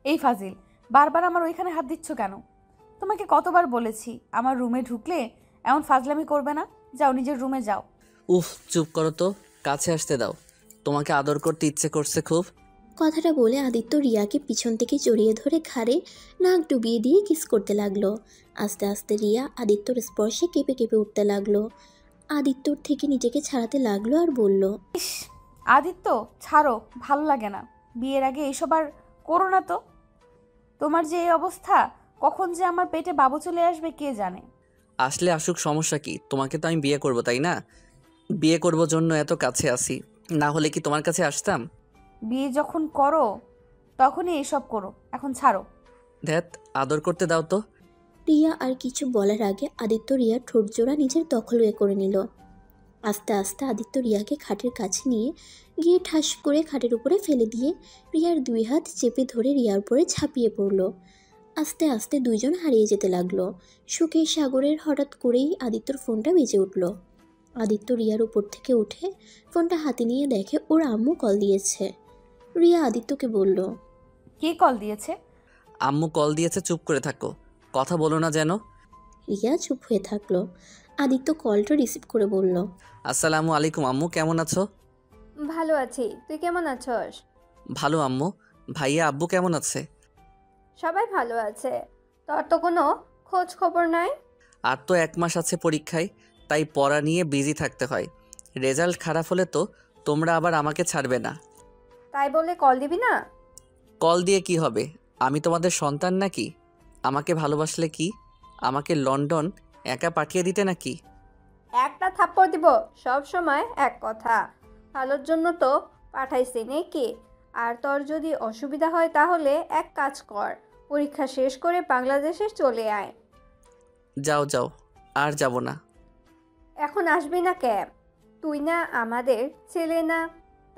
এই ফাজিল, বারবার আমার ওইখানে হাত দিচ্ছ কেন? তোমাকে কতবার বলেছি আমার রুমে ঢুকলে এমন ফাজলামি করবে না। যাও, নিজের রুমে যাও। উফ, চুপ করো তো, কাছে আসতে দাও। তোমাকে আদর করতে ইচ্ছে করছে খুব। কথাটা বলে আদিত্য রিয়াকে পিছন থেকে জড়িয়ে ধরে ঘাড়ে নাক ডুবিয়ে দিয়ে কিস করতে লাগলো। আস্তে আস্তে রিয়া আদিত্যর স্পর্শে কেঁপে কেঁপে উঠতে লাগলো। আদিত্যর থেকে নিজেকে ছাড়াতে লাগলো আর বলল, ইস, আদিত্য ছাড়ো, ভালো লাগে না। বিয়ের আগে এইসব আর করো না তো। তোমার যে এই অবস্থা, কখন যে আমার পেটে বাবু চলে আসবে কে জানে। আসলে আসুক, সমস্যা কি? তোমাকে তো আমি বিয়ে করব, তাই না? বিয়ে করব জন্য এত কাছে আসি, না হলে কি তোমার কাছে আসতাম? বিয়ে যখন করো তখনই এইসব করো, এখন ছাড়ো। ধ্যাত, আদর করতে দাও তো। রিয়া আর কিছু বলার আগে আদিত্য রিয়ার ঠোঁটজোড়া নিজের দখলে করে নিল। আস্তে আস্তে আদিত্য রিয়াকে খাটের কাছে নিয়ে গিয়ে ঠাস করে খাটের উপরে ফেলে দিয়ে রিয়ার দুই হাত চেপে ধরে রিয়ার উপরে ঝাঁপিয়ে পড়ল। আস্তে আস্তে দুইজন হারিয়ে যেতে লাগলো। সুখের সাগরের হঠাৎ করেই আদিত্যর ফোনটা বেজে উঠল। আদিত্য রিয়ার উপর থেকে উঠে ফোনটা হাতে নিয়ে দেখে ওর আম্মু কল দিয়েছে। রিয়া আদিত্যকে বলল, কে কল দিয়েছে? আম্মু কল দিয়েছে, চুপ করে থাকো, কথা বলো না যেন। রিয়া চুপ হয়ে থাকলো। আদিত্য কলটা রিসিভ করে বলল, আসসালামু আলাইকুম আম্মু, কেমন আছো? ভালো আছি, তুই কেমন আছস? ভালো আম্মু। ভাইয়া আব্বু কেমন আছে? সবাই ভালো আছে। তোর তো কোনো খোঁজ খবর নাই। আর তো 1 মাস আছে পরীক্ষায়, তাই পড়া নিয়ে বিজি থাকতে হয়। রেজাল্ট খারাপ হলে তো তোমরা আবার আমাকে ছাড়বে না। তাই বলে কল দিবি না? কল দিয়ে কি হবে? আমি তোমাদের সন্তান নাকি? আমাকে ভালোবাসলে কি আমাকে লন্ডন একা পাঠিয়ে দিতে নাকি? একটা থাপ্পড় দিব, সব সময় এক কথা। ভালোর জন্য তো পাঠাইছি নাকি? আর তোর যদি অসুবিধা হয় তাহলে এক কাজ কর, পরীক্ষা শেষ করে বাংলাদেশে চলে আয়। যাও যাও, আর যাব না। এখন আসবি না ক্যাব? তুই না আমাদের ছেলে না,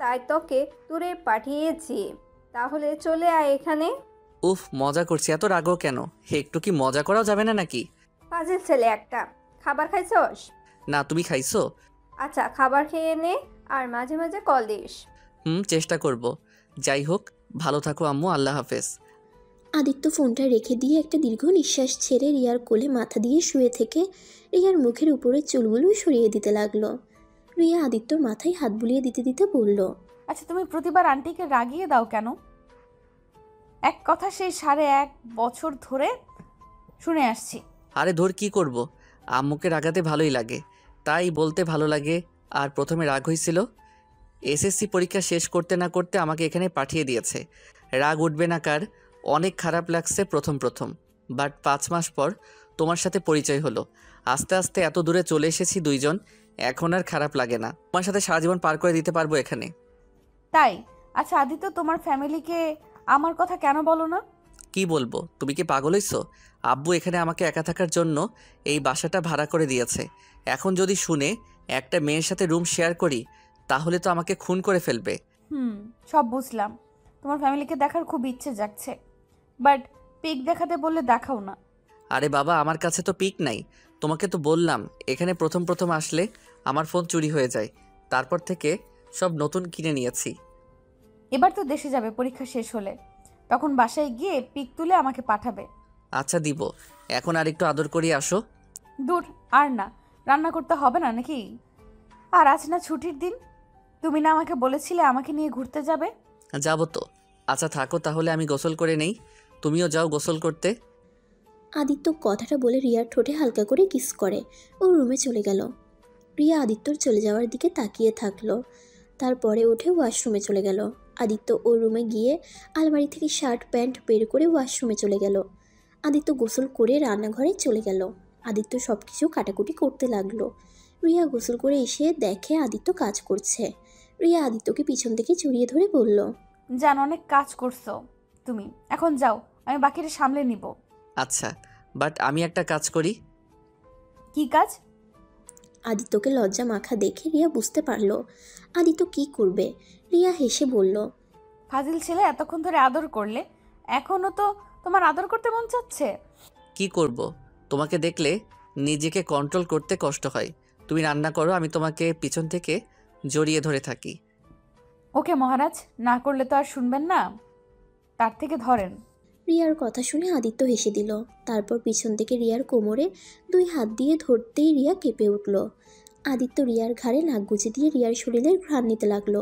তাই তোকে দূরে পাঠিয়েছি। তাহলে চলে আয় এখানে। উফ, মজা করছি, এত রাগও কেন? একটু কি মজা করাও যাবে না নাকি? ফাজিল ছেলে একটা। খাবার খাইছস? না, তুমি খাইছো? আচ্ছা, খাবার খেয়ে নে আর মাঝে মাঝে কল দিস। চেষ্টা করব। যাই হোক, ভালো থাকো আম্মু, আল্লাহ হাফেজ। আদিত্য ফোনটা রেখে দিয়ে একটা দীর্ঘ নিঃশ্বাস ছেড়ে রিয়ার কোলে মাথা দিয়ে শুয়ে থেকে রিয়ার মুখের উপরে চুলগুলো সরিয়ে দিতে লাগলো। রিয়া আদিত্যর মাথায় হাত বুলিয়ে দিতে দিতে বলল, আচ্ছা, তুমি প্রতিবার আন্টিকে রাগিয়ে দাও কেন? এক কথা সেই 1.5 বছর ধরে শুনে আসছি। আরে ধর, কি করব? আম্মুকে রাগাতে ভালোই লাগে, তাই বলতে ভালো লাগে। আর প্রথমে রাগ হয়েছিল, এসএসসি পরীক্ষা শেষ করতে না করতে আমাকে এখানে পাঠিয়ে দিয়েছে। রাগ উঠবে না কার? অনেক খারাপ লাগছে প্রথম প্রথম, বাট 5 মাস পর তোমার সাথে পরিচয় হলো। আস্তে আস্তে এত দূরে চলে এসেছি দুইজন, এখন আর খারাপ লাগে না। তোমার সাথে সারা জীবন পার করে দিতে পারবো এখানে। তাই? আচ্ছা আদিত্য, তোমার ফ্যামিলিকে আমার কথা কেন বলো না? কি বলবো? তুমি কি পাগল হইছো? আব্বু এখানে আমাকে একা থাকার জন্য এই বাসাটা ভাড়া করে দিয়েছে। এখন যদি শুনে একটা মেয়ের সাথে রুম শেয়ার করি, তাহলে তো আমাকে খুন করে ফেলবে। হুম, সব বুঝলাম। তোমার ফ্যামিলিকে দেখার খুব ইচ্ছে জাগছে, বাট পিক দেখাতে বললে দেখাও না। আরে বাবা, আমার কাছে তো পিক নাই। তোমাকে তো বললাম, এখানে প্রথম প্রথম আসলে আমার ফোন চুরি হয়ে যায়, তারপর থেকে সব নতুন কিনে নিয়েছি। এবার তো দেশে যাবে পরীক্ষা শেষ হলে, তখন বাসায় গিয়ে পিক তুলে আমাকে পাঠাবে। আচ্ছা দিব, এখন আর একটু আদর করিয়ে আসো। দূর, আর না, রান্না করতে হবে না নাকি? আর আজ না ছুটির দিন? তুমি না আমাকে বলেছিলে আমাকে নিয়ে ঘুরতে যাবে? যাবো তো। আচ্ছা থাকো তাহলে, আমি গোসল করে নেই, তুমিও যাও গোসল করতে। আদিত্য কথাটা বলে রিয়ার ঠোঁটে হালকা করে কিস করে ও রুমে চলে গেল। রিয়া আদিত্যর চলে যাওয়ার দিকে তাকিয়ে থাকলো। তারপরে উঠে ওয়াশরুমে চলে গেল। আদিত্য ওর রুমে গিয়ে আলমারি থেকে শার্ট প্যান্ট বের করে ওয়াশরুমে চলে গেল। আদিত্য গোসল করে রান্নাঘরে চলে গেল। আদিত্য সব কিছু কাটাকুটি করতে লাগলো। রিয়া গোসল করে এসে দেখে আদিত্য কাজ করছে। রিয়া আদিত্যকে পিছন থেকে জড়িয়ে ধরে বলল, জানো, অনেক কাজ করছো তুমি, এখন যাও, আমি বাকিটা সামলে নিব। আচ্ছা, বাট আমি একটা কাজ করি। কি কাজ? আদিত্যকে লজ্জা মাখা দেখে রিয়া বুঝতে পারল আদিত্য কি করবে। রিয়া হেসে বলল, ফাজিল ছেলে, এতক্ষণ ধরে আদর করলে, এখনো তো তোমার আদর করতে মন চাচ্ছে? কি করব? তোমাকে দেখলে নিজেকে কন্ট্রোল করতে কষ্ট হয়। তুমি রান্না করো, আমি তোমাকে পিছন থেকে জড়িয়ে ধরে থাকি। ওকে মহারাজ, না করলে তো আর শুনবেন না, তার থেকে ধরেন। রিয়ার কথা শুনে আদিত্য হেসে দিল। তারপর পিছন থেকে রিয়ার কোমরে 2 হাত দিয়ে ধরতেই রিয়া কেঁপে উঠল। আদিত্য রিয়ার ঘাড়ে নাক গুজে দিয়ে রিয়ার শরীরের ঘ্রাণ নিতে লাগলো।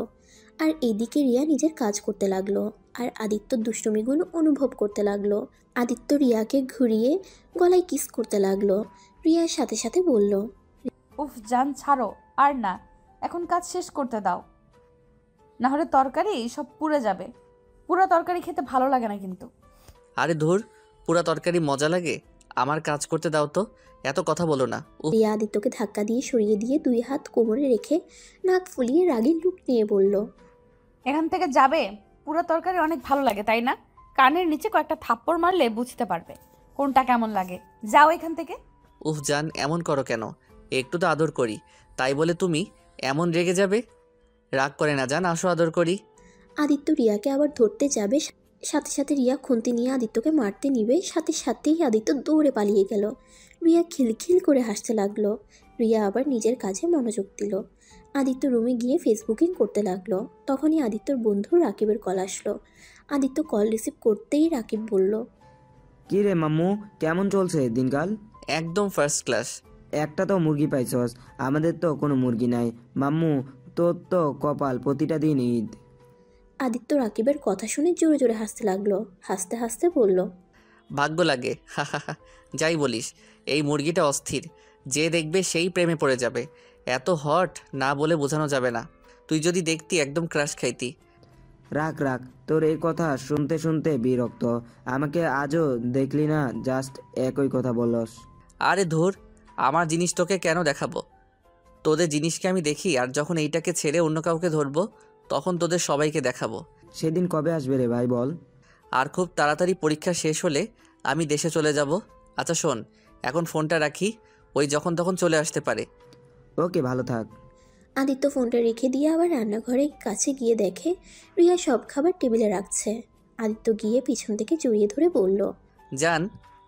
আর এদিকে রিয়া নিজের কাজ করতে লাগলো আর আদিত্য দুষ্টুমিগুলো অনুভব করতে লাগলো। আদিত্য রিয়াকে ঘুরিয়ে গলায় কিস করতে লাগলো। রিয়ার সাথে সাথে বলল, উফ জান ছাড়ো আর না, এখন কাজ শেষ করতে দাও, না হলে তরকারি সব পুড়ে যাবে। পুরা তরকারি খেতে ভালো লাগে না কিন্তু। আরে ধুর, পুরা তরকারি মজা লাগে, আমার কাজ করতে দাও তো, এত কথা বলো না। রিয়া আদিত্যকে ধাক্কা দিয়ে সরিয়ে দিয়ে 2 হাত কোমরে রেখে নাক ফুলিয়ে রাগের লুক নিয়ে বলল, এখান থেকে যাবে? পুরা তরকারি অনেক ভালো লাগে তাই না? কানের নিচে কয়েকটা থাপ্পড় মারলে বুঝতে পারবে কোনটা কেমন লাগে। যাও এখান থেকে। উফ জান, এমন করো কেন? একটু তো আদর করি, তাই বলে তুমি এমন রেগে যাবে? রাগ করে না জান, আসো আদর করি। আদিত্য রিয়াকে আবার ধরতে যাবে, সাথে সাথে রিয়া খুন্তি নিয়ে আদিত্যকে মারতে নিবে, সাথে সাথেই আদিত্য দৌড়ে পালিয়ে গেল। রিয়া খিলখিল করে হাসতে লাগলো। রিয়া আবার নিজের কাজে মনোযোগ দিল। আদিত্য রুমে গিয়ে ফেসবুকিং করতে লাগলো। তখনই আদিত্যর বন্ধু রাকিবের কল আসলো। আদিত্য কল রিসিভ করতেই রাকিব বলল, কি রে মাম্মু, কেমন চলছে দিনকাল? একদম ফার্স্ট ক্লাস। একটা তো মুরগি পাইছস, আমাদের তো কোনো মুরগি নাই মাম্মু, তোর তো কপাল প্রতিটা দিন ঈদ। আদিত্য রাকিবের কথা শুনে জোরে জোরে হাসতে লাগলো। হাসতে হাসতে বলল, ভাগ্য লাগে, হা হা হা। যাই বলিস, এই মুরগিটা অস্থির, যে দেখবে সেই প্রেমে পড়ে যাবে। এত হট, না বলে বোঝানো যাবে না। তুই যদি দেখতি একদম ক্রাশ খাইতি। রাখ রাখ, তোর এই কথা শুনতে শুনতে বিরক্ত। আমাকে আজও দেখলি না, জাস্ট একই কথা বলস। আরে ধুর, আমার জিনিস তোকে কেন দেখাবো? তোদের জিনিসকে আমি দেখি, আর যখন এইটাকে ছেড়ে অন্য কাউকে ধরবো তখন তোদের সবাইকে দেখাবো। সেদিন কবে আসবে রে ভাই বল? আর খুব তাড়াতাড়ি পরীক্ষা শেষ হলে আমি দেশে চলে যাব। আচ্ছা শোন, এখন ফোনটা রাখি, ওই যখন তখন চলে আসতে পারে। ওকে, ভালো থাক। আদিত্য ফোনটা রেখে দিয়ে আবার রান্নাঘরের কাছে গিয়ে দেখে রিয়া সব খাবার টেবিলে রাখছে। আদিত্য গিয়ে পিছন থেকে জড়িয়ে ধরে বলল, জান,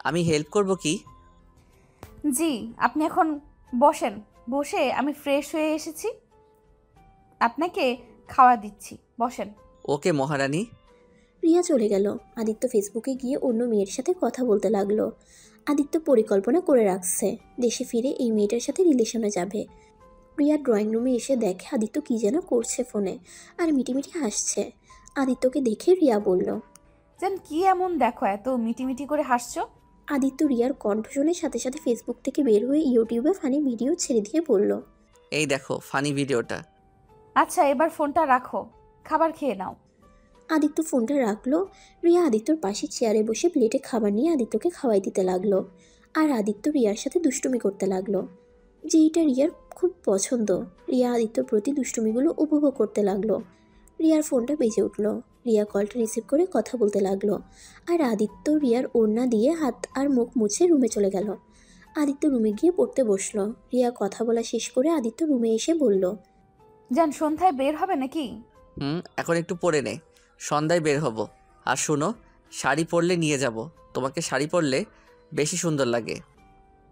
আমি হেল্প করব কি? জি, আপনি এখন বসেন। বসে আমি ফ্রেশ হয়ে এসেছি, আপনাকে খাওয়া দিচ্ছি, বসেন। ওকে মহারানী। রিয়া চলে গেল। আদিত্য ফেসবুকে গিয়ে অন্য মেয়ের সাথে কথা বলতে লাগলো। আদিত্য পরিকল্পনা করে রাখছে, দেশে ফিরে এই মেয়েটার সাথে রিলেশনে যাবে। রিয়া ড্রয়িং রুমে এসে দেখে আদিত্য কী যেন করছে ফোনে, আর মিটিমিটি হাসছে। আদিত্যকে দেখে রিয়া বলল, যেন কি এমন দেখো এত মিটিমিটি করে হাসছো? আদিত্য রিয়ার কণ্ঠ শুনে সাথে সাথে ফেসবুক থেকে বের হয়ে ইউটিউবে ফানি ভিডিও ছেড়ে দিয়ে বলল, এই দেখো ফানি ভিডিওটা। আচ্ছা এবার ফোনটা রাখো, খাবার খেয়ে নাও। আদিত্য ফোনটা রাখলো। রিয়া আদিত্যর পাশে চেয়ারে বসে প্লেটে খাবার নিয়ে আদিত্যকে খাওয়াই দিতে লাগলো। আর আদিত্য রিয়ার সাথে দুষ্টুমি করতে লাগলো, যেইটা রিয়ার খুব পছন্দ। রিয়া আদিত্যর প্রতি দুষ্টুমিগুলো উপভোগ করতে লাগলো। রিয়ার ফোনটা বেজে উঠলো। রিয়া কলটা রিসিভ করে কথা বলতে লাগলো। আর আদিত্য রিয়ার ওড়না দিয়ে হাত আর মুখ মুছে রুমে চলে গেল। আদিত্য রুমে গিয়ে পড়তে বসলো। রিয়া কথা বলা শেষ করে আদিত্য রুমে এসে বলল, জান সন্ধ্যায় বের হবে নাকি? এখন একটু পরে নে, সন্ধ্যায় বের হব। আর শুনো, শাড়ি পরলে নিয়ে যাব, তোমাকে শাড়ি পরলে বেশি সুন্দর লাগে।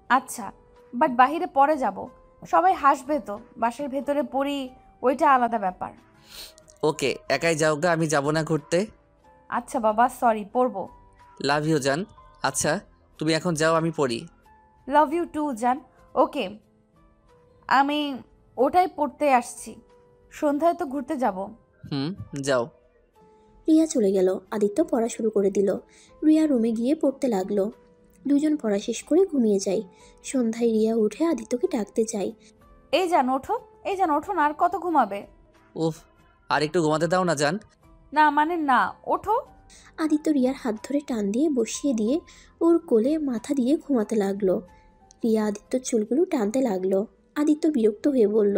আচ্ছা, বাট বাহিরে পরে যাব, সবাই হাসবে তো। বাসার ভেতরে পড়ি, ওইটা আলাদা ব্যাপার। ওকে, একাই যাও গা, আমি যাব না ঘুরতে। আচ্ছা বাবা, সরি, পড়বো। লাভ ইউ জান। আচ্ছা তুমি এখন যাও, আমি পড়ি। লাভ ইউ টু জান। ওকে, আমি ওটাই পড়তে আসছি, সন্ধ্যায় তো ঘুরতে যাব। যাও। রিয়া চলে গেল। আদিত্য পড়া শুরু করে দিল। রিয়া রুমে গিয়ে পড়তে লাগলো। দুজন পড়া শেষ করে ঘুমিয়ে যায়। সন্ধ্যায় রিয়া উঠে আদিত্যকে ডাকতে যায়। এই যান ওঠো, এই যান ওঠো না, আর কত ঘুমাবে? উফ, আর একটু ঘুমাতে দাও না জান। না মানে না, ওঠো। আদিত্য রিয়ার হাত ধরে টান দিয়ে বসিয়ে দিয়ে ওর কোলে মাথা দিয়ে ঘুমাতে লাগলো। রিয়া আদিত্যর চুলগুলো টানতে লাগলো। আদিত্য বিরক্ত হয়ে বলল,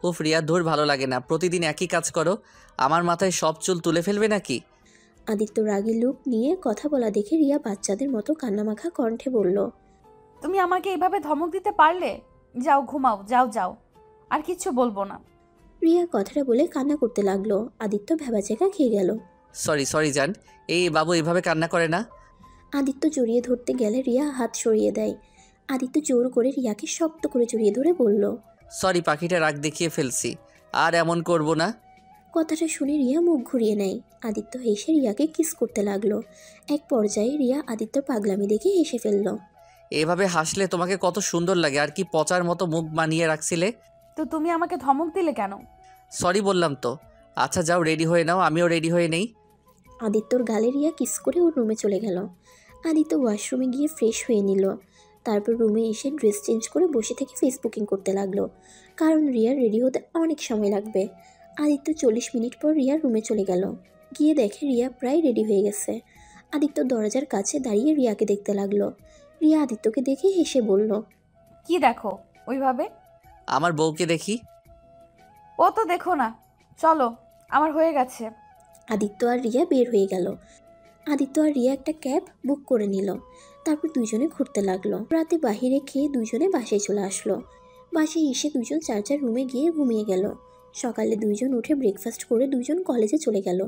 উফ রিয়া, ধুর, ভালো লাগে না, প্রতিদিন একই কাজ করো। আমার মাথায় সব চুল তুলে ফেলবে নাকি? আদিত্য রাগী লুক নিয়ে কথা বলা দেখে রিয়া বাচ্চাদের মতো কান্নামাখা কণ্ঠে বলল, তুমি আমাকে এভাবে ধমক দিতে পারলে? যাও ঘুমাও, যাও যাও, আর কিচ্ছু বলবো না। রিয়া কথাটা বলে কান্না করতে লাগলো। আদিত্য ভ্যাবাচেকা খেয়ে গেল। সরি সরি জান, এই বাবু এভাবে কান্না করে না। আদিত্য জড়িয়ে ধরতে গেলে রিয়া হাত সরিয়ে দেয়। আদিত্য জোর করে রিয়াকে শক্ত করে জড়িয়ে ধরে বলল, সরি, পাখিটা রাগ দেখিয়ে ফেলছি, আর এমন করব না। কথাটা শুনে রিয়া মুখ ঘুরিয়ে নেয়। আদিত্য হেসে রিয়াকে কিস করতে লাগলো। এক পর্যায়ে রিয়া আদিত্যর পাগলামি দেখে হেসে ফেলল। এভাবে হাসলে তোমাকে কত সুন্দর লাগে, আর কি পচার মতো মুখ বানিয়ে রাখছিলে। তো তুমি আমাকে ধমক দিলে কেন? সরি বললাম তো। আচ্ছা যাও, রেডি হয়ে নাও, আমিও রেডি হয়ে নেই। আদিত্যর গালে রিয়া কিস করে ওর রুমে চলে গেল। আদিত্য ওয়াশরুমে গিয়ে ফ্রেশ হয়ে নিল। তারপর রুমে এসে ড্রেস চেঞ্জ করে বসে থেকে ফেসবুকিং করতে লাগলো, কারণ রিয়ার রেডি হতে অনেক সময় লাগবে। আদিত্য 40 মিনিট পর রিয়ার রুমে চলে গেল। গিয়ে দেখে রিয়া প্রায় রেডি হয়ে গেছে। আদিত্য দরজার কাছে দাঁড়িয়ে রিয়াকে দেখতে লাগলো। রিয়া আদিত্যকে দেখে হেসে বলল, কি দেখো ওইভাবে? আমার বউকে দেখি। ও তো দেখো না, চলো, আমার হয়ে গেছে। আদিত্য আর রিয়া বের হয়ে গেল। আদিত্য আর রিয়া একটা ক্যাব বুক করে নিল। তারপর দুজনে ঘুরতে লাগলো। রাতে বাহিরে খেয়ে দুজনে বাসায় চলে আসলো। বাসায় এসে দুজন যার যার রুমে গিয়ে ঘুমিয়ে গেল। সকালে দুজন উঠে ব্রেকফাস্ট করে দুজন কলেজে চলে গেল।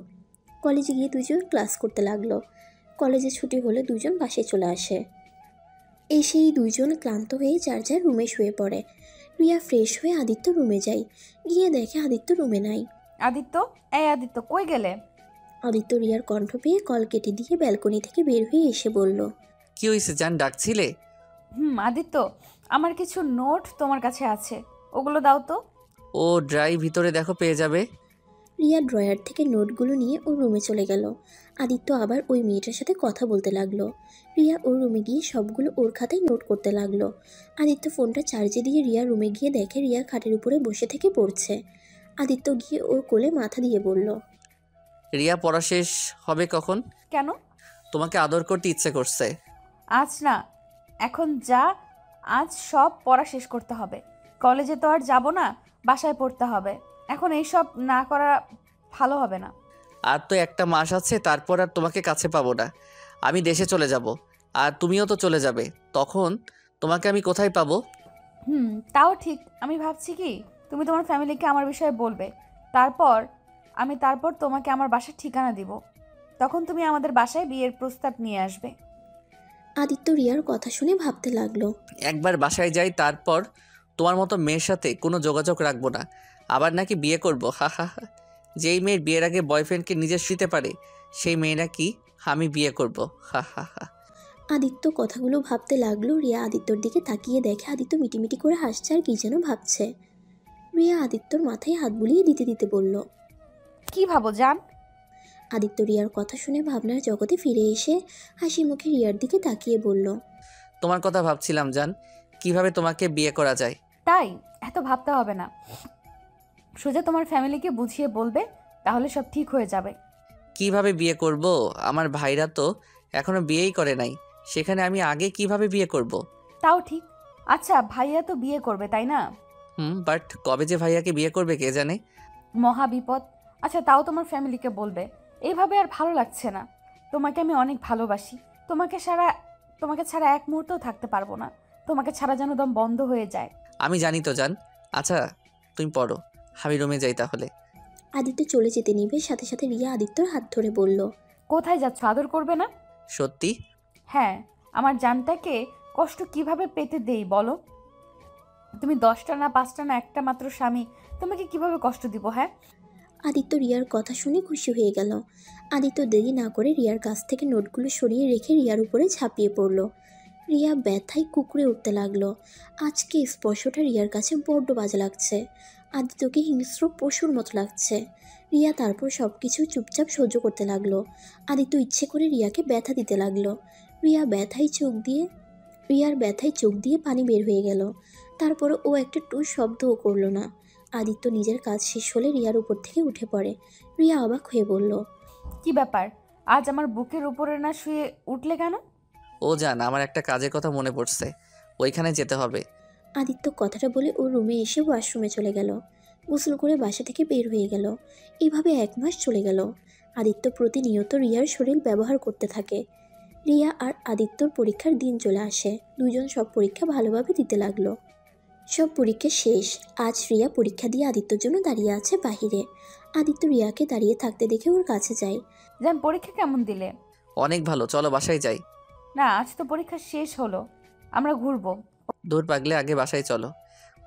কলেজে গিয়ে দুজন ক্লাস করতে লাগলো। কলেজে ছুটি হলে দুজন বাসায় চলে আসে। এসেই দুইজন ক্লান্ত হয়ে যার যার রুমে শুয়ে পড়ে। রিয়া ফ্রেশ হয়ে আদিত্য রুমে যায়। গিয়ে দেখে আদিত্য রুমে নাই। আদিত্য, এই আদিত্য, কই গেলে? আদিত্য রিয়ার কণ্ঠ পেয়ে কল কেটে দিয়ে ব্যালকনি থেকে বের হয়ে এসে বলল, কি হয়েছে জান, ডাকছিলে? আদিত্য, আমার কিছু নোট তোমার কাছে আছে, ওগুলো দাও তো। ও ড্রাই ভিতরে দেখো, পেয়ে যাবে। রিয়া ড্রয়ার থেকে নোটগুলো নিয়ে ওর রুমে চলে গেল। আদিত্য আবার ওই মেয়েটার সাথে কথা বলতে লাগলো। রিয়া ওর রুমে গিয়ে সবগুলো ওর খাতায় নোট করতে লাগলো। আদিত্য ফোনটা চার্জে দিয়ে রিয়া রুমে গিয়ে দেখে রিয়া খাটের উপরে বসে থেকে পড়ছে। আদিত্য গিয়ে ওর কোলে মাথা দিয়ে বলল, রিয়া, পড়া শেষ হবে কখন? কেন? তোমাকে আদর করতে ইচ্ছে করছে। আজ না, এখন যা, আজ সব পড়া শেষ করতে হবে। কলেজে তো আর যাব না, বাসায় পড়তে হবে। এখন এইসব না করা ভালো হবে না। আর তো একটা মাস আছে, তারপর আর তোমাকে কাছে পাবো না। আমি দেশে চলে যাব, আর তুমিও তো চলে যাবে। তখন তোমাকে আমি কোথায় পাবো? তাও ঠিক। আমি ভাবছি কি, তুমি তোমার ফ্যামিলিকে আমার বিষয়ে বলবে, তারপর তোমাকে আমার বাসার ঠিকানা দিব। তখন তুমি আমাদের বাসায় বিয়ের প্রস্তাব নিয়ে আসবে। আদিত্য রিয়ার কথা শুনে ভাবতে লাগলো। একবার বাসায় যাই, তারপর তোমার মতো মেয়ের সাথে কোনো যোগাযোগ রাখবো না। আবার নাকি বিয়ে করব, হা হা হা। যেই মেয়ের বিয়ের আগে বয়ফ্রেন্ডকে নিজে শুতে পারে, সেই মেয়ে নাকি আমি বিয়ে করব, হা হা হা। আদিত্য কথাগুলো ভাবতে লাগলো। রিয়া আদিত্যর দিকে তাকিয়ে দেখে আদিত্য মিটিমিটি করে হাসছে আর কি যেন ভাবছে। রিয়া আদিত্যর মাথায় হাত বুলিয়ে দিতে দিতে বলল, কি ভাবো জান? আদিত্য রিয়ার কথা শুনে ভাবনার জগতে ফিরে এসে হাসি মুখে রিয়ার দিকে তাকিয়ে বলল, তোমার কথা ভাবছিলাম জান, কিভাবে তোমাকে বিয়ে করা যায়। তাই এত ভাবতে হবে না, সোজা তোমার ফ্যামিলিকে বুঝিয়ে বলবে, তাহলে সব ঠিক হয়ে যাবে। কিভাবে বিয়ে করব? আমার ভাইরা তো এখনো বিয়েই করে নাই, সেখানে আমি আগে কিভাবে বিয়ে করব? তাও ঠিক। আচ্ছা, ভাইয়া তো বিয়ে করবে তাই না? বাট কবে যে ভাইয়াকে বিয়ে করবে কে জানে। মহা বিপদ। আচ্ছা, তাও তোমার ফ্যামিলিকে বলবে। এইভাবে আর ভালো লাগছে না। তোমাকে আমি অনেক ভালোবাসি। তোমাকে ছাড়া এক মুহূর্তও থাকতে পারবো না। তোমাকে ছাড়া যেন দম বন্ধ হয়ে যায়। আমি জানি তো জান। আচ্ছা তুমি পড়ো, আমি রুমে যাই তাহলে। আদিত্য চলে যেতে নিবে সাথে সাথে রিয়া আদিত্যর হাত ধরে বলল, কোথায় যাচ্ছ? আদর করবে না? সত্যি? হ্যাঁ। আমার জানটাকে কষ্ট কিভাবে পেতে দেই বলো? তুমি 10টা না 5টা না একটা মাত্র স্বামী, তোমাকে কিভাবে কষ্ট দিব? হ্যাঁ। আদিত্য রিয়ার কথা শুনে খুশি হয়ে গেল। আদিত্য দেরি না করে রিয়ার কাছ থেকে নোটগুলো সরিয়ে রেখে রিয়ার উপরে ঝাঁপিয়ে পড়ল। রিয়া ব্যথায় কুকড়ে উঠতে লাগলো। আজকে স্পর্শটা রিয়ার কাছে বড্ড বাজে লাগছে। আদিত্যকে হিংস্র পশুর মতো লাগছে। রিয়া তারপর সব কিছু চুপচাপ সহ্য করতে লাগলো। আদিত্য ইচ্ছে করে রিয়াকে ব্যথা দিতে লাগলো। রিয়ার ব্যথায় চোখ দিয়ে পানি বের হয়ে গেল। তারপরও ও একটা টু শব্দও করলো না। আদিত্য নিজের কাজ শেষ হলে রিয়ার উপর থেকে উঠে পড়ে। রিয়া অবাক হয়ে বলল, কি ব্যাপার, আজ আমার বুকের উপরে না শুয়ে উঠলে কেন? ও জান, আমার একটা কাজের কথা মনে পড়ছে, ওইখানে যেতে হবে। আদিত্য কথাটা বলে ওর রুমে এসে ওয়াশরুমে চলে গেল। গোসল করে বাসা থেকে বের হয়ে গেল। এইভাবে 1 মাস চলে গেল। আদিত্য প্রতিনিয়ত রিয়ার শরীর ব্যবহার করতে থাকে। রিয়া আর আদিত্যর পরীক্ষার দিন চলে আসে। দুজন সব পরীক্ষা ভালোভাবে দিতে লাগলো। সব পরীক্ষা শেষ। আজ রিয়া পরীক্ষা দিয়ে আদিত্যর জন্য দাঁড়িয়ে আছে বাহিরে। আদিত্য রিয়াকে দাঁড়িয়ে থাকতে দেখে ওর কাছে যায়। জান, পরীক্ষা কেমন দিলে? অনেক ভালো, চলো বাসায় যাই। না, আজ তো পরীক্ষা শেষ হলো, আমরা ঘুরবো। দূর পাগলে, আগে বাসায় চলো,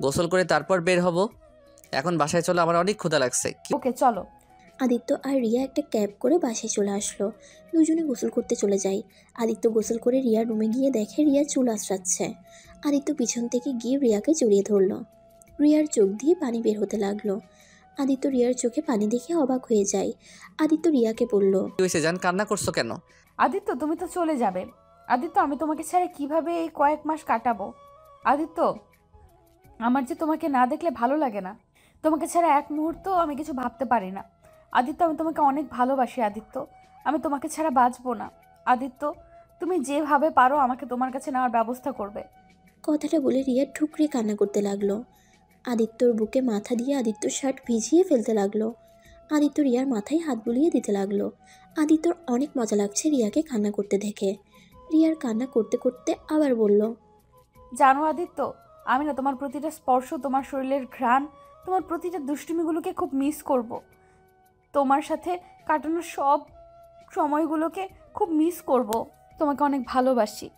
গোসল করে তারপর বের হব। এখন বাসায় চলো, আমার অনেক ক্ষুধা লাগছে। ওকে চলো। আদিত্য আর রিয়া একটা ক্যাব করে বাসায় চলে আসলো। দুজনে গোসল করতে চলে যায়। আদিত্য গোসল করে রিয়ার রুমে গিয়ে দেখে রিয়া চুল আঁচড়াচ্ছে। আদিত্য পিছন থেকে গিয়ে রিয়াকে জড়িয়ে ধরলো। রিয়ার চোখ দিয়ে পানি বের হতে লাগলো। আদিত্য রিয়ার চোখে পানি দেখে অবাক হয়ে যায়। আদিত্য রিয়াকে বলল, কি হয়েছে জান, কান্না করছো কেন? আদিত্য তুমি তো চলে যাবে। আদিত্য আমি তোমাকে ছাড়া কিভাবে এই কয়েক মাস কাটাবো? আদিত্য আমার যে তোমাকে না দেখলে ভালো লাগে না। তোমাকে ছাড়া এক মুহূর্ত আমি কিছু ভাবতে পারি না। আদিত্য আমি তোমাকে অনেক ভালোবাসি। আদিত্য আমি তোমাকে ছাড়া বাঁচবো না। আদিত্য তুমি যেভাবে পারো আমাকে তোমার কাছে নেওয়ার ব্যবস্থা করবে। কথাটা বলে রিয়া ঠুকরে কান্না করতে লাগলো। আদিত্যর বুকে মাথা দিয়ে আদিত্যর শার্ট ভিজিয়ে ফেলতে লাগলো। আদিত্য রিয়ার মাথায় হাত বুলিয়ে দিতে লাগলো। আদিত্যর অনেক মজা লাগছে রিয়াকে কান্না করতে দেখে। রিয়ার কান্না করতে করতে আবার বলল, জানো আদিত্য আমি না তোমার প্রতিটা স্পর্শ, তোমার শরীরের ঘ্রাণ, তোমার প্রতিটা দুষ্টুমিগুলোকে খুব মিস করব। তোমার সাথে কাটানো সব সময়গুলোকে খুব মিস করব। তোমাকে অনেক ভালোবাসি।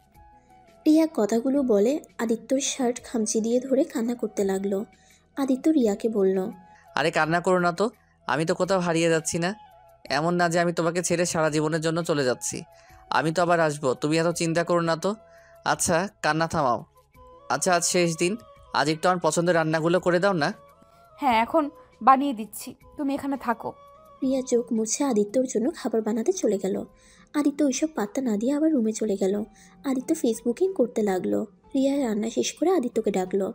রিয়া কথাগুলো বলে আদিত্যর শার্ট খামচি দিয়ে ধরে কান্না করতে লাগলো। আদিত্য রিয়াকে বলল, আরে কান্না করো না তো, আমি তো কোথাও হারিয়ে যাচ্ছি না। এমন না যে আমি তোমাকে ছেড়ে সারা জীবনের জন্য চলে যাচ্ছি। আমি তো আবার আসবো, তুমি এত চিন্তা করো না তো। আচ্ছা কান্না থামাও। আচ্ছা আজ শেষ দিন, আজ একটু আমার পছন্দের রান্নাগুলো করে দাও না। হ্যাঁ এখন বানিয়ে দিচ্ছি, তুমি এখানে থাকো। রিয়া চোখ মুছে আদিত্যর জন্য খাবার বানাতে চলে গেল। আদিত্য ওইসব পাত্তা না দিয়ে আবার রুমে চলে গেল। আদিত্য ফেসবুকিং করতে লাগলো। রিয়া রান্না শেষ করে আদিত্যকে ডাকলো।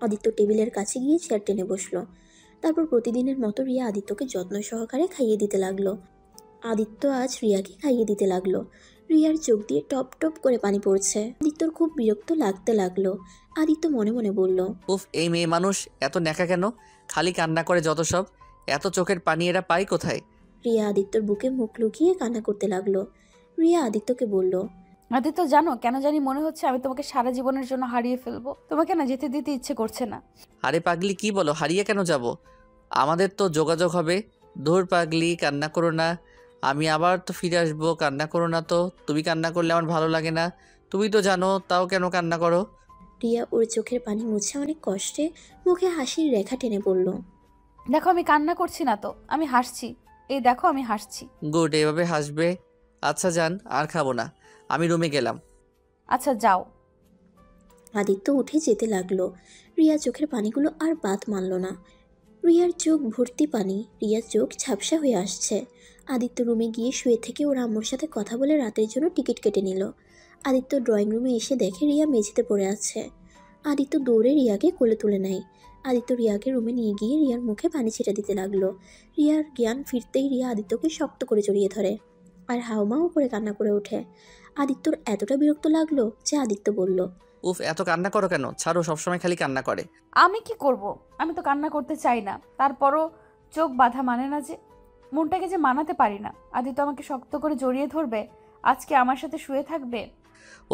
আদিত্য টেবিলের কাছে গিয়ে চেয়ার টেনে বসলো। তারপর প্রতিদিনের মতো রিয়া আদিত্যকে যত্ন সহকারে খাইয়ে দিতে লাগলো। আদিত্য আজ রিয়াকে খাইয়ে দিতে লাগলো। রিয়ার চোখ দিয়ে টপ টপ করে পানি পড়ছে। আদিত্যর খুব বিরক্ত লাগতে লাগলো। আদিত্য মনে মনে বলল, উফ, এই মেয়ে মানুষ এত ন্যাকা কেন? খালি কান্না করে যত সব। এত চোখের পানি এরা পায় কোথায়? রিয়া আদিত্যর বুকে মুখ লুকিয়ে কান্না করতে লাগলো। রিয়া আদিত্যকে বলল, আদিত্য জানো কেন জানি মনে হচ্ছে আমি তোমাকে সারা জীবনের জন্য হারিয়ে ফেলবো। তোমাকে না যেতে দিতে ইচ্ছে করছে না। আরে পাগলি কি বলো, হারিয়ে কেন যাব? আমাদের তো যোগাযোগ হবে। ধুর পাগলি, কান্না করো না। আমি আবার তো ফিরে আসবো, কান্না করো না তো। তুমি কান্না করলে আমার ভালো লাগে না, তুমি তো জানো, তাও কেন কান্না করো? রিয়া ওর চোখের পানি মুছে অনেক কষ্টে মুখে হাসির রেখা টেনে পড়ল। দেখো আমি কান্না করছি না তো, আমি হাসছি। এই দেখো আমি হাসছি। গুড, এভাবে হাসবে। আচ্ছা যান, আর খাবো না, আমি রুমে গেলাম। আচ্ছা যাও। আদিত্য উঠে যেতে লাগলো। রিয়া চোখের পানিগুলো আর বাদ মানল না। রিয়ার চোখ ভর্তি পানি, রিয়ার চোখ ঝাপসা হয়ে আসছে। আদিত্য রুমে গিয়ে শুয়ে থেকে ওর আম্মুর সাথে কথা বলে রাতের জন্য টিকিট কেটে নিল। আদিত্য ড্রয়িং রুমে এসে দেখে রিয়া মেঝেতে পড়ে আছে। আদিত্য দৌড়ে রিয়াকে কোলে তুলে নেয়। আদিত্য রিয়াকে রুমে নিয়ে গিয়ে রিয়ার মুখে পানি ছিটে দিতে লাগলো। রিয়ার জ্ঞান ফিরতেই রিয়া আদিত্যকে শক্ত করে জড়িয়ে ধরে আর হাউমাউ করে কান্না করে ওঠে। আদিত্যর এতটা বিরক্ত লাগলো যে আদিত্য বলল, উফ, এত কান্না করো কেন? ছাড়ো, সবসময় খালি কান্না করে। আমি কি করব? আমি তো কান্না করতে চাই না, তারপরও চোখ বাঁধা মানে না যে, মনটাকে যে মানাতে পারি না। আদিত্য আমাকে শক্ত করে জড়িয়ে ধরবে, আজকে আমার সাথে শুয়ে থাকবে।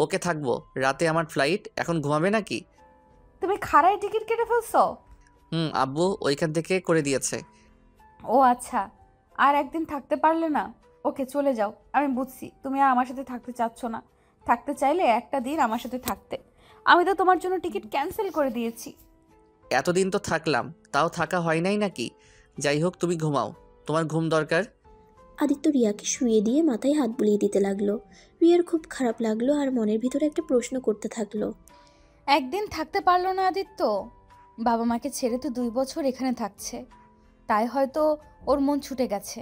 ওকে থাকবো, রাতে আমার ফ্লাইট, এখন ঘুমাবে নাকি? তুমি খাড়ায় টিকিট কেটে ফেলছো? আব্বু ওইখান থেকে করে দিয়েছে। ও আচ্ছা, আর একদিন থাকতে পারলে না? ওকে চলে যাও, আমি বুঝছি তুমি আর আমার সাথে থাকতে চাচ্ছ না। থাকতে চাইলে একটা দিন আমার সাথে থাকতে। আমি তো তোমার জন্য টিকিট ক্যান্সেল করে দিয়েছি। এতদিন তো থাকলাম, তাও থাকা হয় নাই নাকি? যাই হোক, তুমি ঘুমাও, তোমার ঘুম দরকার। আদিত্য রিয়াকে শুয়ে দিয়ে মাথায় হাত বুলিয়ে দিতে লাগলো। রিয়ার খুব খারাপ লাগলো আর মনের ভিতরে একটা প্রশ্ন করতে থাকলো। একদিন থাকতে পারলো না আদিত্য? বাবা মাকে ছেড়ে তো 2 বছর এখানে থাকছে, তাই হয়তো ওর মন ছুটে গেছে।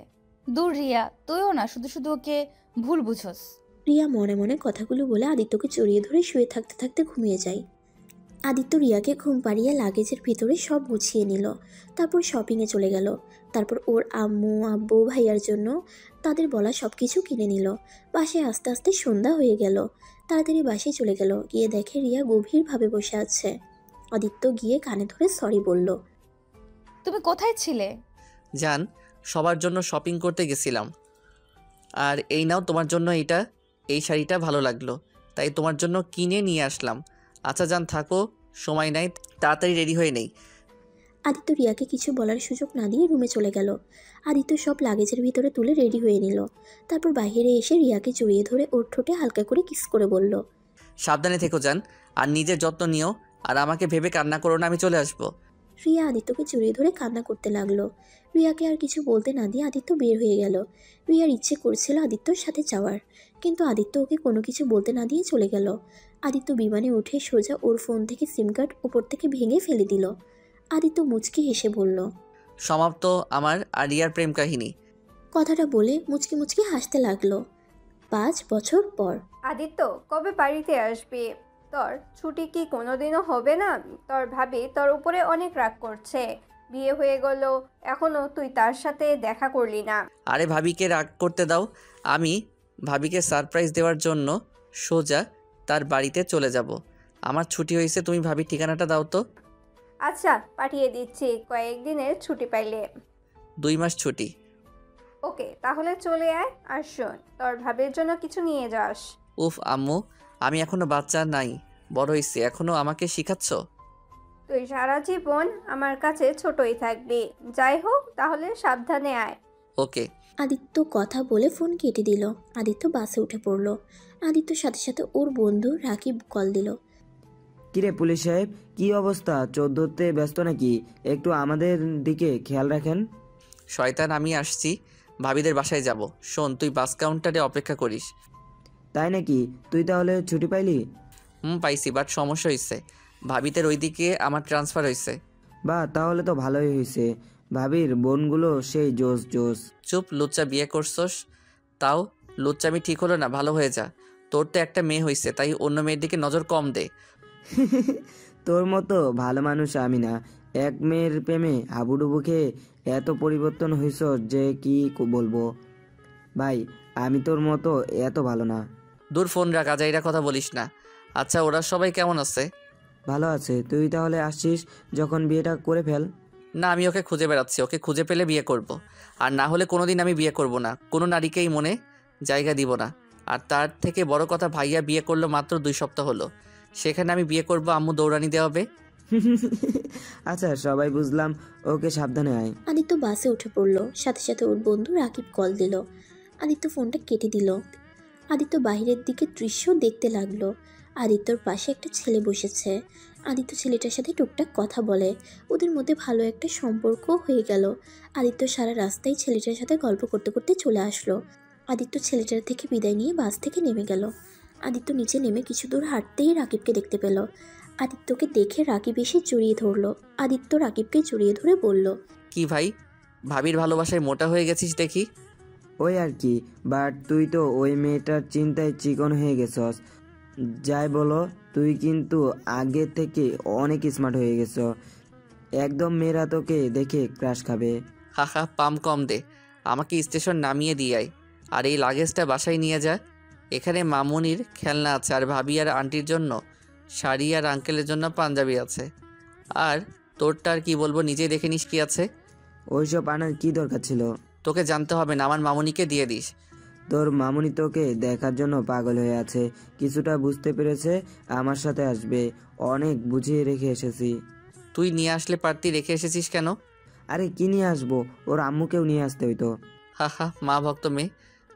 দূর রিয়া, তুইও না শুধু শুধু ওকে ভুল বুঝোস। রিয়া মনে মনে কথাগুলো বলে আদিত্যকে জড়িয়ে ধরে শুয়ে থাকতে থাকতে ঘুমিয়ে যায়। আদিত্য রিয়াকে ঘুম পাড়িয়ে লাগেজের ভিতরে সব গুছিয়ে নিল। তারপর শপিংয়ে চলে গেল। তারপর ওর আম্মু আব্বু ভাইয়ার জন্য তাদের বলা সব কিছু কিনে নিল। বাসায় আস্তে আস্তে সন্ধ্যা হয়ে গেল। তাড়াতাড়ি বাসায় চলে গেল। গিয়ে দেখে রিয়া গভীরভাবে বসে আছে। আদিত্য গিয়ে কানে ধরে সরি বলল। তুমি কোথায় ছিলে? জান, সবার জন্য শপিং করতে গেছিলাম। আর এই নাও তোমার জন্য এইটা, এই শাড়িটা ভালো লাগলো, তাই তোমার জন্য কিনে নিয়ে আসলাম। আচ্ছা জান, থাকো, সময় নাই, তাড়াতাড়ি রেডি হয়ে নেই। আদিত্য রিয়াকে কিছু বলার সুযোগ না দিয়ে রুমে চলে গেল। আদিত্য সব লাগেজের ভিতরে তুলে রেডি হয়ে নিল। তারপর বাইরে এসে রিয়াকে জড়িয়ে ধরে ওর ঠোঁটে হালকা করে কিস করে বলল, সাবধানে থেকো জান, আর নিজের যত্ন নিও, আর আমাকে ভেবে কান্না করো না, আমি চলে আসবো। রিয়া আদিত্যকে জড়িয়ে ধরে কান্না করতে লাগলো। রিয়াকে আর কিছু বলতে না দিয়ে আদিত্য বের হয়ে গেল। রিয়ার ইচ্ছে করছিল আদিত্যর সাথে যাওয়ার, কিন্তু আদিত্য ওকে কোনো কিছু বলতে না দিয়ে চলে গেল। আদিত্য বিমানে উঠে সোজা ওর ফোন থেকে সিম কার্ড উপর থেকে ভেঙে ফেলে দিল। আদিত্য মুচকি হেসে বলল, সমাপ্ত আমার আর রিয়ার প্রেম কাহিনী। কথাটা বলে মুচকি মুচকি হাসতে লাগলো। 5 বছর পর। আদিত্য, কবে বাড়িতে আসবি? তোর ছুটি কি কোনোদিনও হবে না? তোর ভাবি তোর উপরে অনেক রাগ করছে। বিয়ে হয়ে গেল, এখনো তুই তার সাথে দেখা করলি না। আরে ভাবিকে রাগ করতে দাও, আমি ভাবিকে সারপ্রাইজ দেওয়ার জন্য সোজা তার বাড়িতে চলে যাব। আমার ছুটি হয়েছে, তুমি ভাবির ঠিকানাটা দাও তো। আচ্ছা, পাঠিয়ে দিচ্ছি কয়েকদিনের ছুটি পাইলে। 2 মাস ছুটি। ওকে, তাহলে চলে আয়। আর শোন, তোর ভাবির জন্য কিছু নিয়ে যাস। উফ আম্মু, আমি এখনো বাচ্চা নাই, বড় হয়েছি, এখনো আমাকে শিখাচ্ছ? তুই সারা জীবন আমার কাছে ছোটই থাকবি। যাই হোক, তাহলে সাবধানে আয়। ওকে। আদিত্য কথা বলে ফোন কেটে দিল। আদিত্য বাসে উঠে পড়ল। আদিত্যর সাথে সাথে ওর বন্ধু রাকিব কল দিল। কিরে পুলিশ সাহেব, কি অবস্থা? 14তে ব্যস্ত নাকি? একটু আমাদের দিকে খেয়াল রাখেন। শয়তান, আমি আসছি, ভাবিদের বাসায় যাব। শোন, তুই বাস কাউন্টারে অপেক্ষা করিস। তাই নাকি? তুই তাহলে ছুটি পাইলি? পাইছি, বাট সমস্যা হয়েছে, ভাবিদের ওইদিকে আমার ট্রান্সফার হয়েছে। বা তাহলে তো ভালোই হয়েছে। ভাবির বোনগুলো সেই জোস জোস। চুপ, লুচ্চা, বিয়ে করছস? তাও লুচ্চামি ঠিক হলো না, ভালো হয়ে যা। তোর তো একটা মেয়ে হয়েছে, তাই অন্য মেয়ের দিকে নজর কম দে। তোর মতো ভালো মানুষ আমি না। এক মেয়ের প্রেমে হাবুডুবু খেয়ে এত পরিবর্তন হইছ যে কি বলবো। ভাই, আমি তোর মতো এত ভালো না। দূর, ফোন রাখ, আজাইরা কথা বলিস না। আচ্ছা, ওরা সবাই কেমন আছে? ভালো আছে। তুই তাহলে আসছিস যখন বিয়েটা করে ফেল। না, আমি ওকে খুঁজে বেড়াচ্ছি, ওকে খুঁজে পেলে বিয়ে করব। আর না হলে কোনোদিন আমি বিয়ে করব না, কোনো নারীকেই মনে জায়গা দিব না। আর তার থেকে বড় কথা, ভাইয়া বিয়ে করলো মাত্র 2 সপ্তাহ হলো, সেখানে আমি বিয়ে করব, আম্মু দৌড়ানি দেওয়াবে। আচ্ছা, সবাই বুঝলাম। ওকে, সাবধানে আয়। আদিত্য বাসে উঠে পড়ল। সাথে সাথে ওর বন্ধু রাকিব কল দিল। আদিত্য ফোনটা কেটে দিল। আদিত্য বাইরের দিকে দৃশ্য দেখতে লাগলো। আদিত্যর পাশে একটা ছেলে বসেছে। আদিত্য ছেলেটার সাথে টুকটাক কথা বলে। ওদের মধ্যে ভালো একটা সম্পর্ক হয়ে গেল। আদিত্য সারা রাস্তায় ছেলেটার সাথে গল্প করতে করতে চলে আসলো। আদিত্য ছেলেটার থেকে বিদায় নিয়ে বাস থেকে নেমে গেল। আদিত্য নিচে নেমে কিছু দূর হাঁটতেই রাকিবকে দেখতে পেল। আদিত্যকে দেখে রাকিব এসে জড়িয়ে ধরলো। আদিত্য রাকিবকে জড়িয়ে ধরে বলল, কি ভাই, ভাবির ভালোবাসায় মোটা হয়ে গেছিস দেখি। ওই আর কি, বাট তুই তো ওই মেয়েটার চিন্তায় চিকন হয়ে গেছস। যাই বলো, তুই কিন্তু আগে থেকে অনেক স্মার্ট হয়ে গেছ। একদম মেয়েরা তোকে দেখে ক্রাশ খাবে। হাহা, পাম কম দে, আমাকে স্টেশন নামিয়ে দিয়ে আয়। আর এই লাগেজটা বাসায় নিয়ে যা। এখানে মামুনির খেলনা আছে, আর ভাবি আর আন্টির জন্য শাড়ি, আর আঙ্কেলের জন্য পাঞ্জাবি আছে। আর তোরটা আর কি বলবো, নিজেই দেখে নিস কি আছে। ওইসব আনার কি দরকার ছিল? তোকে জানতে হবে না, আমার মামুনিকে দিয়ে দিস। তোর মামুনি তোকে দেখার জন্য পাগল হয়ে আছে। কিছুটা বুঝতে পেরেছে, আমার সাথে আসবে। অনেক বুঝিয়ে রেখে এসেছি। তুই নিয়ে আসলে পারতি, রেখে এসেছিস কেন? আরে কি নিয়ে আসবো, ওর আম্মুকেও নিয়ে আসতে হইতো। হাহা, মা ভক্ত মেয়ে।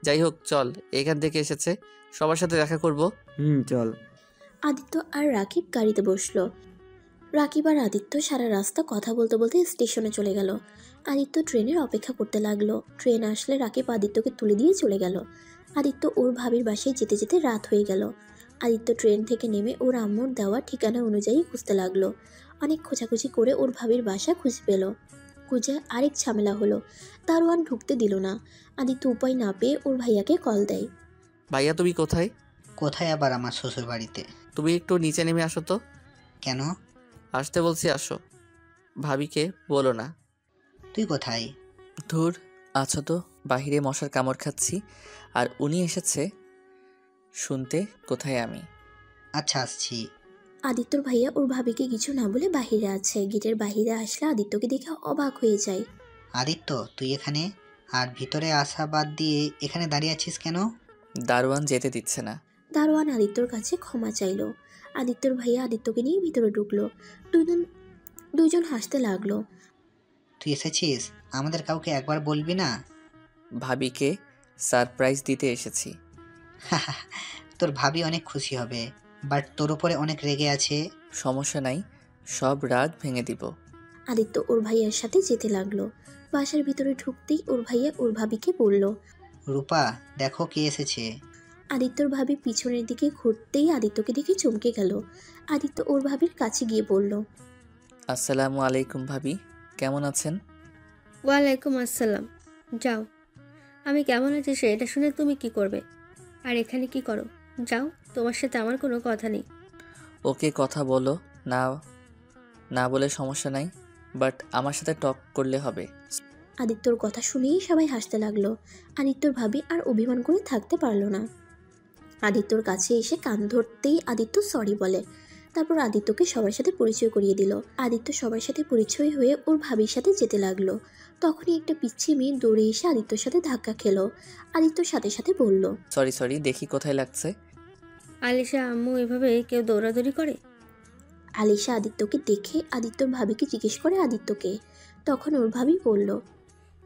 যাই হোক, চল, এখান থেকে এসেছে, সবার সাথে দেখা করব। চল। আদিত্য আর রাকিব গাড়িতে বসলো। রাকিব আর আদিত্য সারা রাস্তা কথা বলতে বলতে স্টেশনে চলে গেল। আদিত্য ট্রেনের অপেক্ষা করতে লাগলো। ট্রেন আসলে রাকিব আদিত্যকে তুলে দিয়ে চলে গেল। আদিত্য ওর ভাবির বাসায় যেতে যেতে রাত হয়ে গেল। আদিত্য ট্রেন থেকে নেমে ওর আম্মুর দেওয়া ঠিকানা অনুযায়ী খুঁজতে লাগলো। অনেক খোঁজাখুঁজি করে ওর ভাবির বাসা খুঁজে পেল। খুঁজে আরেক ঝামেলা হলো, দারোয়ান ঢুকতে দিল না। আদিত্য উপায় না পেয়ে ওর ভাইয়াকে কল দেয়। ভাইয়া, তুমি কোথায়? কোথায় আবার? আমার শ্বশুর বাড়িতে। তুমি একটু নিচে নেমে আসো তো। কেন? আসতে বলছি, আসো। ভাবিকে বলো না। তুই কোথায়? ধুর, আছো তো, বাহিরে মশার কামড় খাচ্ছি। আর উনি এসেছে শুনতে কোথায় আমি। আচ্ছা, আসছি। আদিত্যর ভাইয়া ওর ভাবিকে কিছু না বলে বাহিরে আছে। গেটের বাহিরে আসলে আদিত্যকে দেখে অবাক হয়ে যায়। আদিত্য, তুই এখানে? আর ভিতরে আসা বাদ দিয়ে এখানে দাঁড়িয়ে আছিস কেন? দারোয়ান যেতে দিচ্ছে না। দারোয়ান আদিত্যর কাছে ক্ষমা চাইলো। আদিত্যর ভাইয়া আদিত্যকে নিয়ে ভিতরে ঢুকলো। দুইজন হাসতে লাগলো। তুই এসেছিস, আমাদের কাউকে একবার বলবি না? ভাবিকে সারপ্রাইজ দিতে এসেছি। তোর ভাবি অনেক খুশি হবে, বাট তোর উপরে অনেক রেগে আছে। সমস্যা নাই, সব রাগ ভেঙে দিব। আদিত্য ওর ভাইয়ার সাথে যেতে লাগলো। বাসার ভিতরে ঢুকতেই ওর ভাইয়া ওর ভাবিকে বলল। রূপা, দেখো কে এসেছে। আদিত্যর ভাবি পিছনের দিকে ঘুরতেই আদিত্যকে দেখে চমকে গেল। আদিত্য ওর ভাবির কাছে গিয়ে বলল। আসসালামু আলাইকুম ভাবি, কেমন আছেন? ওয়ালাইকুম আসসালাম। যাও, আমি কেমন আছি সেটা শুনে তুমি কি করবে? আর এখানে কি করো? যাও, তোমার সাথে আমার কোনো কথা নেই। ওকে, কথা বলো না, না বলে সমস্যা নাই, বাট আমার সাথে টক করলে হবে। আদিত্যর কথা শুনেই সবাই হাসতে লাগলো। আদিত্যর ভাবি আর অভিমান করে থাকতে পারলো না। আদিত্যর কাছে এসে কান ধরতেই আদিত্য সরি বলে। তারপর আদিত্যকে সবার সাথে পরিচয় করিয়ে দিল। আদিত্য সবার সাথে পরিচয় হয়ে ওর ভাবির সাথে যেতে লাগলো। তখনই একটা পিচ্ছি মেয়ে দৌড়ে এসে আদিত্যর সাথে ধাক্কা খেলো। আদিত্যর সাথে সাথে বলল। সরি, দেখি কোথায় লাগছে। আলিশা আম্মু, এভাবে কেউ দৌড়াদৌড়ি করে? আলিশা আদিত্যকে দেখে আদিত্যর ভাবিকে জিজ্ঞেস করে আদিত্যকে। তখন ওর ভাবি বলল।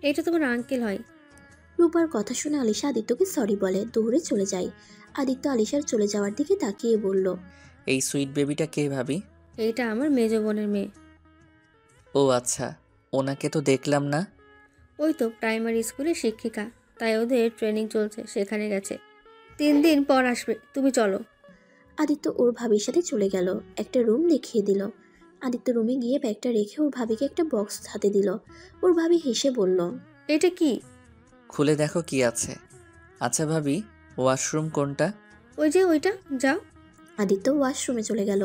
এটা তোমার আঙ্কেল হয়। রূপার কথা শুনে আলিশা আদিত্যকে সরি বলে দৌড়ে চলে যায়। আদিত্য আলিশার চলে যাওয়ার দিকে তাকিয়ে বলল। এই সুইট বেবিটা কে ভাবি? এইটা আমার মেজ বোনের মেয়ে। ও আচ্ছা, ওনাকে তো দেখলাম না। ওই তো প্রাইমারি স্কুলের শিক্ষিকা, তাই ওদের ট্রেনিং চলছে, সেখানে গেছে। 3 দিন পর আসবে, তুমি চলো। আদিত্য ওর ভাবির সাথে চলে গেল। একটা রুম দেখিয়ে দিল। আদিত্য রুমে গিয়ে ব্যাগটা রেখে ওর ভাবিকে একটা বক্স হাতে দিল। ওর ভাবি হেসে বলল। এটা কি? খুলে দেখো কি আছে। আচ্ছা ভাবি, ওয়াশরুম কোনটা? ওই যে ওইটা, যাও। আদিত্য ওয়াশরুমে চলে গেল।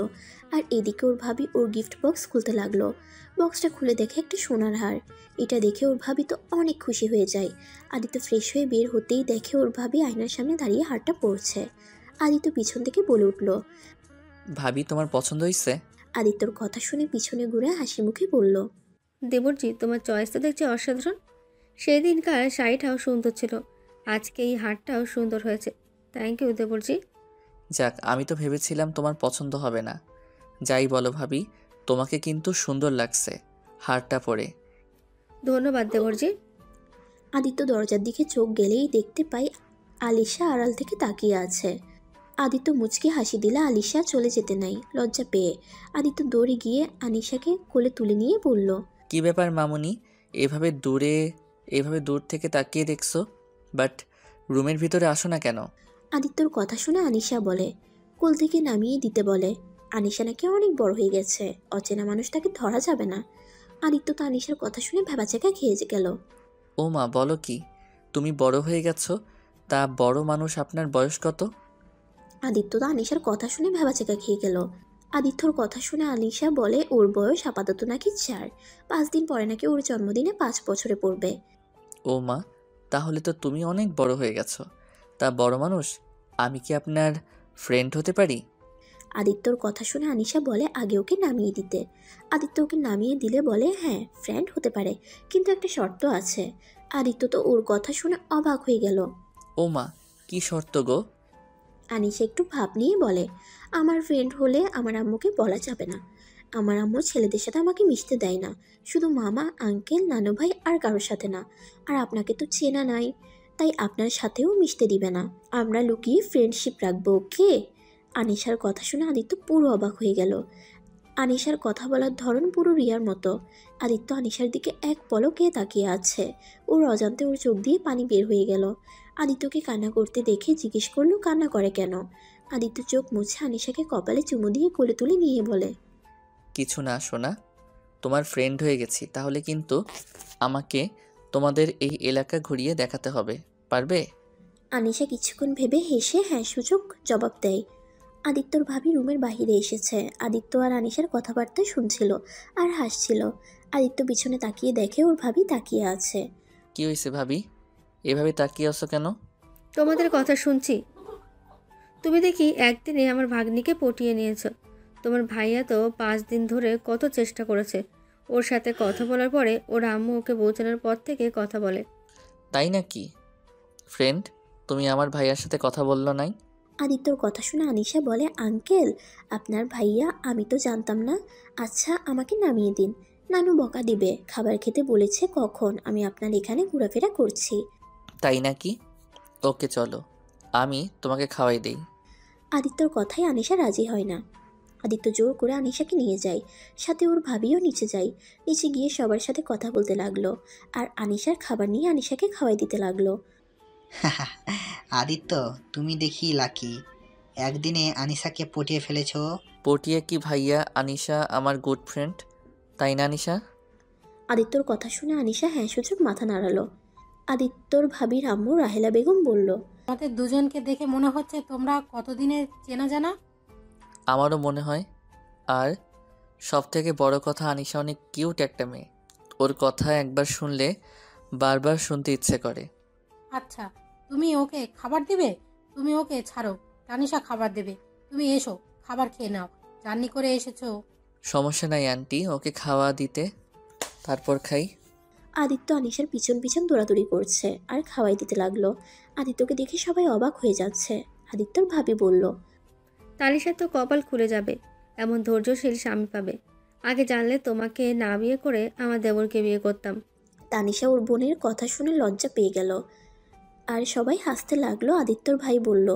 আর এদিকে ওর ভাবি ওর গিফট বক্স খুলতে লাগলো। বক্সটা খুলে দেখে একটা সোনার হার। এটা দেখে ওর ভাবি তো অনেক খুশি হয়ে যায়। আদিত্য ফ্রেশ হয়ে বের হতেই দেখে ওর ভাবি আয়নার সামনে দাঁড়িয়ে হারটা পরছে। আদিত্য পিছন থেকে বলে উঠল। ভাবি, তোমার পছন্দ হয়েছে? আদিত্যর কথা শুনে পিছনে ঘুরে হাসি মুখে বলল। দেবরজি, তোমার চয়েস তো দেখছি অসাধারণ। সেই দিনকার শাড়িটাও সুন্দর ছিল, আজকে এই হারটাও সুন্দর হয়েছে। থ্যাংক ইউ দেবরজি। যাক, আমি তো ভেবেছিলাম তোমার পছন্দ হবে না। যাই বলো ভাবি, তোমাকে কিন্তু সুন্দর লাগছে হারটা পরে। ধন্যবাদ দেবরজি। আদিত্য দরজার দিকে চোখ গেলেই দেখতে পাই আলিশা আড়াল থেকে তাকিয়ে আছে। আদিত্য মুচকি হাসি দিলে আলিশা চলে যেতে নাই লজ্জা পেয়ে। আদিত্য দৌড়ে গিয়ে আনিশাকে কোলে তুলে নিয়ে বলল। কি ব্যাপার মামুনি, এভাবে দূর থেকে তাকিয়ে দেখছো, বাট রুমের ভিতরে আসো না কেন? আদিত্যর কথা শুনে আনিশা বলে। কোল থেকে নামিয়ে দিতে বলে। আনিশা নাকি অনেক বড় হয়ে গেছে, অচেনা মানুষ তাকে ধরা যাবে না। আদিত্য তো আনিশার কথা শুনে ভেবাচাকা খেয়ে গেল। ও মা, বলো কি, তুমি বড় হয়ে গেছো? তা বড় মানুষ আপনার বয়স কত? আদিত্য তো আনিশার কথা শুনে ভেবাচাকা খেয়ে গেল। আদিত্যর কথা শুনে আনিশা বলে ওর বয়স আপাতত নাকি 4। 5 দিন পরে নাকি ওর জন্মদিনে 5 বছরে পড়বে। ও মা, তাহলে তো তুমি অনেক বড় হয়ে গেছো। তা বড় মানুষ, আমি কি আপনার ফ্রেন্ড হতে পারি? আদিত্যর কথা শুনে আনিশা বলে আগে ওকে নামিয়ে দিতে। আদিত্য ওকে নামিয়ে দিলে বলে হ্যাঁ, ফ্রেন্ড হতে পারে, কিন্তু একটা শর্ত আছে। আদিত্য তো ওর কথা শুনে অবাক হয়ে গেল। ও মা, কি শর্ত গো? আনিশা একটু ভাব নিয়ে বলে, আমার ফ্রেন্ড হলে আমার আম্মুকে বলা যাবে না। আমার আম্মু ছেলেদের সাথে আমাকে মিশতে দেয় না, শুধু মামা, আঙ্কেল, নানু ভাই আর কারোর সাথে না। আর আপনাকে তো চেনা নাই, তাই আপনার সাথেও মিশতে দিবে না। আমরা লুকিয়ে ফ্রেন্ডশিপ রাখবো, ওকে? আনিশার কথা শুনে আদিত্য পুরো অবাক হয়ে গেল। আনিশার কথা বলার ধরন পুরো রিয়ার মতো। আদিত্য আনিশার দিকে এক পলকে তাকিয়ে আছে। ওর অজান্তে ওর চোখ দিয়ে পানি বের হয়ে গেল। আদিত্যকে কান্না করতে দেখে জিজ্ঞেস করলো কান্না করে কেন। আদিত্য চোখ মুছে আনিশাকে কপালে চুমু দিয়ে কোলে তুলে নিয়ে বলে। কিছু না সোনা, তোমার ফ্রেন্ড হয়ে গেছি, তাহলে কিন্তু আমাকে তোমাদের এই এলাকা ঘুরিয়ে দেখাতে হবে, পারবে? আনিশা কিছুক্ষণ ভেবে হেসে হ্যাঁ সূচক জবাব দেয়। আদিত্যর ভাবি রুমের বাহিরে এসেছে। আদিত্য আর আনিশার কথাবার্তা শুনছিল আর হাসছিল। আদিত্য পিছনে তাকিয়ে দেখে ওর ভাবি তাকিয়ে আছে। কি হয়েছে ভাবি, এভাবে তাকিয়ে আছো কেন? তোমাদের কথা শুনছি। তুমি দেখি একদিনে আমার ভাগ্নিকে পটিয়ে নিয়েছো। তোমার ভাইয়া তো 5 দিন ধরে কত চেষ্টা করেছে ওর সাথে কথা বলার পরে। ওর আম্মু ওকে বোঝানোর পর থেকে কথা বলে। তাই নাকি? ফ্রেন্ড, তুমি আমার ভাইয়ার সাথে কথা বললো নাই? আদিত্যর কথা শুনে আনিশা বলে, আঙ্কেল, আপনার ভাইয়া? আমি তো জানতাম না। আচ্ছা, আমাকে নামিয়ে দিন, নানু বকা দিবে। খাবার খেতে বলেছে কখন, আমি আপনার এখানে ঘোরাফেরা করছি। তাই নাকি? ওকে চলো, আমি তোমাকে খাওয়াই দেই। আদিত্যর কথায় আনিশা রাজি হয় না। আদিত্য জোর করে আনিশাকে নিয়ে যায়, সাথে ওর ভাবিও নিচে যায়। নিচে গিয়ে সবার সাথে কথা বলতে লাগলো, আর আনিশার খাবার নিয়ে আনিশাকে খাওয়াই দিতে লাগলো। আদিত্য, তুমি দেখি লাকি, একদিনে আনিসাকে পটিয়ে ফেলেছো। পটিয়ে কি ভাইয়া? আনিশা আমার গুড ফ্রেন্ড, তাই না আনিশা? আদিত্যর কথা শুনে আনিশা হ্যাঁ সূচক মাথা নাড়ালো। আদিত্যর ভাবি আম্মু রাহেলা বেগম বলল, আমাদের দুজনকে দেখে মনে হচ্ছে তোমরা কতদিনের চেনা জানা। আমারও মনে হয়। আর সব থেকে বড় কথা, আনিশা অনেক কিউট একটা মেয়ে। ওর কথা একবার শুনলে বারবার শুনতে ইচ্ছে করে। আচ্ছা, তুমি ওকে খাবার দিবে? তুমি ওকে ছাড়ো, তানিশা খাবার দেবে। তুমি এসো, খাবার খেয়ে নাও, জার্নি করে এসেছো। সমস্যা নাই আন্টি, ওকে খাওয়া দিতে, তারপর খাই। আদিত্য আনিশার পিছন পিছন দৌড়াদৌড়ি করছে আর খাওয়াই দিতে লাগলো। আদিত্যকে দেখে সবাই অবাক হয়ে যাচ্ছে। আদিত্যর ভাবি বলল, তানিশার তো কপাল খুলে যাবে, এমন ধৈর্যশীল স্বামী পাবে। আগে জানলে তোমাকে না বিয়ে করে আমার দেবরকে বিয়ে করতাম। তানিশা ওর বোনের কথা শুনে লজ্জা পেয়ে গেল, আর সবাই হাসতে লাগলো। আদিত্যর ভাই বলল,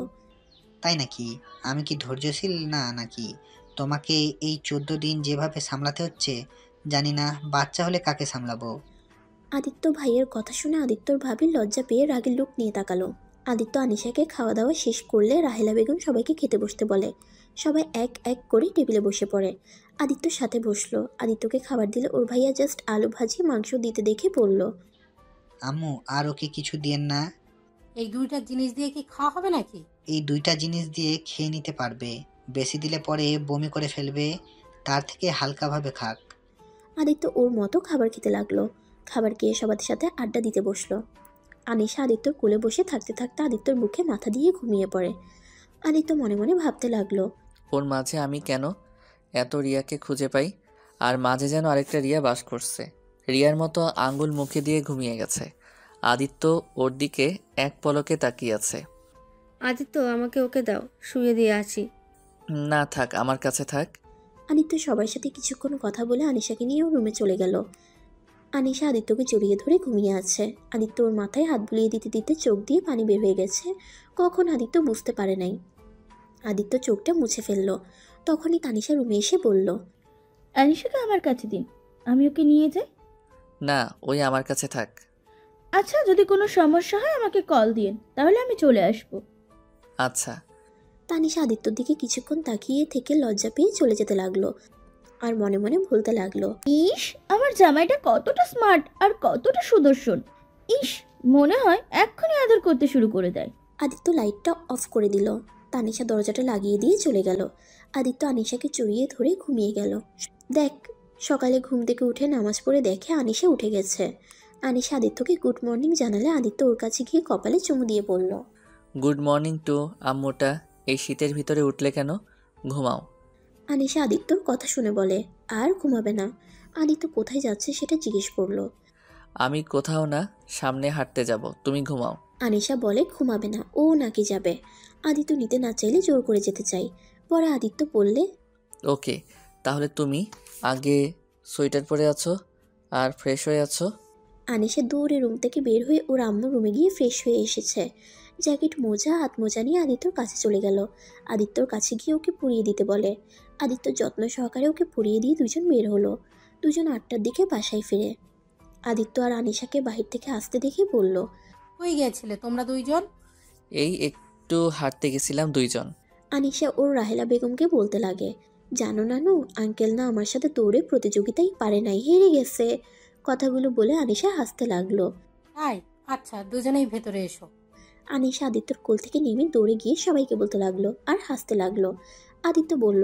তাই নাকি? আমি কি ধৈর্যশীল না নাকি? তোমাকে এই 14 দিন যেভাবে সামলাতে হচ্ছে, জানি না বাচ্চা হলে কাকে সামলাবো। আদিত্য ভাইয়ের কথা শুনে আদিত্যর ভাবি লজ্জা পেয়ে রাগের লুক নিয়ে তাকালো। আদিত্য আনিশাকে খাওয়া দাওয়া শেষ করলে রাহেলা বেগম সবাইকে খেতে বসতে বলে। সবাই এক এক করে টেবিলে বসে পড়ে। আদিত্যর সাথে বসলো। আদিত্যকে খাবার দিলে ওর ভাইয়া জাস্ট আলু ভাজি মাংস দিতে দেখে বলল, আম্মু, আর ওকে কিছু দিয়েন না। এই দুইটা জিনিস দিয়ে কি খাওয়া হবে নাকি? এই দুইটা জিনিস দিয়ে খেয়ে নিতে পারবে, বেশি দিলে পরে বমি করে ফেলবে, তার থেকে হালকাভাবে খাক। আদিত্য ওর মতো খাবার খেতে লাগলো। খাবার খেয়ে সবার সাথে আড্ডা দিতে বসলো। আনিশা আদিত্যর কোলে বসে থাকতে থাকতে আদিত্যর বুকে মাথা দিয়ে ঘুমিয়ে পড়ে। আদিত্য মনে মনে ভাবতে লাগলো, ওর মাঝে আমি কেন এত রিয়াকে খুঁজে পাই, আর মাঝে যেন আরেকটা রিয়া বাস করছে। রিয়ার মতো আঙ্গুল মুখে দিয়ে ঘুমিয়ে গেছে। আদিত্য ওর দিকে এক পলকে তাকিয়ে আছে। আদিত্য, আমাকে ওকে দাও, শুয়ে দিয়ে আসি। না থাক, আমার কাছে থাক। আদিত্য সবার সাথে কিছুক্ষণ কথা বলে আনিশাকে নিয়ে ওর রুমে চলে গেল। আনিশা আদিত্যকে জড়িয়ে ধরে ঘুমিয়ে আছে। আদিত্য ওর মাথায় হাত বুলিয়ে দিতে দিতে চোখ দিয়ে পানি বের হয়ে গেছে। কখন আদিত্য বুঝতে পারে নাই। আদিত্য চোখটা মুছে ফেললো। তখনই তানিশা রুমে এসে বলল, আনিশাকে আমার কাছে দিন, আমি ওকে নিয়ে যাই। না, ওই আমার কাছে থাক। আচ্ছা, যদি কোনো সমস্যা হয় আমাকে কল দিন, তাহলে আমি চলে আসব। আচ্ছা। তানিশা আদিত্যর দিকে কিছুক্ষণ তাকিয়ে থেকে লজ্জা পেয়ে চলে যেতে লাগলো, আর মনে মনে বলতে লাগলো, ইস, আমার জামাইটা কতটা স্মার্ট আর কতটা সুদর্শন। ইস, মনে হয় এক্ষুনি আদর করতে শুরু করে দেয়। আদিত্য লাইটটা অফ করে দিল। তানিশা দরজাটা লাগিয়ে দিয়ে চলে গেল। আদিত্য আনিশাকে জড়িয়ে ধরে ঘুমিয়ে গেল। দেখ, সকালে ঘুম থেকে উঠে নামাজ পড়ে দেখে আনিশা উঠে গেছে। আনিশা আদিত্যকে গুড মর্নিং জানালে আদিত্য ওর কাছে গিয়ে কপালে চুমু দিয়ে বলল, গুড মর্নিং টু আম্মুটা। এই শীতের ভিতরে উঠলে কেন? ঘুমাও। আনিশা আদিত্যর কথা শুনে বলে, আর ঘুমাবে না। আদিত্য কোথায় যাচ্ছে সেটা জিজ্ঞেস করলো। আমি কোথাও না, সামনে হাঁটতে যাব, তুমি ঘুমাও। আনিশা বলে ঘুমাবে না, ও নাকি যাবে। আদিত্য নিতে না চাইলে জোর করে যেতে চাই। পরে আদিত্য বললে, ওকে, তাহলে তুমি আগে সোয়েটার পরে আছো আর ফ্রেশ হয়ে আছো। আনিশা দৌড়ে রুম থেকে বের হয়ে ওর আম্মুর রুমে গিয়ে ফ্রেশ হয়ে এসেছে। জ্যাকেট, মোজা, হাত মোজা নিয়ে আদিত্যর কাছে চলে গেল। আদিত্যর কাছে গিয়ে ওকে পরিয়ে দিতে বলে। আদিত্য যত্ন সহকারে ওকে পরিয়ে দিয়ে দুজন বের হলো। দুজন 8টার দিকে বাসায় ফিরে। আদিত্য আর আনিশাকে বাহির থেকে আসতে দেখে বলল, কই গিয়েছিলে তোমরা দুইজন? এই একটু হাঁটতে গেছিলাম দুইজন। আনিশা ওর রাহেলা বেগমকে বলতে লাগে, জানো নানু, আঙ্কেল না আমার সাথে দৌড়ে প্রতিযোগিতায় পারে নাই, হেরে গেছে। কথাগুলো বলে আনিশা হাসতে লাগলো। তাই? আচ্ছা, দুজনেই ভেতরে এসো। আনিশা আদিত্যর কোল থেকে নেমে দৌড়ে গিয়ে সবাইকে বলতে লাগলো আর হাসতে লাগলো। আদিত্য বলল,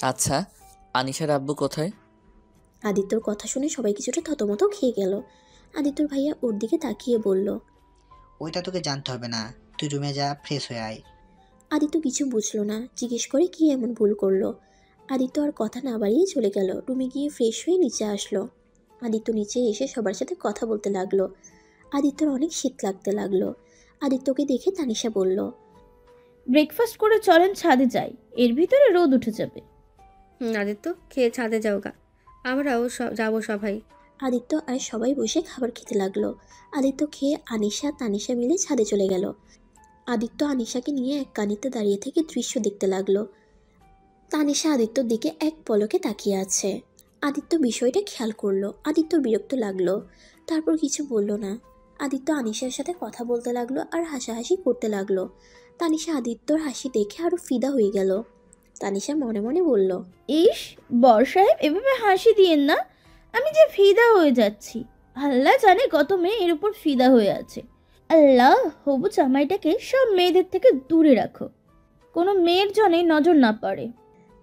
আচ্ছা, আনিশার আব্বু কোথায়? আদিত্যর কথা শুনে সবাই কিছুটা থতমত খেয়ে গেল। আদিত্যর ভাইয়া ওর দিকে তাকিয়ে বলল, ওইটা তোকে জানতে হবে না, তুই রুমে যা, ফ্রেশ হয়ে আয়। আদিত্য কিছু বুঝলো না, জিজ্ঞেস করে কি এমন ভুল করলো। আদিত্য আর কথা না বাড়িয়ে চলে গেল। রুমে গিয়ে ফ্রেশ হয়ে নিচে আসলো। আদিত্য নিচে এসে সবার সাথে কথা বলতে লাগলো। আদিত্যর অনেক শীত লাগতে লাগলো। আদিত্যকে দেখে তানিশা বলল, ব্রেকফাস্ট করে চলেন ছাদে যাই, এর ভিতরে রোদ উঠে যাবে। আদিত্য, খেয়ে ছাদে যাও গা, আমরাও যাবো সবাই। আদিত্য আর সবাই বসে খাবার খেতে লাগলো। আদিত্য খেয়ে আনিশা তানিশা মিলে ছাদে চলে গেল। আদিত্য আনিশাকে নিয়ে এক কানিতে দাঁড়িয়ে থেকে দৃশ্য দেখতে লাগলো। তানিশা আদিত্যর দিকে এক পলকে তাকিয়ে আছে। আদিত্য বিষয়টা খেয়াল করলো। আদিত্য বিরক্ত লাগলো, তারপর কিছু বলল না। আদিত্য আনিশার সাথে কথা বলতে লাগলো আর হাসাহাসি করতে লাগলো। তানিশা আদিত্যর হাসি দেখে আরো ফিদা হয়ে গেল। তানিশা মনে মনে বলল, ইস, বর সাহেব এভাবে হাসি দিয়েন না, আমি যে ফিদা হয়ে যাচ্ছি। আল্লাহ জানে কত মেয়ে এর উপর ফিদা হয়ে আছে। আল্লাহ হবু জামাইটাকে সব মেয়েদের থেকে দূরে রাখো, কোনো মেয়ের জনে নজর না পড়ে।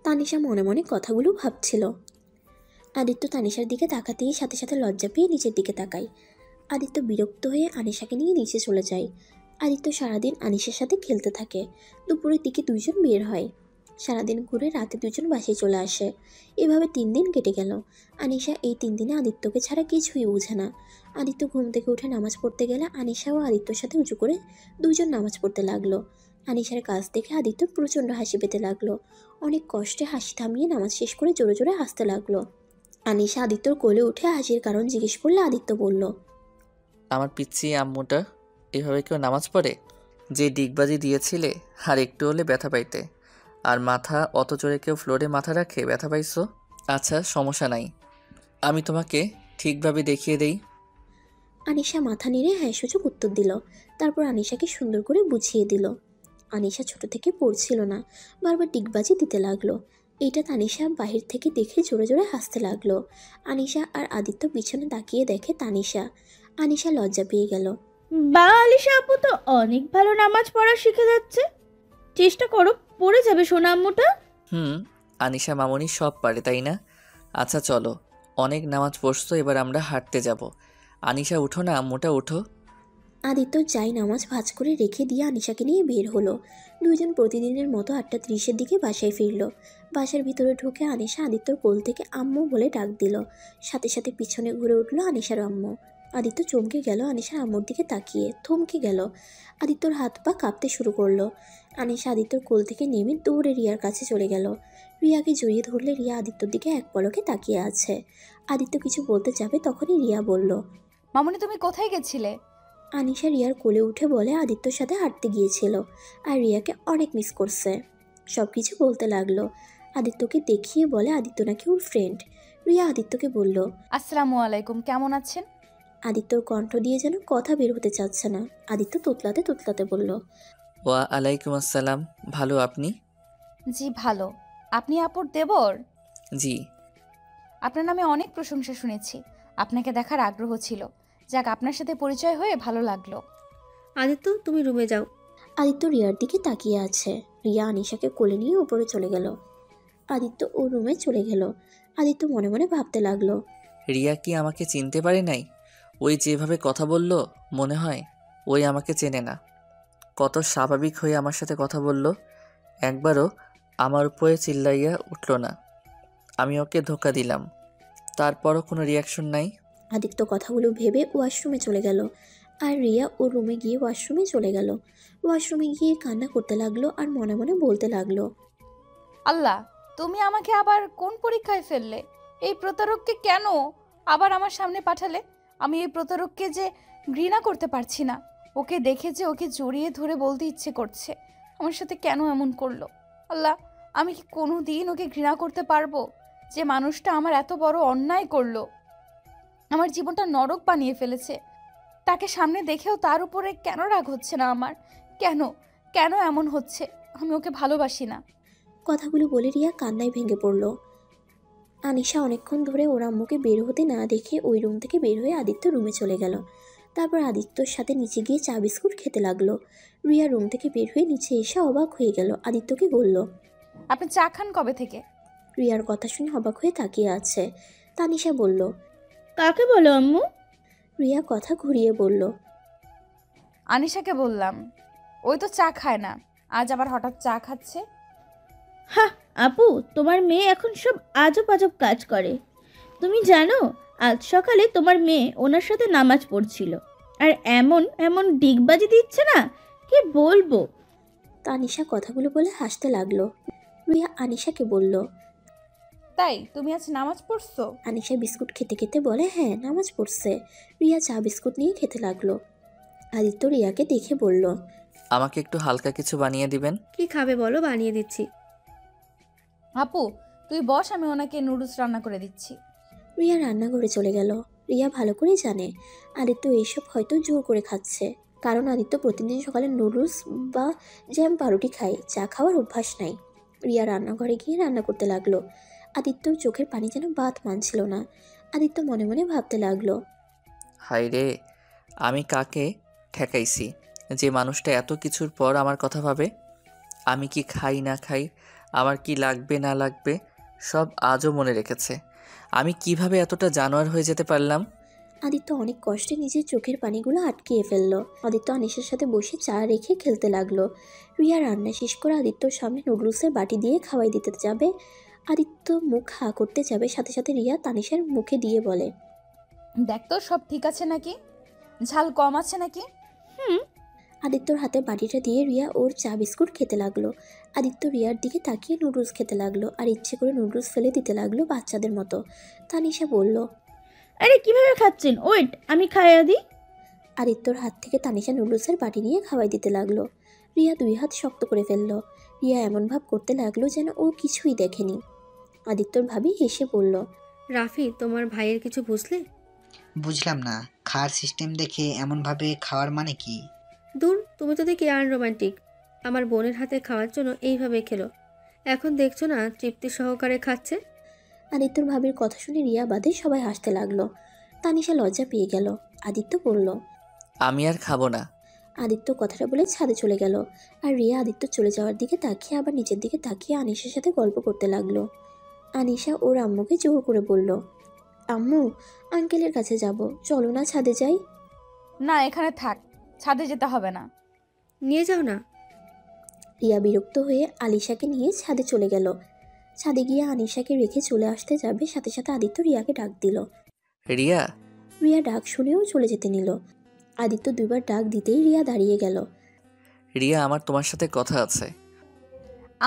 তানিশা মনে মনে কথাগুলো ভাবছিল। আদিত্য তানিশার দিকে তাকাতেই সাথে সাথে লজ্জা পেয়ে নিচের দিকে তাকায়। আদিত্য বিরক্ত হয়ে আনিশাকে নিয়ে নিচে চলে যায়। আদিত্য সারাদিন আনিশার সাথে খেলতে থাকে। দুপুরের দিকে দুইজন বের হয়। সারাদিন ঘুরে রাতে দুজন বাসায় চলে আসে। এভাবে 3 দিন কেটে গেল। আনিশা এই 3 দিনে আদিত্যকে ছাড়া কিছুই বুঝে না। আদিত্য ঘুম থেকে উঠে নামাজ পড়তে গেলে আনিশা ও আদিত্যর সাথে উঁচু করে দুজন নামাজ পড়তে লাগলো। আনিশার কাজ দেখে আদিত্য প্রচণ্ড হাসি পেতে লাগলো। অনেক কষ্টে হাসি থামিয়ে নামাজ শেষ করে জোরে জোরে হাসতে লাগলো। আনিশা আদিত্যর কোলে উঠে হাসির কারণ জিজ্ঞেস করলে আদিত্য বলল, আমার পিচ্ছি আম্মুটা এভাবে কেউ নামাজ পড়ে? যে ডিগবাজি দিয়েছিলে আর একটু হলে ব্যথা পাইতে, আর মাথা অত জোরে কেউ ফ্লোরে মাথা রাখে ব্যথা পাইছো? আচ্ছা সমস্যা নাই, আমি তোমাকে ঠিকভাবে দেখিয়ে দেই। আনিশা মাথা নেড়ে হ্যাঁ সূচক উত্তর দিল। তারপর আনিশাকে সুন্দর করে বুঝিয়ে দিল। আনিশা ছোট থেকে পড়ছিল না, বারবার ডিগবাজি দিতে লাগলো। এইটা তানিশা বাহির থেকে দেখে জোরে জোরে হাসতে লাগলো। আনিশা আর আদিত্য পিছনে তাকিয়ে দেখে তানিশা। আনিশা লজ্জা পেয়ে গেল। বা আলিশা আপু তো অনেক ভালো নামাজ পড়া শিখে যাচ্ছে, চেষ্টা করো, পড়ে যাবে সোনা আম্মুটা। আনিশা মামনি সব পারে তাই না? আচ্ছা চলো, অনেক নামাজ পড়ছো, এবার আমরা হাঁটতে যাব। আনিশা উঠো না, আম্মুটা উঠো। আদিত্য যাই নামাজ ভাঁজ করে রেখে দিয়ে আনিশাকে নিয়ে বের হলো। দুইজন প্রতিদিনের মতো 8:30-এর দিকে বাসায় ফিরল। বাসার ভিতরে ঢুকে আনিশা আদিত্যর কোল থেকে আম্মু বলে ডাক দিল। সাথে সাথে পিছনে ঘুরে উঠল আনিশার আম্মু। আদিত্য চমকে গেল আনিশার আম্মুর দিকে তাকিয়ে, থমকে গেল। আদিত্যর হাত পা কাঁপতে শুরু করলো। আনিশা আদিত্যর কোল থেকে নেমে দৌড়ে রিয়ার কাছে চলে গেল। রিয়াকে জড়িয়ে ধরলে রিয়া আদিত্যর দিকে এক পলকে তাকিয়ে আছে। আদিত্য কিছু বলতে যাবে তখনই রিয়া বলল, মামনি তুমি কোথায় গেছিলে? আনিশা রিয়ার কোলে উঠে বলে আদিত্যর সাথে হাঁটতে গিয়েছিল আর রিয়াকে অনেক মিস করছে। সব কিছু বলতে লাগলো। আদিত্যকে দেখিয়ে বলে আদিত্য নাকি ওর ফ্রেন্ড। রিয়া আদিত্যকে বলল, আসসালামু আলাইকুম, কেমন আছেন? আদিত্যর কণ্ঠ দিয়ে যেন কথা বের হতে চাচ্ছে না। আদিত্য তোতলাতে তোতলাতে বলল, ওয়া আলাইকুম আসসালাম, ভালো, আপনি? জি ভালো। আপনি আপুর দেবর? জি। আপনার নামে অনেক প্রশংসা শুনেছি, আপনাকে দেখার আগ্রহ ছিল। যাক, আপনার সাথে পরিচয় হয়ে ভালো লাগলো। আদিত্য তুমি রুমে যাও। আদিত্য রিয়ার দিকে তাকিয়ে আছে। রিয়া আনিশাকে কোলে নিয়ে উপরে চলে গেল। আদিত্য ওর রুমে চলে গেল। আদিত্য মনে মনে ভাবতে লাগলো, রিয়া কি আমাকে চিনতে পারে নাই? ওই যেভাবে কথা বলল, মনে হয় ওই আমাকে চেনে না। কত স্বাভাবিক হয়ে আমার সাথে কথা বলল, একবারও আমার উপরে চিল্লাইয়া উঠল না। আমি ওকে ধোকা দিলাম, তারপরও কোনো রিয়াকশন নাই। আদিত্য কথাগুলো ভেবে ওয়াশরুমে চলে গেল। আর রিয়া ওর রুমে গিয়ে ওয়াশরুমে চলে গেল। ওয়াশরুমে গিয়ে কান্না করতে লাগলো আর মনে মনে বলতে লাগলো, আল্লাহ, তুমি আমাকে আবার কোন পরীক্ষায় ফেললে? এই প্রতারককে কেন আবার আমার সামনে পাঠালে? আমি এই প্রতারককে যে ঘৃণা করতে পারছি না। ওকে দেখে যে ওকে জড়িয়ে ধরে বলতে ইচ্ছে করছে, আমার সাথে কেন এমন করলো? আল্লাহ, আমি কি কোনো দিন ওকে ঘৃণা করতে পারবো? যে মানুষটা আমার এত বড় অন্যায় করলো, আমার জীবনটা নরক বানিয়ে ফেলেছে, তাকে সামনে দেখেও তার উপরে কেন রাগ হচ্ছে না আমার? কেন কেন এমন হচ্ছে? আমি ওকে ভালোবাসি না। কথাগুলো বলে রিয়া কান্নায় ভেঙে পড়ল। আনিশা অনেকক্ষণ ধরে ওর আম্মুকে বের হতে না দেখে ওই রুম থেকে বের হয়ে আদিত্য রুমে চলে গেল। তারপর আদিত্যর সাথে নিচে গিয়ে চা বিস্কুট খেতে লাগলো। রিয়া রুম থেকে বের হয়ে নিচে এসে অবাক হয়ে গেল। আদিত্যকে বলল, আপনি চা খান কবে থেকে? রিয়ার কথা শুনে অবাক হয়ে তাকিয়ে আছে। তানিশা বলল, কাকে বলো আম্মু? রিয়া কথা ঘুরিয়ে বলল, আনিশাকে বললাম। ওই তো চা খায় না, আজ আবার হঠাৎ চা খাচ্ছে। হা আপু, তোমার মেয়ে এখন সব আজব আজব কাজ করে। তুমি জানো, আজ সকালে তোমার মেয়ে ওনার সাথে নামাজ পড়ছিল, আর এমন এমন ডিগবাজি দিচ্ছে না, কি বলবো। তানিশা কথাগুলো বলে হাসতে লাগলো। রিয়া আনিশাকে বলল, তাই তুমি আজ নামাজ পড়ছো? আনিশা বিস্কুট খেতে খেতে বলে, হ্যাঁ নামাজ পড়ছে। রিয়া চা বিস্কুট নিয়ে খেতে লাগলো। আদিত্য রিয়াকে দেখে বলল, আমাকে একটু হালকা কিছু বানিয়ে দিবেন? কি খাবে বলো, বানিয়ে দিচ্ছি। আপু তুই বস, আমি ওনাকে নুডলস রান্না করে দিচ্ছি। রিয়া রান্নাঘরে চলে গেল। রিয়া ভালো করেই জানে আদিত্য এইসব হয়তো জোর করে খাচ্ছে, কারণ আদিত্য প্রতিদিন সকালে নুডলস বা জ্যাম পাউরুটি খায়, চা খাওয়ার অভ্যাস নাই। রিয়া রান্নাঘরে গিয়ে রান্না করতে লাগলো। আদিত্যর চোখের পানি যেন বাদ মানছিল না। আদিত্য মনে মনে ভাবতে লাগলো, হাই রে, আমি কাকে ঠেকাইছি যে মানুষটা এত কিছুর পর আমার কথা ভাবে? আমি কি খাই না খাই, আমার কি লাগবে না লাগবে, সব আজও মনে রেখেছে। আমি কিভাবে এতটা জানোয়ার হয়ে যেতে পারলাম? আদিত্য অনেক কষ্টে নিজের চোখের পানিগুলো আটকিয়ে ফেললো। আদিত্য আনিসের সাথে বসে চা রেখে খেলতে লাগলো। রিয়া রান্না শেষ করে আদিত্যর সামনে নুডলসের বাটি দিয়ে খাওয়াই দিতে যাবে। আদিত্য মুখ হা করতে যাবে, সাথে সাথে রিয়া তানিশার মুখে দিয়ে বলে, দেখ তো সব ঠিক আছে নাকি, ঝাল কম আছে নাকি? আদিত্যর হাতে বাটিটা দিয়ে রিয়া ওর চা বিস্কুট খেতে লাগলো। আদিত্য রিয়ার দিকে তাকিয়ে নুডলস খেতে লাগলো আর ইচ্ছে করে নুডলস ফেলে দিতে লাগলো বাচ্চাদের মতো। তানিশা বলল, আরে কিভাবে খাচ্ছেন, ওয়েট আমি খাইয়া দিই। আদিত্যর হাত থেকে তানিশা নুডলসের বাটি নিয়ে খাওয়াই দিতে লাগলো। রিয়া 2 হাত শক্ত করে ফেললো। রিয়া এমন ভাব করতে লাগলো যেন ও কিছুই দেখেনি। আদিত্যর ভাবি হেসে বলল, রাফি, তোমার ভাইয়ের কিছু বুঝলে? বুঝলাম না, খাওয়ার সিস্টেম দেখে এমনভাবে খাওয়ার মানে কি? দূর, তুমি তো দেখি আনরোমান্টিক। আমার বোনের হাতে খাওয়ার জন্য এইভাবে খেলো। এখন দেখছো না তৃপ্তি সহকারে খাচ্ছে। আদিত্যর ভাবির কথা শুনে রিয়া বাদে সবাই হাসতে লাগলো। তানিশা লজ্জা পেয়ে গেল। আদিত্য বলল, আমি আর খাবো না। আদিত্য কথাটা বলে ছাদে চলে গেল। আর রিয়া আদিত্য চলে যাওয়ার দিকে তাকিয়ে আবার নিচের দিকে তাকিয়ে আনিশার সাথে গল্প করতে লাগলো। আনিশা ওর আম্মুকে জোর করে বলল, আম্মু আঙ্কেলের কাছে যাব, চলো না ছাদে যাই। না, এখানে থাক, ছাদে যেতে হবে না। নিয়ে যাও না। রিয়া বিরক্ত হয়ে আলিশাকে নিয়ে ছাদে চলে গেল। ছাদে গিয়ে আনিশাকে রেখে চলে আসতে যাবে, সাথে সাথে আদিত্য রিয়াকে ডাক দিল। রিয়া, রিয়া ডাক শুনেও চলে যেতে নিল। আদিত্য 2বার ডাক দিতেই রিয়া দাঁড়িয়ে গেল। রিয়া, আমার তোমার সাথে কথা আছে।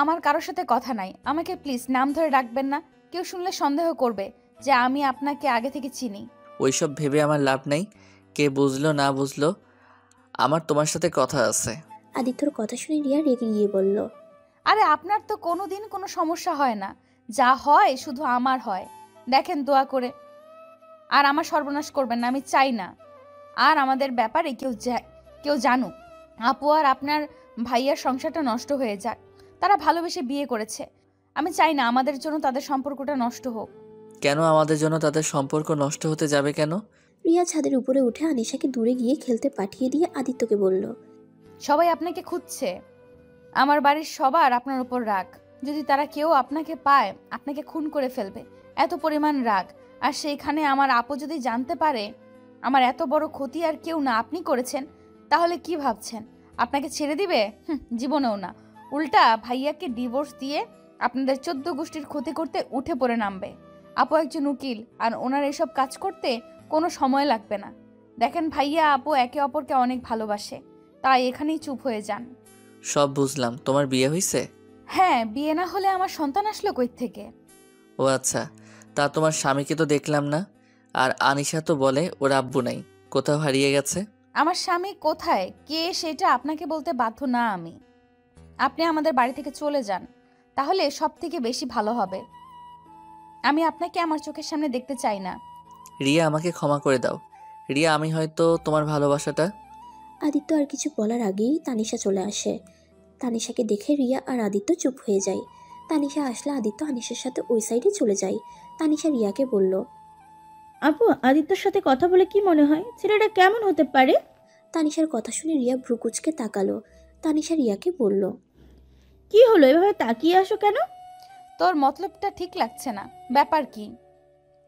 আমার কারোর সাথে কথা নাই, আমাকে প্লিজ নাম ধরে ডাকবেন না, কেউ শুনলে সন্দেহ করবে যে আমি আপনাকে আগে থেকে চিনি। ওইসব ভেবে আমার লাভ নেই, কে বুঝলো না বুঝলো, আমার তোমার সাথে কথা আছে। আদিত্যর কথা শুনে রিয়া রেগে গিয়ে বলল, আরে আপনার তো কোনো দিন কোনো সমস্যা হয় না, যা হয় শুধু আমার হয়। দেখেন দোয়া করে, আর আমার সর্বনাশ করবেন না, আমি চাই না আর আমাদের ব্যাপারে কেউ জানুক। আপু আর আপনার ভাইয়ার সংসারটা নষ্ট হয়ে যাক। তারা ভালোবেসে বিয়ে করেছে, আমি চাই না আমাদের জন্য তাদের সম্পর্কটা নষ্ট হোক। কেন আমাদের জন্য তাদের সম্পর্ক নষ্ট হতে যাবে কেন? রিয়া ছাদের উপরে উঠে আনিশাকে দূরে গিয়ে খেলতে পাঠিয়ে দিয়ে আদিত্যকে বলল, সবাই আপনাকে খুঁজছে, আমার বাড়ির সবার আপনার উপর রাগ। যদি তারা কেউ আপনাকে পায়, আপনাকে খুন করে ফেলবে, এত পরিমাণ রাগ। আর সেইখানে আমার আপু যদি জানতে পারে আমার এত বড় ক্ষতি আর কেউ না আপনি করেছেন, তাহলে কি ভাবছেন আপনাকে ছেড়ে দিবে? জীবনেও না, উল্টা ভাইয়াকে ডিভোর্স দিয়ে আপনাদের 14 গোষ্ঠীর ক্ষতি করতে উঠে পড়ে নামবে। আপু একজন উকিল, আর ওনার এসব কাজ করতে কোনো সময় লাগবে না। দেখেন ভাইয়া আপু একে অপরকে অনেক ভালোবাসে, তাই এখানেই চুপ হয়ে যান। সব বুঝলাম, তোমার বিয়ে হয়েছে? হ্যাঁ, বিয়ে না হলে আমার সন্তান আসলো কই থেকে? ও আচ্ছা, তা তোমার স্বামীকে তো দেখলাম না। আর আনিশা তো বলে ওর আব্বু নাই, কোথাও হারিয়ে গেছে। আমার স্বামী কোথায়, কে, সেটা আপনাকে বলতে বাধ্য না আমি। আপনি আমাদের বাড়ি থেকে চলে যান, তাহলে সব থেকে বেশি ভালো হবে। আমি আপনাকে আমার চোখের সামনে দেখতে চাই না। রিয়া, আমাকে ক্ষমা করে দাও। রিয়া, আমি হয়তো তোমার ভালোবাসাটা। আদিত্য আর কিছু বলার আগেই তানিশা চলে আসে। তানিশাকে দেখে রিয়া আর আদিত্য চুপ হয়ে যায়। তানিশা আসলে আদিত্য আনিশার সাথে ওই সাইডে চলে যায়। তানিশা রিয়াকে বলল, আপু আদিত্যর সাথে কথা বলে কি মনে হয়, ছেলেটা কেমন হতে পারে? তানিশার কথা শুনে রিয়া ভ্রুকুচকে তাকালো। তানিশা রিয়াকে বলল, কি হলো, এভাবে তাকিয়ে আসো কেন? তোর মতলবটা ঠিক লাগছে না, ব্যাপার কি?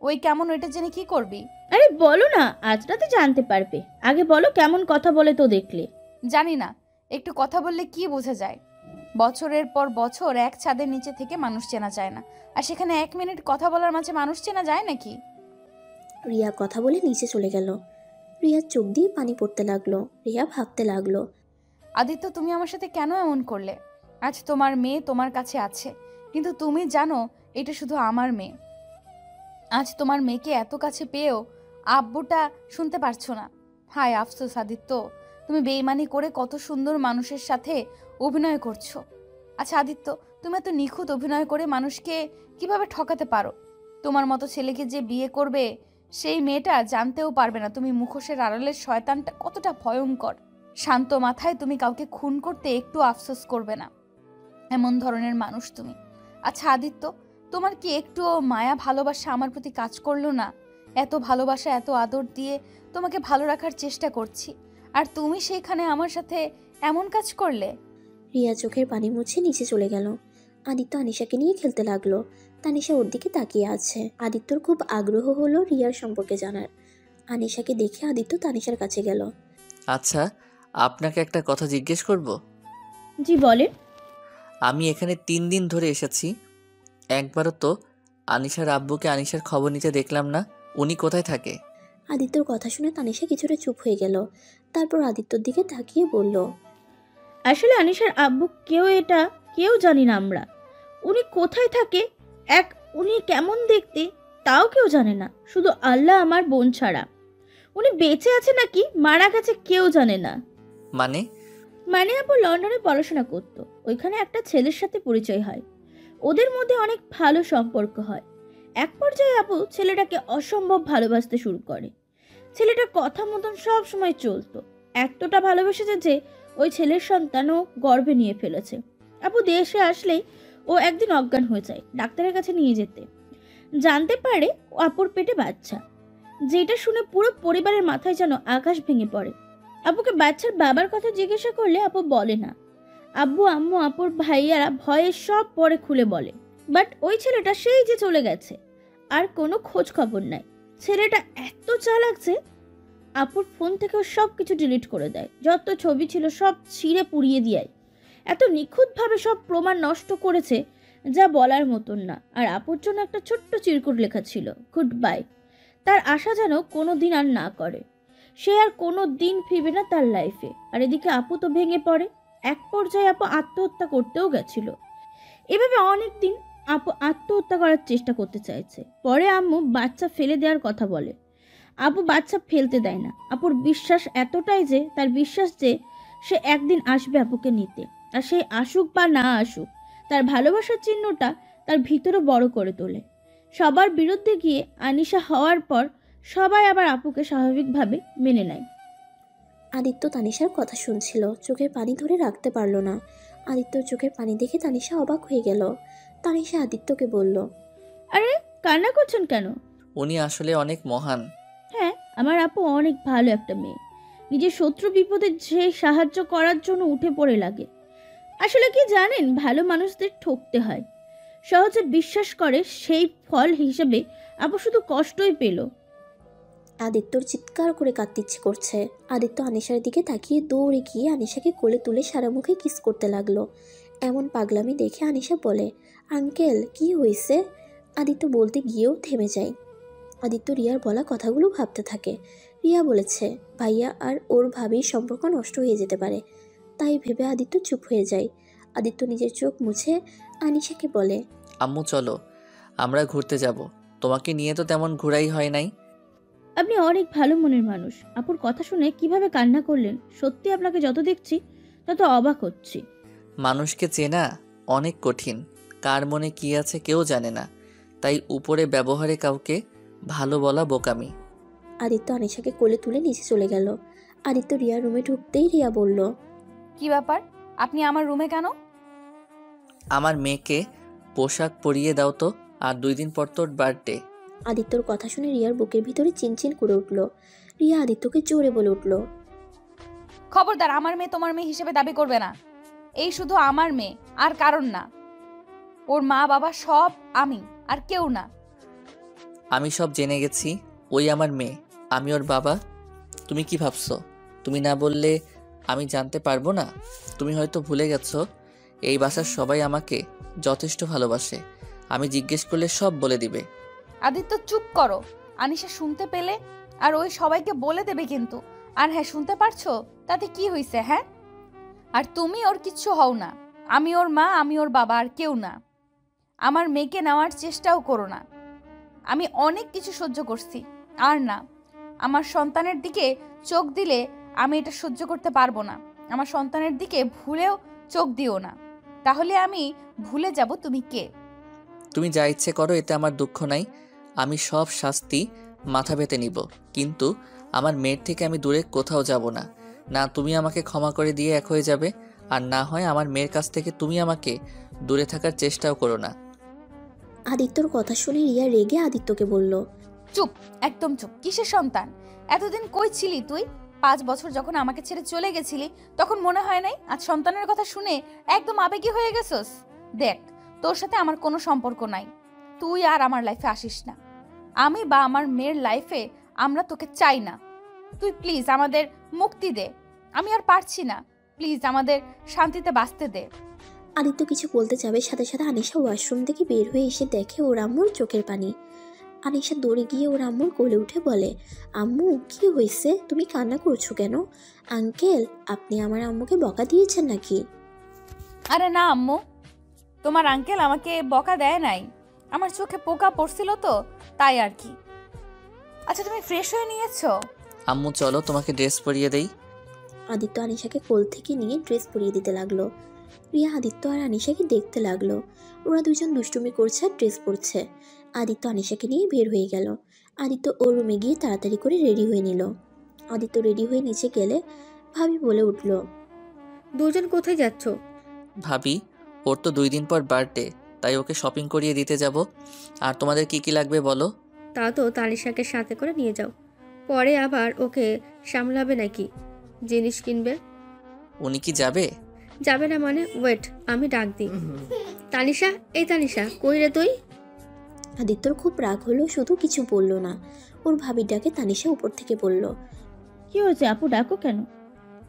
ওই কেমন, ওইটা জেনে কি করবি? আরে বলো না, আজ রাতে জানতে পারবে। আগে বলো কেমন কথা বলে তো দেখলে। জানি না, একটু কথা বললে কি বোঝা যায়? বছরের পর বছর এক ছাদের নিচে থেকে মানুষ চেনা যায় না, আর সেখানে 1 মিনিট কথা বলার মাঝে মানুষ চেনা যায় নাকি? রিয়া কথা বলে নিচে চলে গেল। রিয়ার চোখ দিয়ে পানি পড়তে লাগলো। রিয়া ভাবতে লাগলো, আদিত্য, তুমি আমার সাথে কেন এমন করলে? আজ তোমার মেয়ে তোমার কাছে আছে, কিন্তু তুমি জানো এটা শুধু আমার মেয়ে। আজ তোমার মেয়েকে এত কাছে পেয়েও আব্বুটা শুনতে পারছো না। হায় আফসোস আদিত্য, তুমি বেইমানি করে কত সুন্দর মানুষের সাথে অভিনয় করছো। আচ্ছা আদিত্য, তুমি এত নিখুঁত অভিনয় করে মানুষকে কিভাবে ঠকাতে পারো? তোমার মতো ছেলেকে যে বিয়ে করবে সেই মেয়েটা জানতেও পারবে না তুমি মুখোশের আড়ালের শয়তানটা কতটা ভয়ঙ্কর। শান্ত মাথায় তুমি কাউকে খুন করতে একটু আফসোস করবে না, এমন ধরনের মানুষ তুমি। আচ্ছা আদিত্য, তোমার কি একটুও মায়া ভালোবাসা আমার প্রতি কাজ করলো না? এত ভালোবাসা এত আদর দিয়ে তোমাকে ভালো রাখার চেষ্টা করছি, আর তুমি সেইখানে আমার সাথে এমন কাজ করলে। রিয়া চোখের পানি মুছে নিচে চলে গেল। আদিত্য আনিশাকে নিয়ে খেলতে লাগলো। তানিশা ওর দিকে তাকিয়ে আছে। আদিত্যর খুব আগ্রহ হলো রিয়ার সম্পর্কে জানার। আনিশাকে দেখে আদিত্য তানিশার কাছে গেল। আচ্ছা, আপনাকে একটা কথা জিজ্ঞেস করব? জি বলেন। আমি এখানে 3 দিন ধরে এসেছি, একবারও তো আনিশার আব্বুকে আনিশার খবর নিতে দেখলাম না। উনি কোথায় থাকে? আদিত্যর কথা শুনে তানিশা কিছুটা চুপ হয়ে গেল। তারপর আদিত্যর দিকে তাকিয়ে বলল, আসলে আনিশার আব্বু কেউ জানি না আমরা। উনি কোথায় থাকে, উনি কেমন দেখতে তাও কেউ জানে না, শুধু আল্লাহ আমার বোন ছাড়া। উনি বেঁচে আছে নাকি মারা গেছে কেউ জানে না। মানে আপু লন্ডনে পড়াশোনা করতো, ওইখানে একটা ছেলের সাথে পরিচয় হয়। ওদের মধ্যে অনেক ভালো সম্পর্ক হয়। এক পর্যায়ে আপু ছেলেটাকে অসম্ভব ভালোবাসতে শুরু করে। ছেলেটার কথা মতন সব সময় চলতো, এতটা ভালোবেসেছে যে ওই ছেলের সন্তানও গর্ভে নিয়ে ফেলেছে। আপু দেশে আসলেই ও একদিন অজ্ঞান হয়ে যায়। ডাক্তারের কাছে নিয়ে যেতে জানতে পারে আপুর পেটে বাচ্চা, যেটা শুনে পুরো পরিবারের মাথায় যেন আকাশ ভেঙে পড়ে। আপুকে বাচ্চার বাবার কথা জিজ্ঞাসা করলে আপু বলে না। আব্বু আম্মু আপুর ভাইয়ারা ভয়ে সব পরে খুলে বলে। বাট ওই ছেলেটা সেই যে চলে গেছে, আর কোনো খোঁজ খবর নাই। ছেলেটা এত চালাক যে আপুর ফোন থেকে সব কিছু ডিলিট করে দেয়, যত ছবি ছিল সব ছিঁড়ে পুড়িয়ে দিয়ে এত নিখুঁতভাবে সব প্রমাণ নষ্ট করেছে যা বলার মতন না। আর আপুর জন্য একটা ছোট্ট চিরকুট লেখা ছিল, গুড বাই। তার আশা যেন কোনো দিন আর না করে, সে আর কোনো দিন ফিরবে না তার লাইফে। আর এদিকে আপু তো ভেঙে পড়ে। এক পর্যায়ে আপু আত্মহত্যা করতেও গেছিল। এভাবে অনেক দিন আপু আত্মহত্যা করার চেষ্টা করতে চাইছে। পরে আম্মু বাচ্চা ফেলে দেওয়ার কথা বলে। আপু বাচ্চা ফেলতে দেয় না। আপুর বিশ্বাস এতটাই যে তার বিশ্বাস যে সে একদিন আসবে আপুকে নিতে। আর সে আসুক বা না আসুক, তার ভালোবাসার চিহ্নটা তার ভিতরে বড় করে তোলে। সবার বিরুদ্ধে গিয়ে আনিশা হওয়ার পর সবাই আবার আপুকে স্বাভাবিকভাবে মেনে নেয়। আদিত্য তানিশার কথা শুনছিল, চোখের পানি ধরে রাখতে পারল না। আদিত্যর চোখের পানি দেখে তানিশা অবাক হয়ে গেল। তানিশা আদিত্যকে বলল, আরে কান্না করছেন কেন? উনি আসলে অনেক মহান। হ্যাঁ, আমার আপু অনেক ভালো একটা মেয়ে। নিজের শত্রু বিপদে যে সাহায্য করার জন্য উঠে পড়ে লাগে। আসলে কি জানেন, ভালো মানুষদের ঠকতে হয়। সহজে বিশ্বাস করে, সেই ফল হিসেবে আপু শুধু কষ্টই পেল। আদিত্যর চিৎকার করে কাঁদতে ইচ্ছে করছে। আদিত্য আনিশার দিকে তাকিয়ে দৌড়ে গিয়ে আনিশাকে কোলে তুলে সারা মুখে কিস করতে লাগলো। এমন পাগলামি দেখে আনিশা বলে, আঙ্কেল কি হয়েছে? আদিত্য বলতে গিয়েও থেমে যায়। আদিত্য রিয়ার বলা কথাগুলো ভাবতে থাকে। রিয়া বলেছে ভাইয়া আর ওর ভাবির সম্পর্ক নষ্ট হয়ে যেতে পারে, তাই ভেবে আদিত্য চুপ হয়ে যায়। আদিত্য নিজের চোখ মুছে আনিশাকে বলে, আম্মু চলো, আমরা ঘুরতে যাব। তোমাকে নিয়ে তো তেমন ঘোরাই হয় নাই। আপনি অনেক ভালো মনের মানুষ। আপুর কথা শুনে কিভাবে কান্না করলেন, সত্যি আপনাকে যত দেখছি তত অবাক হচ্ছি। মানুষকে চেনা অনেক কঠিন, কার মনে কি আছে কেউ জানে না, তাই উপরে ব্যবহারে কাউকে ভালো বলা বোকামি। আদিত্য আনিশাকে কোলে তুলে নিচে চলে গেল। আদিত্য রিয়ার রুমে ঢুকতেই রিয়া বলল, কি ব্যাপার, আপনি আমার রুমে কেন? আমার মেয়েকে পোশাক পরিয়ে দাও তো, আর 2 দিন পর তোর বার্থডে। আদিত্যর কথা শুনে রিয়ার বুকের ভিতরে চিনচিন করে উঠল। রিয়া আদিত্যকে জোরে বলে উঠল, খবরদার, আমার মেয়ে তোমার মেয়ে হিসেবে দাবি করবে না। এই শুধু আমার মেয়ে, আর কারণ না। ওর মা বাবা সব আমি, আর কেউ না। আমি সব জেনে গেছি, ওই আমার মেয়ে, আমি ওর বাবা। তুমি কি ভাবছো তুমি না বললে আমি জানতে পারবো না? তুমি হয়তো ভুলে গেছো এই বাসার সবাই আমাকে যথেষ্ট ভালোবাসে। আমি জিজ্ঞেস করলে সব বলে দিবে। আদিত্য চুপ করো। আনিশা শুনতে পেলে আর ওই সবাইকে বলে দেবে কিন্তু। আর হ্যাঁ, শুনতে পারছো? তাতে কি হয়েছে? হ্যাঁ, আর তুমি ওর কিচ্ছু হও না। আমি ওর মা, আমি ওর বাবা, আর কেউ না। আমার মেয়েকে নেওয়ার চেষ্টাও করো না। আমি অনেক কিছু সহ্য করছি, আর না। আমার সন্তানের দিকে চোখ দিলে আমি এটা সহ্য করতে পারবো না। আমার সন্তানের দিকে ভুলেও চোখ দিও না। তাহলে আমি ভুলে যাব তুমি কে। তুমি যা ইচ্ছে করো, এতে আমার দুঃখ নাই। আমি সব শাস্তি মাথা পেতে নিব, কিন্তু আমার মেয়ের থেকে আমি দূরে কোথাও যাব না। না তুমি আমাকে ক্ষমা করে দিয়ে এক হয়ে যাবে, আর না হয় আমার মেয়ের কাছ থেকে তুমি আমাকে দূরে থাকার চেষ্টাও করো না। আদিত্যর কথা শুনে রিয়া রেগে আদিত্যকে বলল, চুপ, একদম চুপ। কিসের সন্তান? এতদিন কই ছিলি তুই? 5 বছর যখন আমাকে ছেড়ে চলে গেছিলি তখন মনে হয় নাই আজ সন্তানের কথা শুনে একদম আবেগী হয়ে গেছস? দেখ, তোর সাথে আমার কোনো সম্পর্ক নাই। তুই আর আমার লাইফে আসিস না। আমি বা আমার মেয়ের লাইফে আমরা তোকে চাই না। তুই প্লিজ আমাদের মুক্তি দে। আমি আর পারছি না, প্লিজ আমাদের শান্তিতে বাঁচতে দে। আদিত্য কিছু বলতে যাবে, সাথে সাথে আনিশা ওয়াশরুম থেকে বের হয়ে এসে দেখে ওর আম্মুর চোখের পানি। আনিশা দৌড়ে গিয়ে ওর আম্মুর কোলে উঠে বলে, আম্মু কি হয়েছে? তুমি কান্না করছো কেন? আঙ্কেল, আপনি আমার আম্মুকে বকা দিয়েছেন নাকি? আরে না আম্মু, তোমার আঙ্কেল আমাকে বকা দেয় নাই। আমার চোখে পোকা পড়ছিল তো, তাই আর কি। আচ্ছা, তুমি ফ্রেশ হয়ে নিয়েছো? আম্মু চলো তোমাকে ড্রেস পরিয়ে দেই। আদিত্য আনিশাকে কোল থেকে নিয়ে ড্রেস পরিয়ে দিতে লাগলো। রিয়া আদিত্য আর আনিশাকে দেখতে লাগলো। ওরা দুজন দুষ্টুমি করছে আর ড্রেস পরছে। আদিত্য আনিশাকে নিয়ে বের হয়ে গেল। আদিত্য ওর রুমে গিয়ে তাড়াতাড়ি করে রেডি হয়ে নিল। আদিত্য রেডি হয়ে নিচে গেলে ভাবি বলে উঠল, দুজন কোথায় যাচ্ছ? ভাবি, ওর তো 2 দিন পর বার্থডে, তাই ওকে শপিং করিয়ে দিতে যাব। আর তোমাদের কি কি লাগবে বলো? তা তো তালিশাকে সাথে করে নিয়ে যাও, পরে আবার ওকে সামলাবে নাকি? জিনিস কিনবে। উনি কি যাবে? যাবে না মানে? ওয়েট, আমি ডাক দিই। তানিশা, এই তানিশা, কই রে তুই? আদিত্যর খুব রাগ হলো, শুধু কিছু বলল না। ওর ভাবির ডাকে তানিশা উপর থেকে বলল, কি হয়েছে আপু, ডাকো কেন?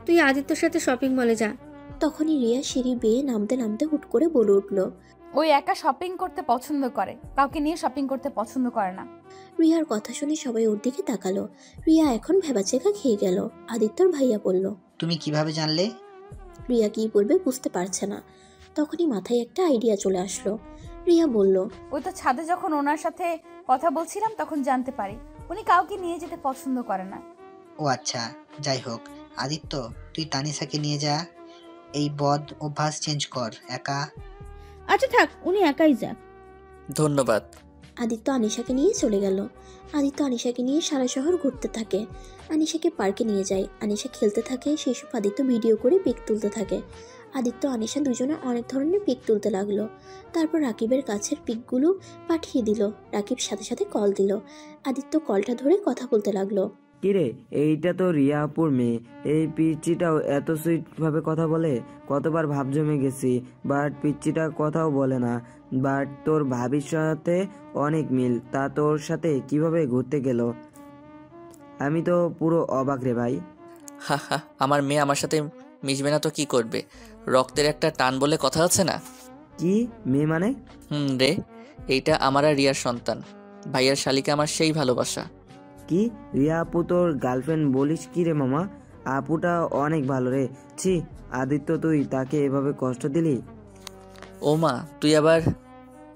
তুই আদিত্যর সাথে শপিং মলে যা। তখনই রিয়া সিঁড়ি বেয়ে নামতে নামতে হুট করে বলে উঠল, ওই একা শপিং করতে পছন্দ করে, কাউকে নিয়ে শপিং করতে পছন্দ করে না। রিয়ার কথা শুনে সবাই ওর দিকে তাকালো। রিয়া এখন ভেবাচেকা খেয়ে গেল। আদিত্যর ভাইয়া বলল, তুমি কিভাবে জানলে? রিয়া কি বলবে বুঝতে পারছে না। তখনই মাথায় একটা আইডিয়া চলে আসলো। রিয়া বলল, ওই তো ছাদে যখন ওনার সাথে কথা বলছিলাম তখন জানতে পারি উনি কাউকে নিয়ে যেতে পছন্দ করে না। ও আচ্ছা, যাই হোক। আদিত্য, তুই তানিশাকে নিয়ে যা। এই বদ অভ্যাস চেঞ্জ কর। একা আচ্ছা থাক, উনি একাই যাক। ধন্যবাদ। আদিত্য আনিশাকে নিয়ে চলে গেল। আদিত্য আনিশাকে নিয়ে সারা শহর ঘুরতে থাকে। আনিশাকে পার্কে নিয়ে যায়। আনিশা খেলতে থাকে, সেসব আদিত্য ভিডিও করে পিক তুলতে থাকে। আদিত্য আনিশা দুজনে অনেক ধরনের পিক তুলতে লাগলো। তারপর রাকিবের কাছের পিকগুলো পাঠিয়ে দিল। রাকিব সাথে সাথে কল দিল। আদিত্য কলটা ধরে কথা বলতে লাগলো। কিরে, এইটা তো রিয়া আপুর মেয়ে। এই পিচ্চিটাও এত সুইটভাবে কথা বলে। কতবার ভাব জমে গেছি, বাট পিচ্চিটা কথাও বলে না। বাট তোর ভাবির সাথে অনেক মিল, তা তোর সাথে কিভাবে ঘুরতে গেল? আমি তো পুরো অবাক রে ভাই। হা হা, আমার মেয়ে আমার সাথে মিশবে না তো কি করবে? রক্তের একটা টান বলে কথা আছে না? কি মেয়ে মানে? রে, এইটা আমার আর রিয়ার সন্তান। ভাইয়ার শালিকে আমার সেই ভালোবাসা। কি রিয়া আপু তোর গার্লফ্রেন্ড বলিস কি রে মামা? আপুটা অনেক ভালো রে। ছি আদিত্য, তুই তাকে এভাবে কষ্ট দিলি? ও মা, তুই আবার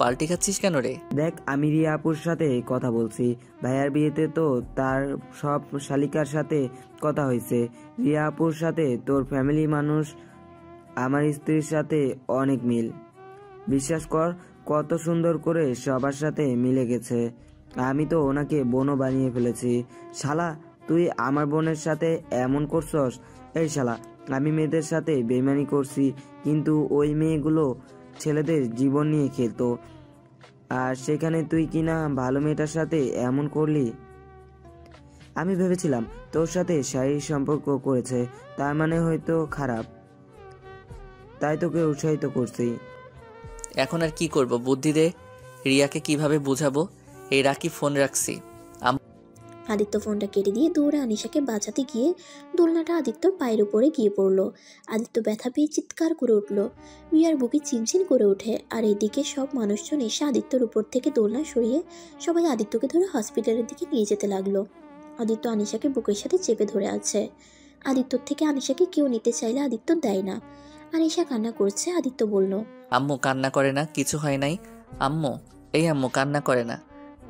পাল্টি খাচ্ছিস কেন রে? দেখ, আমি রিয়া আপুর সাথে কথা বলছি। ভাইয়ার বিয়েতে তো তার সব শালিকার সাথে কথা হয়েছে। রিয়া আপুর সাথে তোর ফ্যামিলি মানুষ, আমার স্ত্রীর সাথে অনেক মিল। বিশ্বাস কর, কত সুন্দর করে সবার সাথে মিলে গেছে। আমি তো ওনাকে বোনও বানিয়ে ফেলেছি। শালা, তুই আমার বোনের সাথে এমন করছস? এই শালা, আমি মেয়েদের সাথে বেইমানি করছি, কিন্তু ওই মেয়েগুলো ছেলেদের জীবন নিয়ে খেলতো, আর সেখানে তুই কিনা ভালো মেয়েটার সাথে এমন করলি। আমি ভেবেছিলাম তোর সাথে শারীরিক সম্পর্ক করেছে, তার মানে হয়তো খারাপ, তাই তোকে উৎসাহিত করছি। এখন আর কি করব, বুদ্ধি দে। রিয়াকে কিভাবে বুঝাবো? এই রাকিব ফোন রাখছি। আদিত্য ফোনটা কেটে দিয়ে দৌড়ে আনিশাকে বাঁচাতে গিয়ে দোলনাটা আদিত্যর পায়ের উপরে গিয়ে পড়লো। আদিত্য ব্যথা পেয়ে চিৎকার করে উঠল। রিয়ার বুকে চিনচিন করে ওঠে। আর এদিকে সব মানুষজন এসে আদিত্যর উপর থেকে দোলনা সরিয়ে সবাই আদিত্যকে ধরে হসপিটালের দিকে নিয়ে যেতে লাগলো। আদিত্য আনিশাকে বুকের সাথে চেপে ধরে আছে। আদিত্যর থেকে আনিশাকে কেউ নিতে চাইলে আদিত্য দেয় না। আনিশা কান্না করছে। আদিত্য বলল, আম্মু কান্না করে না, কিছু হয় নাই। আম্মু, এই আম্মু কান্না করে না।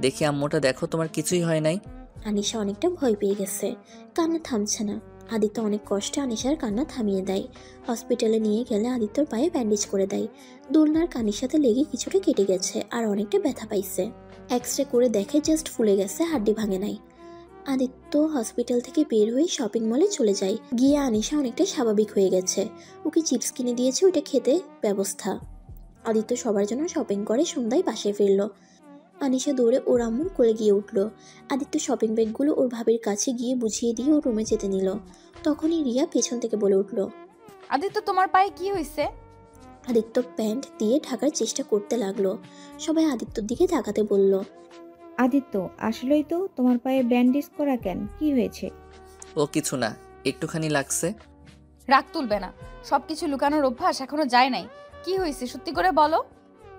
দেখি আম্মুটা, দেখো তোমার কিছুই হয় নাই। আনিশা অনেকটা ভয় পেয়ে গেছে, কান্না থামছে না। আদিত্য অনেক কষ্টে আনিশার কান্না থামিয়ে দেয়। হসপিটালে নিয়ে গেলে আদিত্যর পায়ে ব্যান্ডেজ করে দেয়। দোলনার কানির সাথে লেগে কিছুটা কেটে গেছে আর অনেকটা ব্যথা পাইছে। এক্সরে করে দেখে জাস্ট ফুলে গেছে, হাড্ডি ভাঙে নাই। আদিত্য হসপিটাল থেকে বের হয়ে শপিং মলে চলে যায়। গিয়ে আনিশা অনেকটা স্বাভাবিক হয়ে গেছে। ওকে চিপস কিনে দিয়েছে, ওটা খেতে ব্যবস্থা। আদিত্য সবার জন্য শপিং করে সন্ধ্যায় বাসায় ফিরল। আনিশা দৌড়ে ওর আম্মুর কোলে গিয়ে উঠল। আদিত্য শপিং ব্যাগগুলো ওর ভাবির কাছে গিয়ে বুঝিয়ে দিয়ে ওর রুমে যেতে নিল। তখনই রিয়া পেছন থেকে বলে উঠল, আদিত্য তোমার পায়ে কি হয়েছে? আদিত্য প্যান্ট দিয়ে ঢাকার চেষ্টা করতে লাগলো। সবাই আদিত্যর দিকে তাকাতে বলল, আদিত্য, আসলেই তো তোমার পায়ে ব্যান্ডেজ করা কেন? কি হয়েছে? ও কিছু না, একটুখানি লাগছে। রাগ তুলবে না, সবকিছু লুকানোর অভ্যাস এখনো যায় নাই। কি হয়েছে সত্যি করে বলো।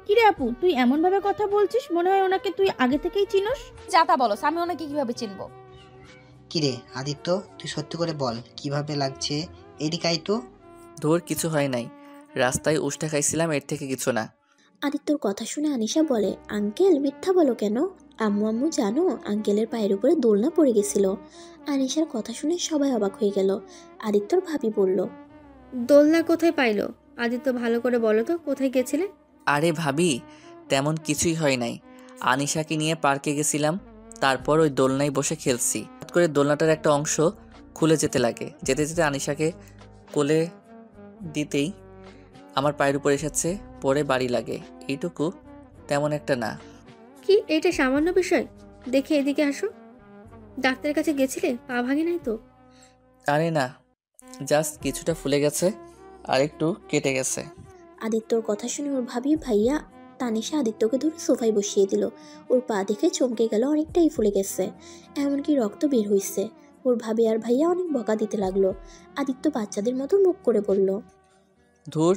কিরে আপু, তুই এমন ভাবে কথা বলছিস মনে হয় ওনাকে তুই আগে থেকেই চিনোস। যাতা বলো, আমি ওনাকে কিভাবে চিনবো? কিরে আদিত্য, তুই সত্যি করে বল কিভাবে লাগছে। এদিকে আয় তো। ধর কিছু হয় নাই, রাস্তায় উষ্টা খাইছিলাম, এর থেকে কিছু না। আদিত্যর কথা শুনে আনিশা বলে, আঙ্কেল মিথ্যা বলো কেন? আম্মু আম্মু জানো আঙ্কেলের পায়ের উপরে দোলনা পড়ে গেছিল। আনিশার কথা শুনে সবাই অবাক হয়ে গেল। আদিত্যর ভাবি বলল, দোলনা কোথায় পাইলো? আদিত্য, ভালো করে বলো তো, কোথায় গেছিলে? আরে ভাবি, তেমন কিছুই হয় নাই। আনিশাকে নিয়ে পার্কে গেছিলাম, তারপর ওই দোলনায় বসে খেলছি। হঠাৎ করে দোলনাটার একটা অংশ খুলে যেতে লাগে। যেতে যেতে আনিশাকে কোলে দিতেই আমার পায়ের উপর এসেছে, পরে বাড়ি লাগে। এইটুকু, তেমন একটা না। কি, এটা সামান্য বিষয়? দেখে এদিকে আসো। ডাক্তারের কাছে গেছিলে? পা ভাঙে নাই তো? আরে না, জাস্ট কিছুটা ফুলে গেছে আর একটু কেটে গেছে। আদিত্যর কথা শুনে ওর ভাবি ভাইয়া তানিশা আদিত্যকে ধরে সোফায় বসিয়ে দিল। ওর পা দেখে চমকে গেল, অনেকটাই ফুলে গেছে, এমনকি রক্ত বের হয়েছে। ওর ভাবি আর ভাইয়া অনেক বকা দিতে লাগলো। আদিত্য বাচ্চাদের মতো মুখ করে বলল, ধুর,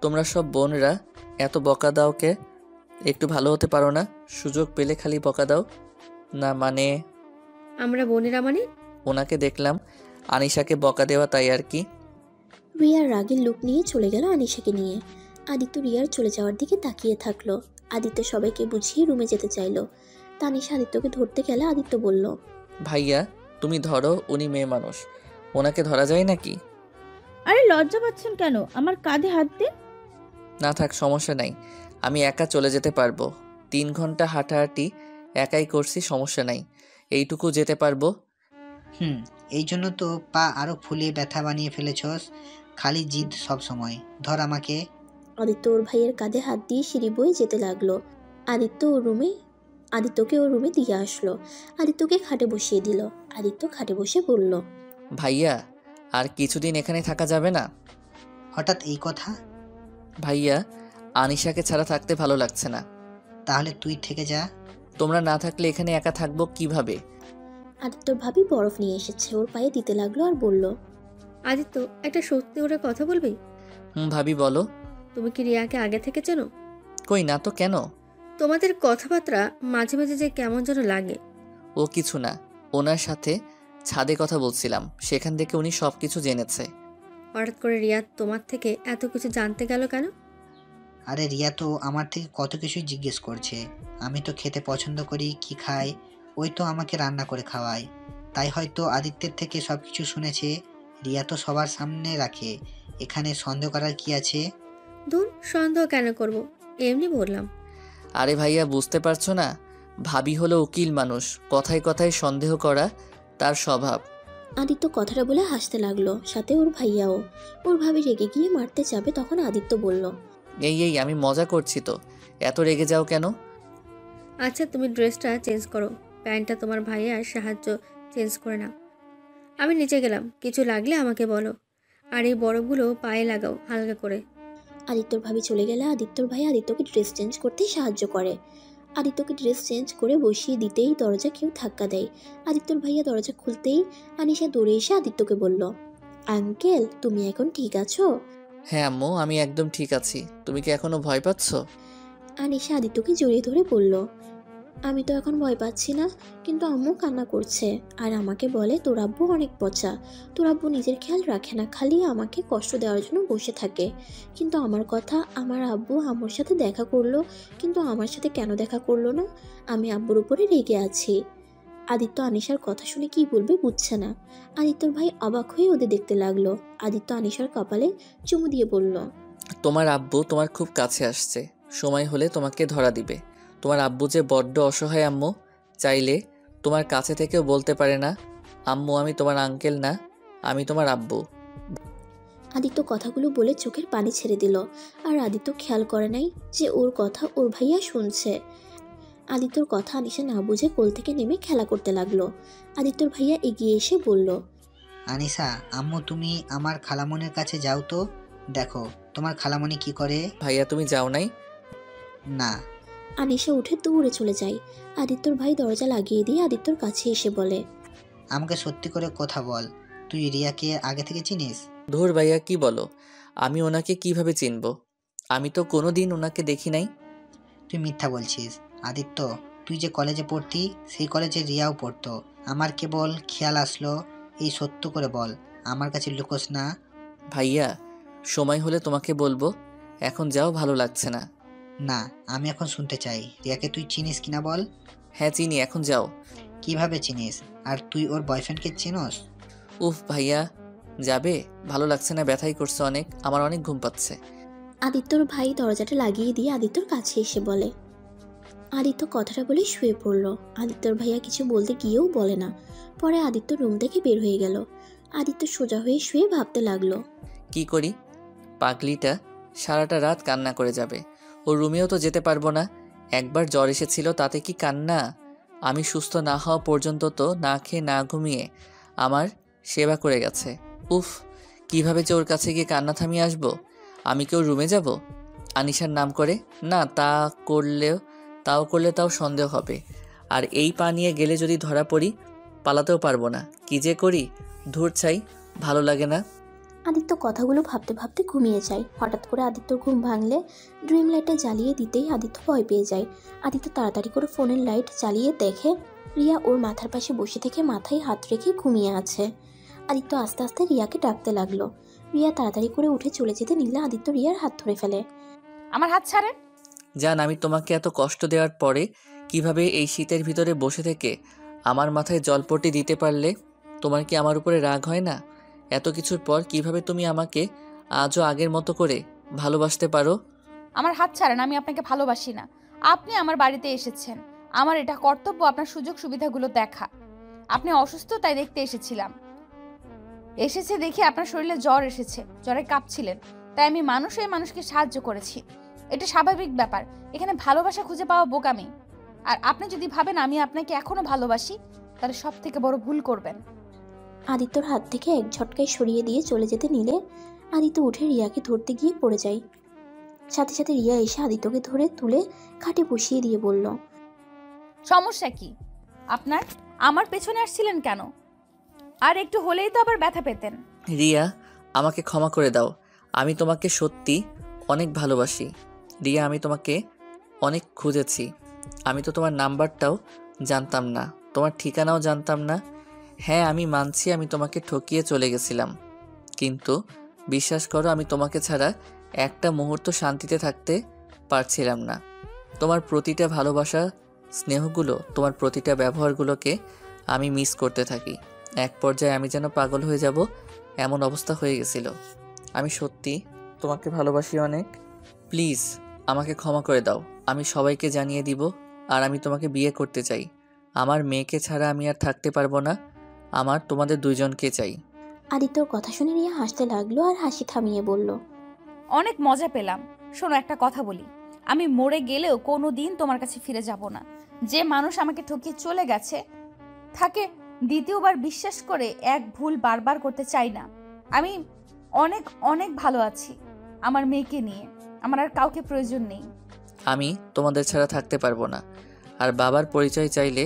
তোমরা সব বোনরা এত বকা দাও কে? একটু ভালো হতে পারো না? সুযোগ পেলে খালি বকা দাও না। মানে আমরা বোনেরা মানে? ওনাকে দেখলাম, আনিশাকে বকা দেওয়া, তাই আর কি। রিয়ার রাগের লুক নিয়ে চলে গেল আনিশাকে নিয়ে। আদিত্য রিয়ার চলে যাওয়ার দিকে তাকিয়ে থাকলো। আদিত্য সবাইকে বুঝিয়ে রুমে যেতে চাইলো। তানিশা আদিত্যকে ধরতে গেলে আদিত্য বলল, ভাইয়া তুমি ধরো, উনি মেয়ে মানুষ, ওনাকে ধরা যায় নাকি? আরে লজ্জা পাচ্ছেন কেন? আমার কাঁধে হাত দিন। না থাক, সমস্যা নাই, আমি একা চলে যেতে পারবো। 3 ঘন্টা হাঁটাহাঁটি একাই করছি, সমস্যা নাই, এইটুকু যেতে পারবো। এই জন্য তো পা আরো ফুলিয়ে ব্যথা বানিয়ে ফেলেছস। খালি জিদ সব সময়। ধর আমাকে। আদিত্য ওর ভাইয়ের কাঁধে হাত দিয়ে সিঁড়ি বয়ে যেতে লাগলো। আদিত্যকে ওর রুমে দিয়ে আসলো। আদিত্যকে খাটে বসিয়ে দিল। আদিত্য খাটে বসে বলল, ভাইয়া, আর কিছুদিন এখানে থাকা যাবে না? হঠাৎ এই কথা? ভাইয়া, আনিশাকে ছাড়া থাকতে ভালো লাগছে না। তাহলে তুই থেকে যা। তোমরা না থাকলে এখানে একা থাকবো কিভাবে? আদিত্যর ভাবি বরফ নিয়ে এসেছে, ওর পায়ে দিতে লাগলো আর বলল, আদিত্য, একটা সত্যি করে কথা বলবি? ভাবি বলো। তুমি কি রিয়াকে আগে থেকে চেনো? কই না তো, কেন? তোমাদের কথাবার্তা মাঝে মাঝে যে কেমন যেন লাগে। ও কিছু না, ওনার সাথে ছাদে কথা বলছিলাম, সেখান থেকে উনি সব কিছু জেনেছে। হঠাৎ করে রিয়া তোমার থেকে এত কিছু জানতে গেল কেন? আরে রিয়া তো আমার থেকে কত কিছুই জিজ্ঞেস করছে। আমি তো খেতে পছন্দ করি, কি খাই, ওই তো আমাকে রান্না করে খাওয়ায়। তাই হয়তো আদিত্যের থেকে সব কিছু শুনেছে। রিয়া তো সবার সামনে রাখে, এখানে সন্দেহ করার কি আছে? দূর, সন্দেহ কেন করব, এমনি বললাম। আরে ভাইয়া, বুঝতে পারছো না? ভাবি হলো উকিল মানুষ, কথায় কথায় সন্দেহ করা তার স্বভাব। আদিত্য কথাটা বলে হাসতে লাগলো, সাথে ওর ভাইয়াও। ওর ভাবি রেগে গিয়ে মারতে যাবে, তখন আদিত্য বলল, এই আমি মজা করছি তো, এত রেগে যাও কেন? আচ্ছা, তুমি ড্রেসটা চেঞ্জ করো, প্যান্টটা তোমার ভাইয়ার সাহায্য চেঞ্জ করে নাও। আমি নিচে গেলাম, কিছু লাগলে আমাকে বলো। আর এই বরফগুলো পায়ে লাগাও হালকা করে। আদিত্যর ভাবি চলে গেলে আদিত্যর ভাই আদিত্যকে ড্রেস চেঞ্জ করতে সাহায্য করে। আদিত্যকে ড্রেস চেঞ্জ করে বসিয়ে দিতেই দরজা কেউ ধাক্কা দেয়। আদিত্যর ভাইয়া দরজা খুলতেই আনিশা দৌড়ে এসে আদিত্যকে বলল, আঙ্কেল তুমি এখন ঠিক আছো? হ্যাঁ আম্মু, আমি একদম ঠিক আছি। তুমি কি এখনো ভয় পাচ্ছ? আনিশা আদিত্যকে জড়িয়ে ধরে বলল, আমি তো এখন ভয় পাচ্ছি না, কিন্তু আম্মু কান্না করছে আর আমাকে বলে তোর আব্বু অনেক পচা, তোর আব্বু নিজের খেয়াল রাখে না, খালি আমাকে কষ্ট দেওয়ার জন্য বসে থাকে। কিন্তু আমার কথা, আমার আব্বু আম্মুর সাথে দেখা করলো, কিন্তু আমার সাথে কেন দেখা করলো না? আমি আব্বুর উপরে রেগে আছি। আদিত্য আনিশার কথা শুনে কি বলবে বুঝছে না। আদিত্যর ভাই অবাক হয়ে ওদের দেখতে লাগলো। আদিত্য আনিশার কপালে চুমু দিয়ে বলল, তোমার আব্বু তোমার খুব কাছে আসছে, সময় হলে তোমাকে ধরা দিবে। তোমার আব্বু যে বড্ড অসহায় আম্মু, চাইলে তোমার কাছে থেকেও বলতে পারে না আম্মু আমি তোমার আঙ্কেল না, আমি তোমার আব্বু। আদিত্য কথাগুলো বলে চোখের পানি ছেড়ে দিল। আর আদিত্য খেয়াল করে নাই যে ওর কথা ওর ভাইয়া শুনছে। আদিত্যর কথা আনিশা না বুঝে কোল থেকে নেমে খেলা করতে লাগলো। আদিত্যর ভাইয়া এগিয়ে এসে বলল, আনিসা, আম্মু তুমি আমার খালামনির কাছে যাও তো, দেখো তোমার খালামণি কি করে। ভাইয়া তুমি যাও নাই? না। আনিশা উঠে দৌড়ে চলে যায়। আদিত্যর ভাই দরজা লাগিয়ে দিয়ে আদিত্যর কাছে এসে বলে, আমাকে সত্যি করে কথা বল, তুই রিয়াকে আগে থেকে চিনিস? ধুর ভাইয়া কি বলো, আমি ওনাকে কিভাবে চিনব? আমি তো কোনো দিন ওনাকে দেখি নাই। তুই মিথ্যা বলছিস। আদিত্য, তুই যে কলেজে পড়তি সেই কলেজে রিয়াও পড়তো। আমার কেবল খেয়াল আসলো, এই সত্য করে বল, আমার কাছে লুকোস না। ভাইয়া সময় হলে তোমাকে বলবো, এখন যাও, ভালো লাগছে না। না, আমি এখন শুনতে চাই, রিয়াকে তুই চিনিস কিনা বল। হ্যাঁ চিনি, এখন যাও। কিভাবে চিনিস? আর তুই ওর বয়ফ্রেন্ডকে চিনোস? উফ ভাইয়া যাবে, ভালো লাগছে না, ব্যথাই করছে অনেক, আমার অনেক ঘুম পাচ্ছে। আদিত্যর ভাই দরজাটা লাগিয়ে দিয়ে আদিত্যর কাছে এসে বলে। আদিত্য কথাটা বলে শুয়ে পড়ল। আদিত্যর ভাইয়া কিছু বলতে গিয়েও বলে না। পরে আদিত্য রুম থেকে বের হয়ে গেল। আদিত্য সোজা হয়ে শুয়ে ভাবতে লাগলো, কি করি? পাগলিটা সারাটা রাত কান্না করে যাবে, ও রুমেও তো যেতে পারবো না। একবার জ্বর এসেছিল, তাতে কি কান্না? আমি সুস্থ না হওয়া পর্যন্ত তো না খেয়ে না ঘুমিয়ে আমার সেবা করে গেছে। উফ, কিভাবে যে ওর কাছে গিয়ে কান্না থামিয়ে আসবো? আমি কেউ রুমে যাব আনিশার নাম করে? না, তাও করলে তাও সন্দেহ হবে। আর এই পা নিয়ে গেলে যদি ধরা পড়ি, পালাতেও পারবো না। কি যে করি, ধূর ছাই, ভালো লাগে না। আদিত্য কথাগুলো ভাবতে ভাবতে ঘুমিয়ে যায়। হঠাৎ করে আদিত্যর ঘুম ভাঙলে ড্রিম লাইটটা জ্বালিয়ে দিতেই আদিত্য ভয় পেয়ে যায়। আদিত্য তাড়াতাড়ি করে ফোনের লাইট জ্বালিয়ে দেখে রিয়া ওর মাথার পাশে বসে থেকে মাথায় হাত রেখে ঘুমিয়ে আছে। আদিত্য আস্তে আস্তে রিয়াকে ডাকতে লাগলো। রিয়া তাড়াতাড়ি করে উঠে চলে যেতে নিলে আদিত্য রিয়ার হাত ধরে ফেলে। আমার হাত ছাড়েন। জান, আমি তোমাকে এত কষ্ট দেওয়ার পরে কিভাবে এই শীতের ভিতরে বসে থেকে আমার মাথায় জলপট্টি দিতে পারলে? তোমার কি আমার উপরে রাগ হয় না? এত কিছুর পর কিভাবে তুমি আমাকে আজও আগের মতো করে ভালোবাসতে পারো? আমার হাত ছাড়েন, আমি আপনাকে ভালোবাসি না। আপনি আমার বাড়িতে এসেছেন, আমার এটা কর্তব্য আপনার সুযোগ সুবিধাগুলো দেখা। আপনি অসুস্থ তাই দেখতে এসেছিলাম। এসেছে দেখে আপনার শরীরে জ্বর এসেছে, জ্বরে কাঁপছিলেন, তাই আমি মানুষকে সাহায্য করেছি। এটা স্বাভাবিক ব্যাপার, এখানে ভালোবাসা খুঁজে পাওয়া বোকামি। আর আপনি যদি ভাবেন আমি আপনাকে এখনো ভালোবাসি, তাহলে সব থেকে বড় ভুল করবেন। আদিত্যর হাত থেকে এক ঝটকায় সরিয়ে দিয়ে চলে যেতে নিলে আদিত্য উঠে রিয়াকে ধরতে গিয়ে পড়ে যায়। সাথে সাথে রিয়া এসে আদিত্যকে ধরে তুলে খাটে বসিয়ে দিয়ে বলল, সমস্যা কি আপনার? আমার পেছনে আসছিলেন কেন? আর একটু হলেই তো আবার ব্যথা পেতেন। রিয়া, আমাকে ক্ষমা করে দাও। আমি তোমাকে সত্যি অনেক ভালোবাসি। রিয়া, আমি তোমাকে অনেক খুঁজেছি। আমি তো তোমার নাম্বারটাও জানতাম না, তোমার ঠিকানাও জানতাম না। হ্যাঁ আমি মানছি, আমি তোমাকে ঠকিয়ে চলে গেছিলাম, কিন্তু বিশ্বাস করো আমি তোমাকে ছাড়া একটা মুহূর্ত শান্তিতে থাকতে পারছিলাম না। তোমার প্রতিটা ভালোবাসা, স্নেহগুলো, তোমার প্রতিটা ব্যবহারগুলোকে আমি মিস করতে থাকি। এক পর্যায়ে আমি যেন পাগল হয়ে যাব এমন অবস্থা হয়ে গেছিল। আমি সত্যি তোমাকে ভালোবাসি অনেক। প্লিজ আমাকে ক্ষমা করে দাও। আমি সবাইকে জানিয়ে দিব, আর আমি তোমাকে বিয়ে করতে চাই। আমার মেয়েকে ছাড়া আমি আর থাকতে পারবো না, আমার তোমাদের দুইজনকে চাই। আদিত্যর কথা শুনে রিয়া হাসতে লাগলো আর হাসি থামিয়ে বলল, অনেক মজা পেলাম। শোনো, একটা কথা বলি, আমি মরে গেলেও কোনো দিন তোমার কাছে ফিরে যাব না। যে মানুষ আমাকে ঠকিয়ে চলে গেছে তাকে দ্বিতীয়বার বিশ্বাস করে এক ভুল বারবার করতে চাই না। আমি অনেক অনেক ভালো আছি আমার মেয়েকে নিয়ে, আমার আর কাউকে প্রয়োজন নেই। আমি তোমাদের ছাড়া থাকতে পারবো না, আর বাবার পরিচয় চাইলে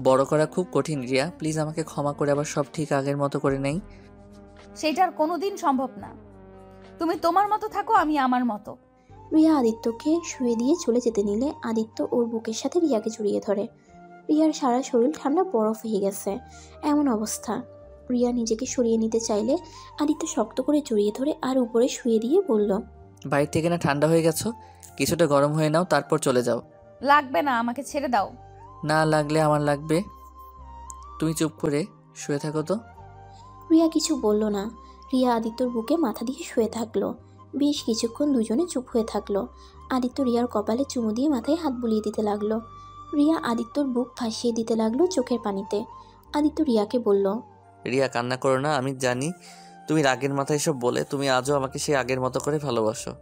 বড় করা খুব কঠিন। রিয়া প্লিজ আমাকে ক্ষমা করে আবার সব ঠিক আগের মতো করে নেই। সেটা আর কোনোদিন সম্ভব না। তুমি তোমার মতো থাকো, আমি আমার মতো। রিয়া আদিত্যকে শুয়ে দিয়ে চলে যেতে নিলে আদিত্য ওর বুকের সাথে রিয়াকে জড়িয়ে ধরে। রিয়ার সারা শরীর ঠান্ডা বরফ হয়ে গেছে এমন অবস্থা। রিয়া নিজেকে সরিয়ে নিতে চাইলে আদিত্য শক্ত করে জড়িয়ে ধরে আর উপরে শুয়ে দিয়ে বলল, বাইরে থেকে না ঠান্ডা হয়ে গেছো, কিছুটা গরম হয়ে নাও, তারপর চলে যাও। লাগবে না, আমাকে ছেড়ে দাও। না লাগলে আমার লাগবে। তুমি চুপ করে শুয়ে থাকো তো। রিয়া কিছু বলল না। রিয়া আদিত্যর বুকে মাথা দিয়ে শুয়ে থাকলো। বেশ কিছুক্ষণ দুজনে চুপ হয়ে থাকলো। আদিত্য রিয়ার কপালে চুমু দিয়ে মাথায় হাত বুলিয়ে দিতে লাগলো। রিয়া আদিত্যর বুক ভাসিয়ে দিতে লাগলো চোখের পানিতে। আদিত্য রিয়াকে বলল, রিয়া কান্না করো না, আমি জানি তুমি রাগের মাথায় এসব বলে তুমি আজও আমাকে সেই আগের মতো করে ভালোবাসো।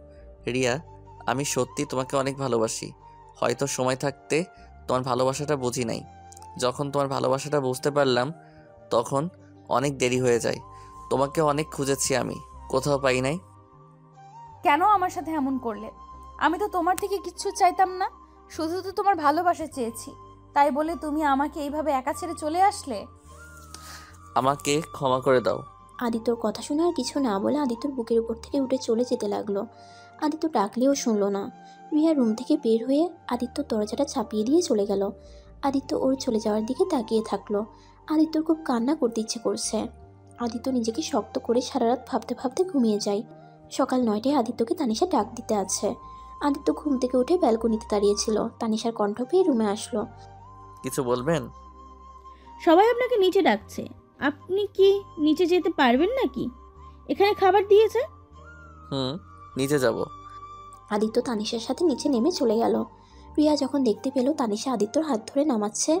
রিয়া, আমি সত্যি তোমাকে অনেক ভালোবাসি। হয়তো সময় থাকতে তোমার ভালোবাসাটা বুঝি নাই। যখন তোমার ভালোবাসাটা বুঝতে পারলাম তখন অনেক দেরি হয়ে যায়। তোমাকে অনেক খুঁজেছি, আমি কোথাও পাই নাই। কেন আমার সাথে এমন করলে? আমি তো তোমার থেকে কিচ্ছু চাইতাম না, শুধু তো তোমার ভালোবাসা চেয়েছি। তাই বলে তুমি আমাকে এইভাবে একা ছেড়ে চলে আসলে। আমাকে ক্ষমা করে দাও। আদিত্যর কথা শুনে আর কিছু না বলে আদিত্যর বুকের উপর থেকে উঠে চলে যেতে লাগলো। আদিত্য ডাকলেও শুনলো না। রিয়া রুম থেকে বের হয়ে আদিত্য দরজাটা চাপিয়ে দিয়ে চলে গেল। আদিত্য ওর চলে যাওয়ার দিকে তাকিয়ে থাকলো। আদিত্যর খুব কান্না করতে ইচ্ছে করছে। আদিত্য নিজেকে শক্ত করে সারা রাত ভাবতে ভাবতে ঘুমিয়ে যায়। সকাল 9টায় আদিত্যকে তানিশা ডাক দিতে আছে। আদিত্য ঘুম থেকে উঠে ব্যালকনিতে দাঁড়িয়েছিল। তানিশার কণ্ঠ পেয়ে রুমে আসলো। কিছু বলবেন? সবাই আপনাকে নিচে ডাকছে, আপনি কি নিচে যেতে পারবেন নাকি? এখানে খাবার দিয়েছে। নিচে যাব। আদিত্য তানিশার সাথে নিচে নেমে চলে গেল। রিয়া যখন দেখতে পেল তানিশা আদিত্যর হাত ধরে নামাচ্ছে,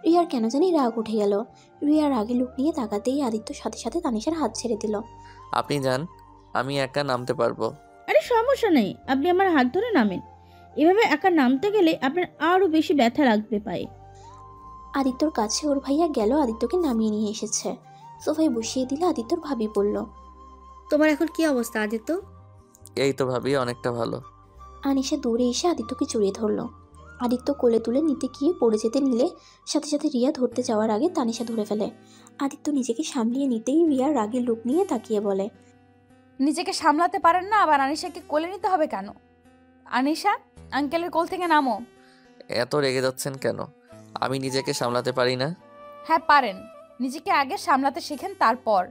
রিয়ার কেন জানি রাগ উঠে গেল। রিয়ার রাগে লুক নিয়ে তাকাতেই আদিত্য সাথে সাথে তানিশার হাত ছেড়ে দিল। আপনি যান, আমি একা নামতে পারবো। আরে সমস্যা নেই, আপনি আমার হাত ধরে নামেন। এভাবে একা নামতে গেলে আপনার আরো বেশি ব্যথা লাগবে পায়ে। আদিত্যর কাছে ওর ভাইয়া গেল, আদিত্যকে নামিয়ে নিয়ে এসেছে। সোফায় বসিয়ে দিলে আদিত্যর ভাবি বলল, তোমার এখন কি অবস্থা আদিত্য? এই তো ভাবি, অনেকটা ভালো। আনিশা দৌড়ে এসে আদিত্যকে জড়িয়ে ধরল। আদিত্য কোলে তুলে নিতে গিয়ে পড়ে যেতে নিলে সাথে সাথে রিয়া ধরতে যাওয়ার আগে তানিশা ধরে ফেলে। আদিত্য নিজেকে সামলিয়ে নিতেই রিয়া রাগের লুক নিয়ে তাকিয়ে বলে, নিজেকে সামলাতে পারেন না, আবার আনিশাকে কোলে নিতে হবে কেন? আনিশা, আঙ্কেলের কোল থেকে নামো। এত রেগে যাচ্ছেন কেন? আমি নিজেকে সামলাতে পারি না। হ্যাঁ পারেন, নিজেকে আগে সামলাতে শেখেন, তারপর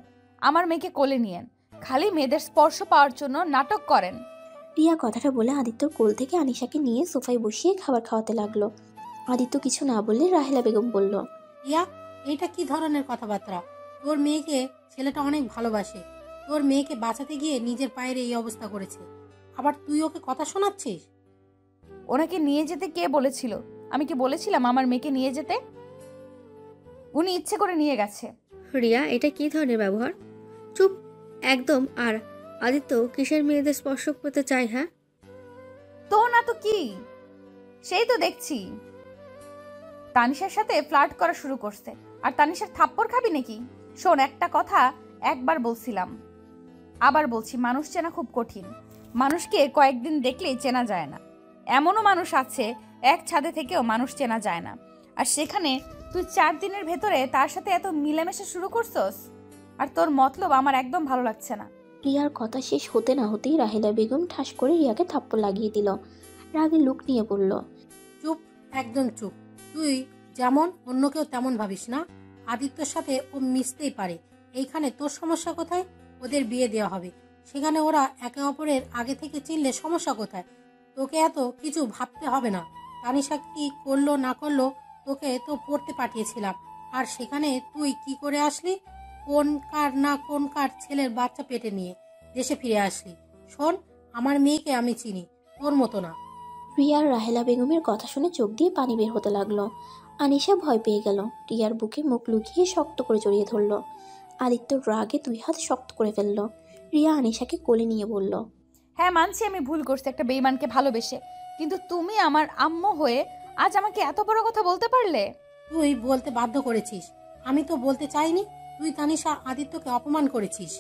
আমার মেয়েকে কোলে নিয়েন। খালি মেয়েদের স্পর্শ পাওয়ার জন্য নাটক করেন। রিয়া কথাটা বলে আদিত্যর কোল থেকে আনিশাকে নিয়ে সোফায় বসিয়ে খাবার খাওয়াতে লাগলো। আদিত্য কিছু না বললে রাহেলা বেগম বলল, রিয়া, এইটা কি ধরনের কথাবার্তা? তোর মেয়েকে ছেলেটা অনেক ভালোবাসে, তোর মেয়েকে বাঁচাতে গিয়ে নিজের পায়ের এই অবস্থা করেছে, আবার তুই ওকে কথা শোনাচ্ছিস? ওনাকে নিয়ে যেতে কে বলেছিল? আমি কি বলেছিলাম আমার মেয়েকে নিয়ে যেতে? উনি ইচ্ছে করে নিয়ে গেছে। রিয়া, এটা কি ধরনের ব্যবহার? চুপ একদম। আর আদিত্য কিসের মেয়েদের স্পর্শ করতে চায়? হ্যাঁ তো না তো কি, সেই তো দেখছি তানিশার সাথে ফ্লার্ট করা শুরু করছে। আর তানিশার থাপ্পড় খাবি নাকি? শোন, একটা কথা একবার বলছিলাম, আবার বলছি, মানুষ চেনা খুব কঠিন। মানুষকে কয়েকদিন দেখলেই চেনা যায় না। এমনও মানুষ আছে এক ছাদে থেকেও মানুষ চেনা যায় না, আর সেখানে তুই 4 দিনের ভেতরে তার সাথে এত মিলেমিশে শুরু করছস। আর তোর মতলব আমার একদম ভালো লাগছে না। রিয়ার কথা শেষ হতে না হতেই রাহেলা বেগম ঠাস করে রিয়াকে থাপ্পড় লাগিয়ে দিল। রাগে লুক নিয়ে বলল, চুপ, একদম চুপ। তুই যেমন অন্য কেউ তেমন ভাবিস না। আদিত্যর সাথে ও মিশতেই পারে। এইখানে তোর সমস্যা কোথায়? ওদের বিয়ে দেওয়া হবে, সেখানে ওরা একে অপরের আগে থেকে চিনলে সমস্যা কোথায়? তোকে এত কিছু ভাবতে হবে না। তানিশা কি করলো না করলো, তোকে তো পড়তে পাঠিয়েছিলাম, আর সেখানে তুই কি করে আসলি? কোন কার ছেলের বাচ্চা পেটে নিয়ে দেশে ফিরে আসলি। শোন, আমার মেয়েকে আমি চিনি, তোর মতো না। রিয়ার রাহেলা বেগমের কথা শুনে চোখ দিয়ে পানি বের হতে লাগলো। আনিশা ভয় পেয়ে গেল। রিয়ার বুকে মুখ লুকিয়ে শক্ত করে জড়িয়ে ধরল। আদিত্যর রাগে 2 হাত শক্ত করে ফেলল। রিয়া আনিশাকে কোলে নিয়ে বলল, হ্যাঁ মানছি আমি ভুল করছি একটা বেঈমানকে ভালোবেসে, কিন্তু তুমি আমার আম্মু হয়ে আজ আমাকে এত বড় কথা বলতে পারলে? তুই বলতে বাধ্য করেছিস, আমি তো বলতে চাইনি। তুই তানিশা আদিত্যকে অপমান করেছিস।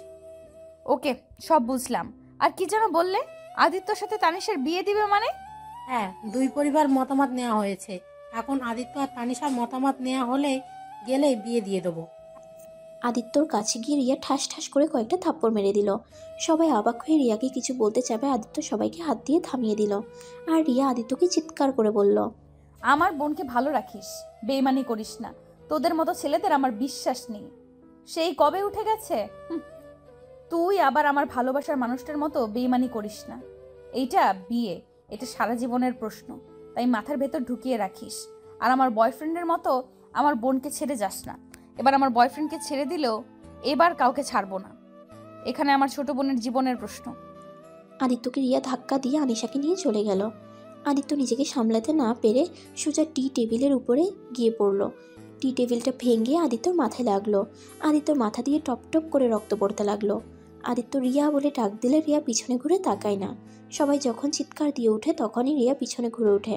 ওকে, সব বুঝলাম। আর কি যেন বললে, আদিত্যর সাথে তানিশার বিয়ে দিবে মানে? হ্যাঁ, 2 পরিবার মতামত নেওয়া হয়েছে। এখন আদিত্য আর তানিশার মতামত নেওয়া হলে গেলে বিয়ে দিয়ে দেবো। আদিত্যর কাছে গিয়ে রিয়া ঠাস ঠাস করে কয়েকটা থাপ্পড় মেরে দিল। সবাই অবাক হয়ে রিয়াকে কিছু বলতে চাবে, আদিত্য সবাইকে হাত দিয়ে থামিয়ে দিল। আর রিয়া আদিত্যকে চিৎকার করে বলল, আমার বোনকে ভালো রাখিস, বেইমানি করিস না। তোদের মতো ছেলেদের আমার বিশ্বাস নেই। সেই কবে উঠে গেছে। তুই আবার আমার ভালোবাসার মানুষটার মতো বেইমানি করিস না। এইটা বিয়ে, এটা সারা জীবনের প্রশ্ন, তাই মাথার ভেতর ঢুকিয়ে রাখিস। আর আমার বয়ফ্রেন্ডের মতো আমার বোনকে ছেড়ে যাস না। এবার আমার বয়ফ্রেন্ডকে ছেড়ে দিলেও এবার কাউকে ছাড়বো না। এখানে আমার ছোট বোনের জীবনের প্রশ্ন। আদিত্যকে রিয়া ধাক্কা দিয়ে আনিশাকে নিয়ে চলে গেল। আদিত্য নিজেকে সামলাতে না পেরে সোজা টি টেবিলের উপরে গিয়ে পড়ল। টি টেবিলটা ভেঙে আদিত্যর মাথায় লাগলো। আদিত্যর মাথা দিয়ে টপ টপ করে রক্ত পড়তে লাগলো। আদিত্য রিয়া বলে ডাক দিলে রিয়া পিছনে ঘুরে তাকায় না। সবাই যখন চিৎকার দিয়ে ওঠে তখনই রিয়া পিছনে ঘুরে ওঠে।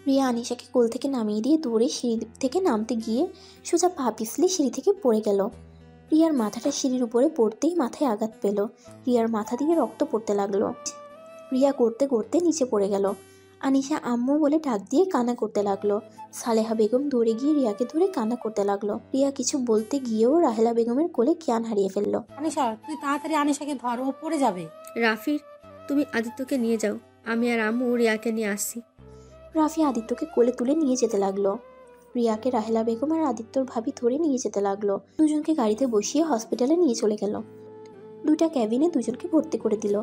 রিয়া আনিশাকে কোল থেকে নামিয়ে দিয়ে দৌড়ে সিঁড়ি থেকে নামতে গিয়ে সোজা পা পিছলে সিঁড়ি থেকে পড়ে গেল। রিয়ার মাথাটা সিঁড়ির উপরে পড়তেই মাথায় আঘাত পেল। রিয়ার মাথা দিয়ে রক্ত পড়তে লাগলো। রিয়া করতে করতে নিচে পড়ে গেল। আনিশা আম্মু বলে ডাক দিয়ে কান্না করতে লাগলো। সালেহা বেগম দৌড়ে গিয়ে রিয়াকে ধরে কান্না করতে লাগলো। রিয়া কিছু বলতে গিয়েও রাহেলা বেগমের কোলে জ্ঞান হারিয়ে ফেললো। আনিশা, তুই তাড়াতাড়ি আনিশাকে ধর, ও পড়ে যাবে। রাফির, তুমি আদিত্যকে নিয়ে যাও, আমি আর আম্মু রিয়াকে নিয়ে আসছি। রাফি আদিত্যকে কোলে তুলে নিয়ে যেতে লাগলো। রিয়াকে রাহেলা বেগম আর আদিত্যর ভাবি ধরে নিয়ে যেতে লাগলো। দুজনকে গাড়িতে বসিয়ে হসপিটালে নিয়ে চলে গেল। দুটা ক্যাবিনে দুজনকে ভর্তি করে দিল।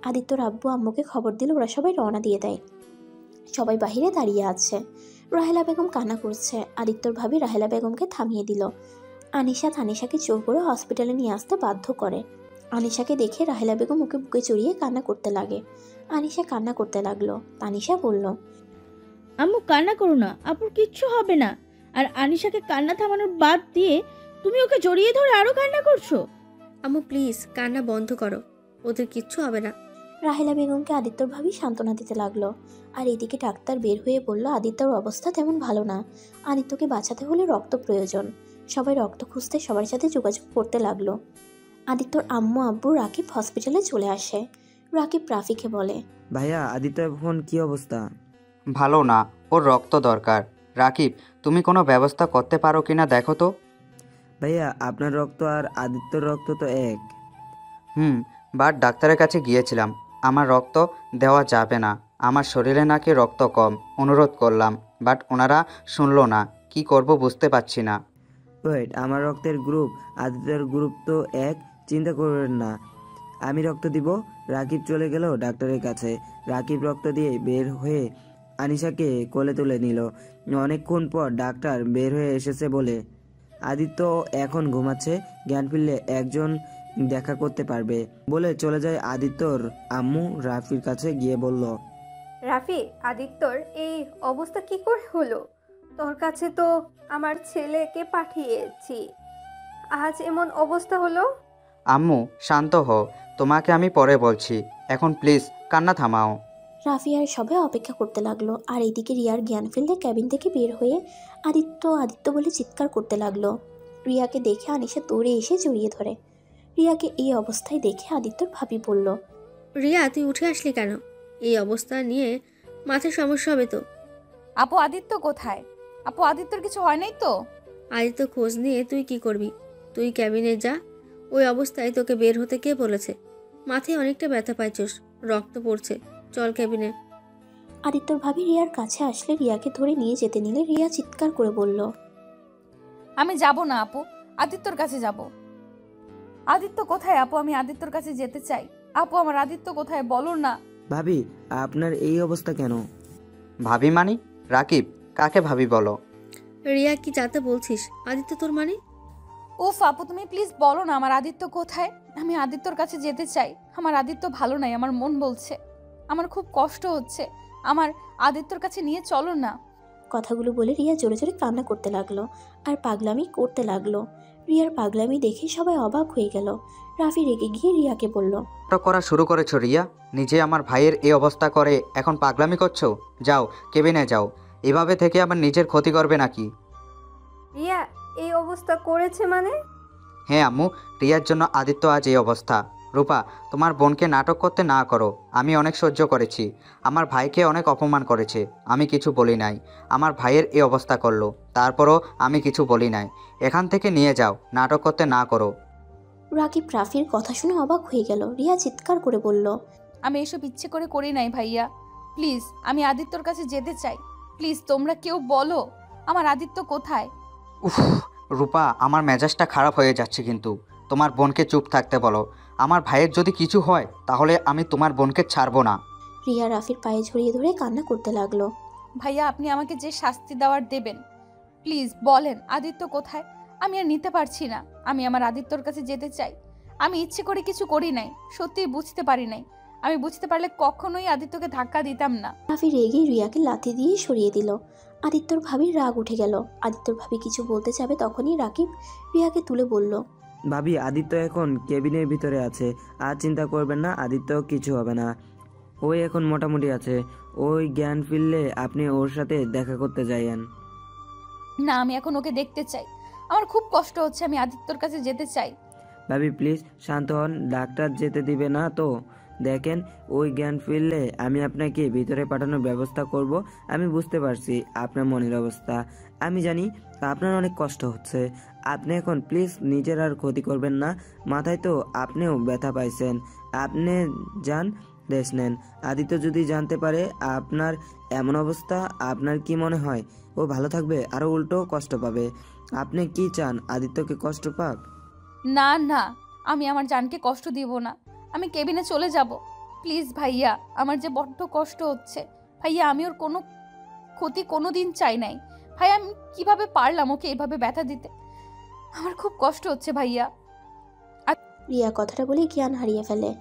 আদিত্যর আব্বু আম্মুকে খবর দিল, ওরা সবাই রওনা দিয়ে দেয়। সবাই বাহিরে দাঁড়িয়ে আছে। রাহেলা বেগম কান্না করছে। আদিত্যর ভাবি রাহেলা বেগমকে থামিয়ে দিল। আনিশা তানিশাকে জোর করে হসপিটালে নিয়ে আসতে বাধ্য করে। আনিশাকে দেখে রাহেলা বেগম ওকে বুকে জড়িয়ে কান্না করতে লাগে। আনিশা কান্না করতে লাগলো। তানিশা বলল, আম্মু কান্না করো না, আপুর কিচ্ছু হবে না। আর আনিশাকে কান্না থামানোর বাদ দিয়ে তুমি ওকে জড়িয়ে ধরে আরো কান্না করছো। আম্মু প্লিজ কান্না বন্ধ করো, ওদের কিচ্ছু হবে না। রাহেলা বেগমকে আদিত্যর ভাবি সান্ত্বনা দিতে লাগলো। আর এদিকে ডাক্তার বের হয়ে বলল আদিত্যর অবস্থা তেমন ভালো না, আদিত্যকে বাঁচাতে হলে রক্ত প্রয়োজন। সবাই রক্ত খুঁজতে সবার সাথে যোগাযোগ করতে লাগলো। আদিত্যর আম্মু আব্বু রাকিব হসপিটালে চলে আসে। রাকিব রাফিকে বলে, ভাইয়া আদিত্য এখন কি অবস্থা? ভালো না, ওর রক্ত দরকার। রাকিব, তুমি কোনো ব্যবস্থা করতে পারো কিনা দেখো তো। ভাইয়া আপনার রক্ত আর আদিত্যর রক্ত তো এক। বাট ডাক্তারের কাছে গিয়েছিলাম, আমার রক্ত দেওয়া যাবে না, আমার শরীরে নাকি রক্ত কম। অনুরোধ করলাম, বাট ওনারা শুনলো না। কি করব বুঝতে পারছি না। ওয়েট, আমার রক্তের গ্রুপ আদিত্যের গ্রুপ তো এক, চিন্তা করবেন না, আমি রক্ত দিব। রাকিব চলে গেল ডাক্তারের কাছে। রাকিব রক্ত দিয়ে বের হয়ে আনিশাকে কোলে তুলে নিল। অনেকক্ষণ পর ডাক্তার বের হয়ে এসেছে বলে আদিত্য এখন ঘুমাচ্ছে, জ্ঞান ফিরলে একজন দেখা করতে পারবে বলে চলে যায়। আদিত্যর আম্মু রাফির কাছে গিয়ে বলল, রাফি, আদিত্যর এই অবস্থা কি করে হলো? তোর কাছে তো আমার ছেলেকে পাঠিয়েছি, আজ এমন অবস্থা হলো। আম্মু শান্ত হও, তোমাকে আমি পরে বলছি, এখন প্লিজ কান্না থামাও। রাফি আর সবাই অপেক্ষা করতে লাগলো। আর এদিকে রিয়ার জ্ঞান ফিরলে ক্যাবিন থেকে বের হয়ে আদিত্য আদিত্য বলে চিৎকার করতে লাগলো। রিয়াকে দেখে আনিশা দৌড়ে এসে জড়িয়ে ধরে। রিয়াকে এই অবস্থায় দেখে আদিত্যর ভাবি বলল, রিয়া তুই উঠে আসলি কেন? এই অবস্থা নিয়ে মাথায় সমস্যা হবে তো। আপু আদিত্য কোথায়? আপু আদিত্যর কিছু হয় নাই তো? আদিত্য খোঁজ নিয়ে তুই কি করবি? তুই ক্যাবিনে যা, ওই অবস্থায় তোকে বের হতে কে বলেছে? মাথায় অনেকটা ব্যথা পাইছস, রক্ত পড়ছে, চল ক্যাবিনে। আদিত্যর ভাবি রিয়ার কাছে আসলে রিয়াকে ধরে নিয়ে যেতে নিলে রিয়া চিৎকার করে বলল, আমি যাব না আপু, আদিত্যর কাছে যাব। আদিত্য কোথায় আপু? আমি আদিত্যর কাছে যেতে চাই। আপু আমার আদিত্য কোথায় বলো না। ভাবি আপনার এই অবস্থা কেন? ভাবি মানি? রাকিব, কাকে ভাবি বলো? রিয়া কি যাতে বলছিস? আদিত্য তোর মানে? উফ আপু তুমি প্লিজ বলো না আমার আদিত্য কোথায়। আমি আদিত্যর কাছে যেতে চাই। আমার আদিত্য ভালো নাই, আমার মন বলছে, আমার খুব কষ্ট হচ্ছে, আমার আদিত্যর কাছে নিয়ে চলো না। কথাগুলো বলে রিয়া জোরে জোরে কান্না করতে লাগলো আর পাগলামি করতে লাগলো। রিয়ার পাগলামি দেখে সবাই অবাক হয়ে গেল। রাফি রেগে গিয়ে রিয়াকে বলল, করা শুরু করেছো রিয়া? নিজে আমার ভাইয়ের এই অবস্থা করে এখন পাগলামি করছো? যাও কেবিনে যাও, এভাবে থেকে আমার নিজের ক্ষতি করবে নাকি? রিয়া এই অবস্থা করেছে মানে? হ্যাঁ আম্মু, রিয়ার জন্য আদিত্য আজ এই অবস্থা। রূপা, তোমার বোনকে নাটক করতে না করো, আমি অনেক সহ্য করেছি। আমার ভাইকে অনেক অপমান করেছে, আমি কিছু বলি নাই। আমার ভাইয়ের এই অবস্থা করলো, তারপরও আমি কিছু বলি নাই। এখান থেকে নিয়ে যাও, নাটক করতে না করো। রাকিব রাফির কথা শুনে অবাক হয়ে গেল। রিয়া চিৎকার করে বলল, আমি এসব ইচ্ছে করে করি নাই ভাইয়া, প্লিজ আমি আদিত্যর কাছে যেতে চাই। প্লিজ তোমরা কেউ বলো আমার আদিত্য কোথায়। উফ রূপা, আমার মেজাজটা খারাপ হয়ে যাচ্ছে কিন্তু। তোমার বোনকে চুপ থাকতে বলো। আমার ভাইয়ের যদি কিছু হয় তাহলে আমি তোমার বোনকে ছাড়বো না। রিয়া রাফির পায়ে জড়িয়ে ধরে কান্না করতে লাগলো। ভাইয়া আপনি আমাকে যে শাস্তি দেওয়ার দেবেন, প্লিজ বলেন আদিত্য কোথায়। আমি আর নিতে পারছি না। আমি আমার আদিত্যর কাছে যেতে চাই। আমি ইচ্ছে করে কিছু করি নাই, সত্যিই বুঝতে পারি নাই। আমি বুঝতে পারলে কখনোই আদিত্যকে ধাক্কা দিতাম না। রাফি রেগে রিয়াকে লাথি দিয়ে সরিয়ে দিল। আদিত্যর ভাবির রাগ উঠে গেল। আদিত্যর ভাবি কিছু বলতে যাবে তখনই রাকিব রিয়াকে তুলে বলল, ভাবি আদিত্য এখন কেবিনের ভিতরে আছে, আর চিন্তা করবেন না, আদিত্য কিছু হবে না। ওই এখন মোটামুটি আছে। ওই জ্ঞান ফিরলে আপনি ওর সাথে দেখা করতে যাইয়েন। না, আমি এখন ওকে দেখতে চাই। আমার খুব কষ্ট হচ্ছে, আমি আদিত্যর কাছে যেতে চাই। ভাবি প্লিজ শান্ত হন, ডাক্তার যেতে দিবে না তো। দেখেন, ওই জ্ঞান ফিরলে আমি আপনাকে ভিতরে পাঠানোর ব্যবস্থা করব। আমি বুঝতে পারছি আপনার মনের অবস্থা, আমি জানি আপনার অনেক কষ্ট হচ্ছে। আপনি এখন প্লিজ নিজের আর ক্ষতি করবেন না। মাথায় তো আপনিও ব্যথা পাইছেন, আপনি যান, রেস্ট নেন। আদিত্য যদি জানতে পারে আপনার এমন অবস্থা, আপনার কি মনে হয় ও ভালো থাকবে? আরও উল্টো কষ্ট পাবে। আপনি কি চান আদিত্যকে কষ্ট পাক? না না, আমি আমার জানকে কষ্ট দিব না। আমি কেবিনে চলে যাব। প্লিজ ভাইয়া, আমার যে বড্ড কষ্ট হচ্ছে। ভাইয়া, আমি ওর কোনো ক্ষতি কোনো দিন চাই নাই। ভাইয়া, আমি কিভাবে পারলাম ওকে এভাবে ব্যথা দিতে? আমার খুব কষ্ট হচ্ছে ভাইয়া। রিয়া কথাটা বলে জ্ঞান হারিয়ে ফেলে।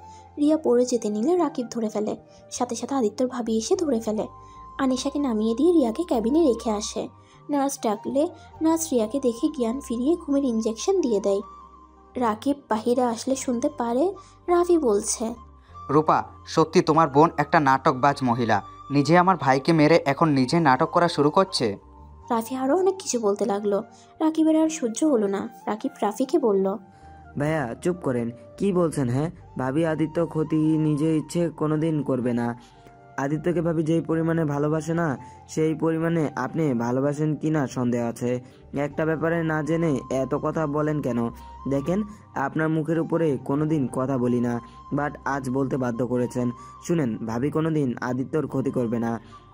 রিয়া পড়ে যেতে নিলে রাকিব ধরে ফেলে, সাথে সাথে আদিত্যর ভাবি এসে ধরে ফেলে। আনিশাকে নামিয়ে দিয়ে রিয়াকে ক্যাবিনে রেখে আসে। নার্স ডাকলে নার্স রিয়াকে দেখে জ্ঞান ফিরিয়ে ঘুমের ইঞ্জেকশন দিয়ে দেয়। রাকিব বাহিরে আসলে শুনতে পারে রাফি বলছে, রূপা, সত্যি তোমার বোন একটা নাটকবাজ মহিলা। নিজে আমার ভাইকে মেরে এখন নিজে নাটক করা শুরু করছে। রাফি আরও অনেক কিছু বলতে লাগলো। রাকিবের আর সহ্য হলো না। রাকিব রাফিকে বলল, ভাইয়া চুপ করেন, কি বলছেন? হ্যাঁ, ভাবি আদিত্য ক্ষতি নিজে ইচ্ছে কোনোদিন করবে না। আদিত্যকে ভাবি যেই পরিমাণে ভালোবাসে না, সেই পরিমাণে আপনি ভালোবাসেন কি না সন্দেহ আছে। একটা ব্যাপারে না জেনে এত কথা বলেন কেন? দেখেন, আপনার মুখের উপরে কোনোদিন কথা বলি না, বাট আজ বলতে বাধ্য করেছেন। শুনেন, ভাবি কোনোদিন আদিত্যর ক্ষতি করবে না।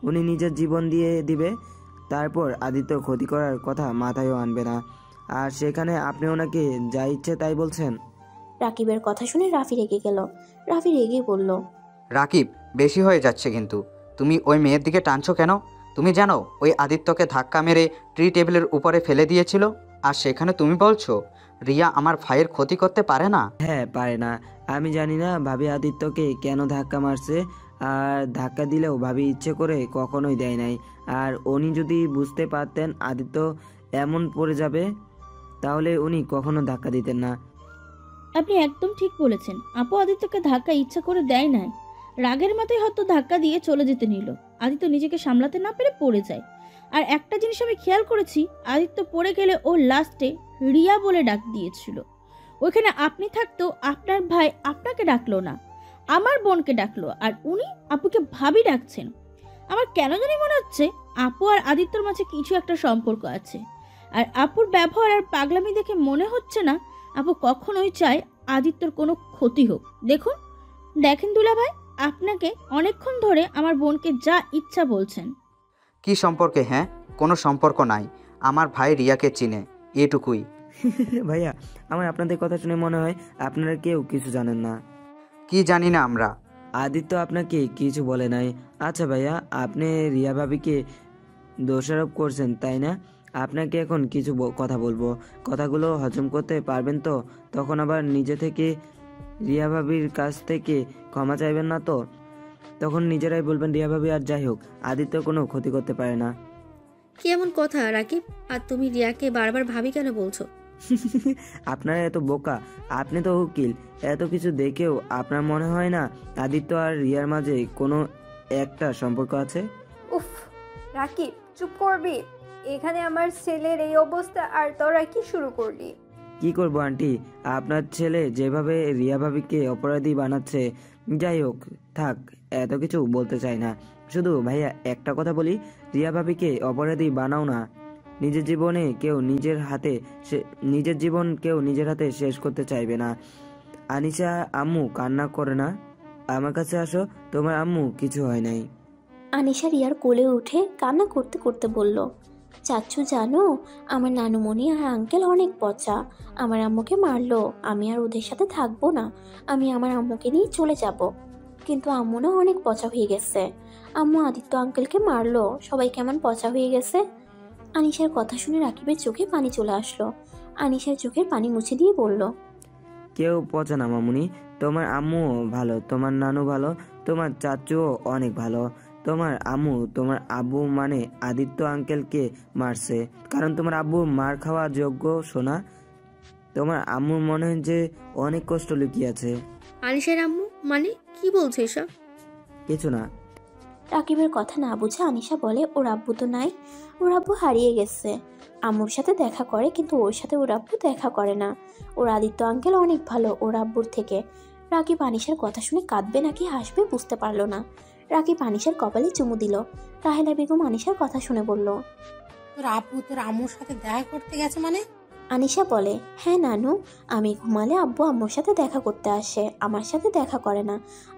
উনি নিজের জীবন দিয়ে দিবে, তারপর আদিত্যর ক্ষতি করার কথা মাথায়ও আনবে না। আর সেখানে আপনি ওনাকে যা ইচ্ছে তাই বলছেন। রাকিবের কথা শুনে রাফি রেগে গেল। রাফি রেগে বলল, রাকিব, বেশি হয়ে যাচ্ছে কিন্তু। তুমি ওই মেয়ের দিকে টানছো কেন? তুমি জানো ওই আদিত্যকে ধাক্কা মেরে ট্রি টেবিলের উপরে ফেলে দিয়েছিল, আর সেখানে তুমি বলছো রিয়া আমার ভাইয়ের ক্ষতি করতে পারে না? হ্যাঁ, পারে না। আমি জানি না ভাবি আদিত্যকে কেন ধাক্কা মারছে, আর ধাক্কা দিলেও ভাবি ইচ্ছে করে কখনোই দেয় নাই। আর উনি যদি বুঝতে পারতেন আদিত্য এমন পড়ে যাবে, তাহলে উনি কখনো ধাক্কা দিতেন না। আপনি একদম ঠিক বলেছেন। আপু আদিত্যকে ধাক্কা ইচ্ছা করে দেয় নাই, রাগের মাথায় হয়তো ধাক্কা দিয়ে চলে যেতে নিল। আদিত্য নিজেকে সামলাতে না পেরে পড়ে যায়। আর একটা জিনিস আমি খেয়াল করেছি, আদিত্য পড়ে গেলে ও লাস্টে রিয়া বলে ডাক দিয়েছিল। ওইখানে আপনি থাকতেও আপনার ভাই আপনাকে ডাকলো না, আমার বোনকে ডাকলো, আর উনি আপুকে ভাবি ডাকছেন। আমার কেন জানি মনে হচ্ছে আপু আর আদিত্যর মাঝে কিছু একটা সম্পর্ক আছে। আর আপুর ব্যবহার আর পাগলামি দেখে মনে হচ্ছে না আপু কখনোই চায় আদিত্যর কোনো ক্ষতি হোক। দেখেন দুলাভাই, আপনাকে অনেকক্ষণ ধরে আমার বোনকে যা ইচ্ছা বলছেন। কি সম্পর্কে? হ্যাঁ, কোনো সম্পর্ক নাই। আমার ভাই রিয়াকে চিনে, এটুকুই। ভাইয়া, আমার আপনাদের কথা শুনে মনে হয় আপনারা কেউ কিছু জানেন না। কি জানি না আমরা? আদিত্য আপনাকে কিছু বলে নাই। আচ্ছা ভাইয়া, আপনি রিয়া ভাবিকে দোষারোপ করছেন তাই না? আপনাকে এখন কিছু কথা বলবো, কথাগুলো হজম করতে পারবেন তো? তখন আবার নিজে থেকে রিয়া ভাবির কাছ থেকে ক্ষমা চাইবেন না তো? তখন নিজেরাই বলবেন রিয়া ভাবি আর যাই হোক, আদিত্য কোনো ক্ষতি করতে পারে না। কি এমন কথা রাকিব? আর তুমি রিয়াকে বারবার ভাবি কেন বলছো? আপনারা এত বোকা, আপনি তো উকিল, এত কিছু দেখেও আপনার মনে হয় না আদিত্য আর রিয়ার মাঝে কোনো একটা সম্পর্ক আছে? উফ, রাকিব চুপ করবি? এখানে আমার ছেলের এই অবস্থা আর তোরা কি শুরু করলি? কি করবো আন্টি, আপনার ছেলে যেভাবে রিয়া ভাবিকে অপরাধী বানাচ্ছে। যাই হোক, থাক, এত কিছু বলতে চাই না। শুধু ভাইয়া একটা কথা বলি, রিয়া ভাবিকে অপরাধী বানাও না। নিজের জীবন কেউ নিজের হাতে শেষ করতে চাইবে না। আনিশা আম্মু কান্না করে না, আমার কাছে আসো, তোমার আম্মু কিছু হয় নাই। আনিশা রিয়ার কোলে উঠে কান্না করতে করতে বলল, চাচ্চু জানো, আমার নানুমণি আর আঙ্কেল অনেক পচা। আমার আম্মুকে মারলো, আমি আর ওদের সাথে থাকবো না, আমি আমার আম্মুকে নিয়ে চলে যাব। কিন্তু আম্মু না অনেক পচা হয়ে গেছে। আম্মু আদিত্য আঙ্কেলকে মারলো, সবাই কেমন পচা হয়ে গেছে। আনিশার কথা শুনে রাকিবের চোখে পানি চলে আসলো। আনিশার চোখের পানি মুছে দিয়ে বলল, কেউ পচে না মামুনি। তোমার আম্মুও ভালো, তোমার নানু ভালো, তোমার চাচুও অনেক ভালো। তোমার আম্মু তোমার আব্বু মানে আদিত্য আঙ্কেলকে মারছে, কারণ তোমার আব্বু মার খাওয়া যোগ্য। শোনা, তোমার আম্মুর মনে হয় যে অনেক কষ্ট লুকিয়ে আছে। আনিশার আম্মু মানে কি বলছে এসব? কিছু না। রাকিবের কথা না বুঝে আনিশা বলে, ওর আব্বু তো নাই, ওর আব্বু হারিয়ে গেছে। আম্মুর সাথে দেখা করে, কিন্তু ওর সাথে ওর আব্বু দেখা করে না। ওর আদিত্য আঙ্কেল অনেক ভালো ওর আব্বুর থেকে। রাকিব আনিশার কথা শুনে কাঁদবে নাকি হাসবে বুঝতে পারলো না। রাকিব আনিশার কপালে চুমু দিল। রাহেলা বেগম আনিশার কথা শুনে বলল, তোর আব্বু তোর আম্মুর সাথে দেখা করতে গেছে মানে? আনিশা বলে, হ্যাঁ নানু, আমি ঘুমালে আব্বু আম্মুর সাথে দেখা করতে আসে, আমার সাথে দেখা করে না।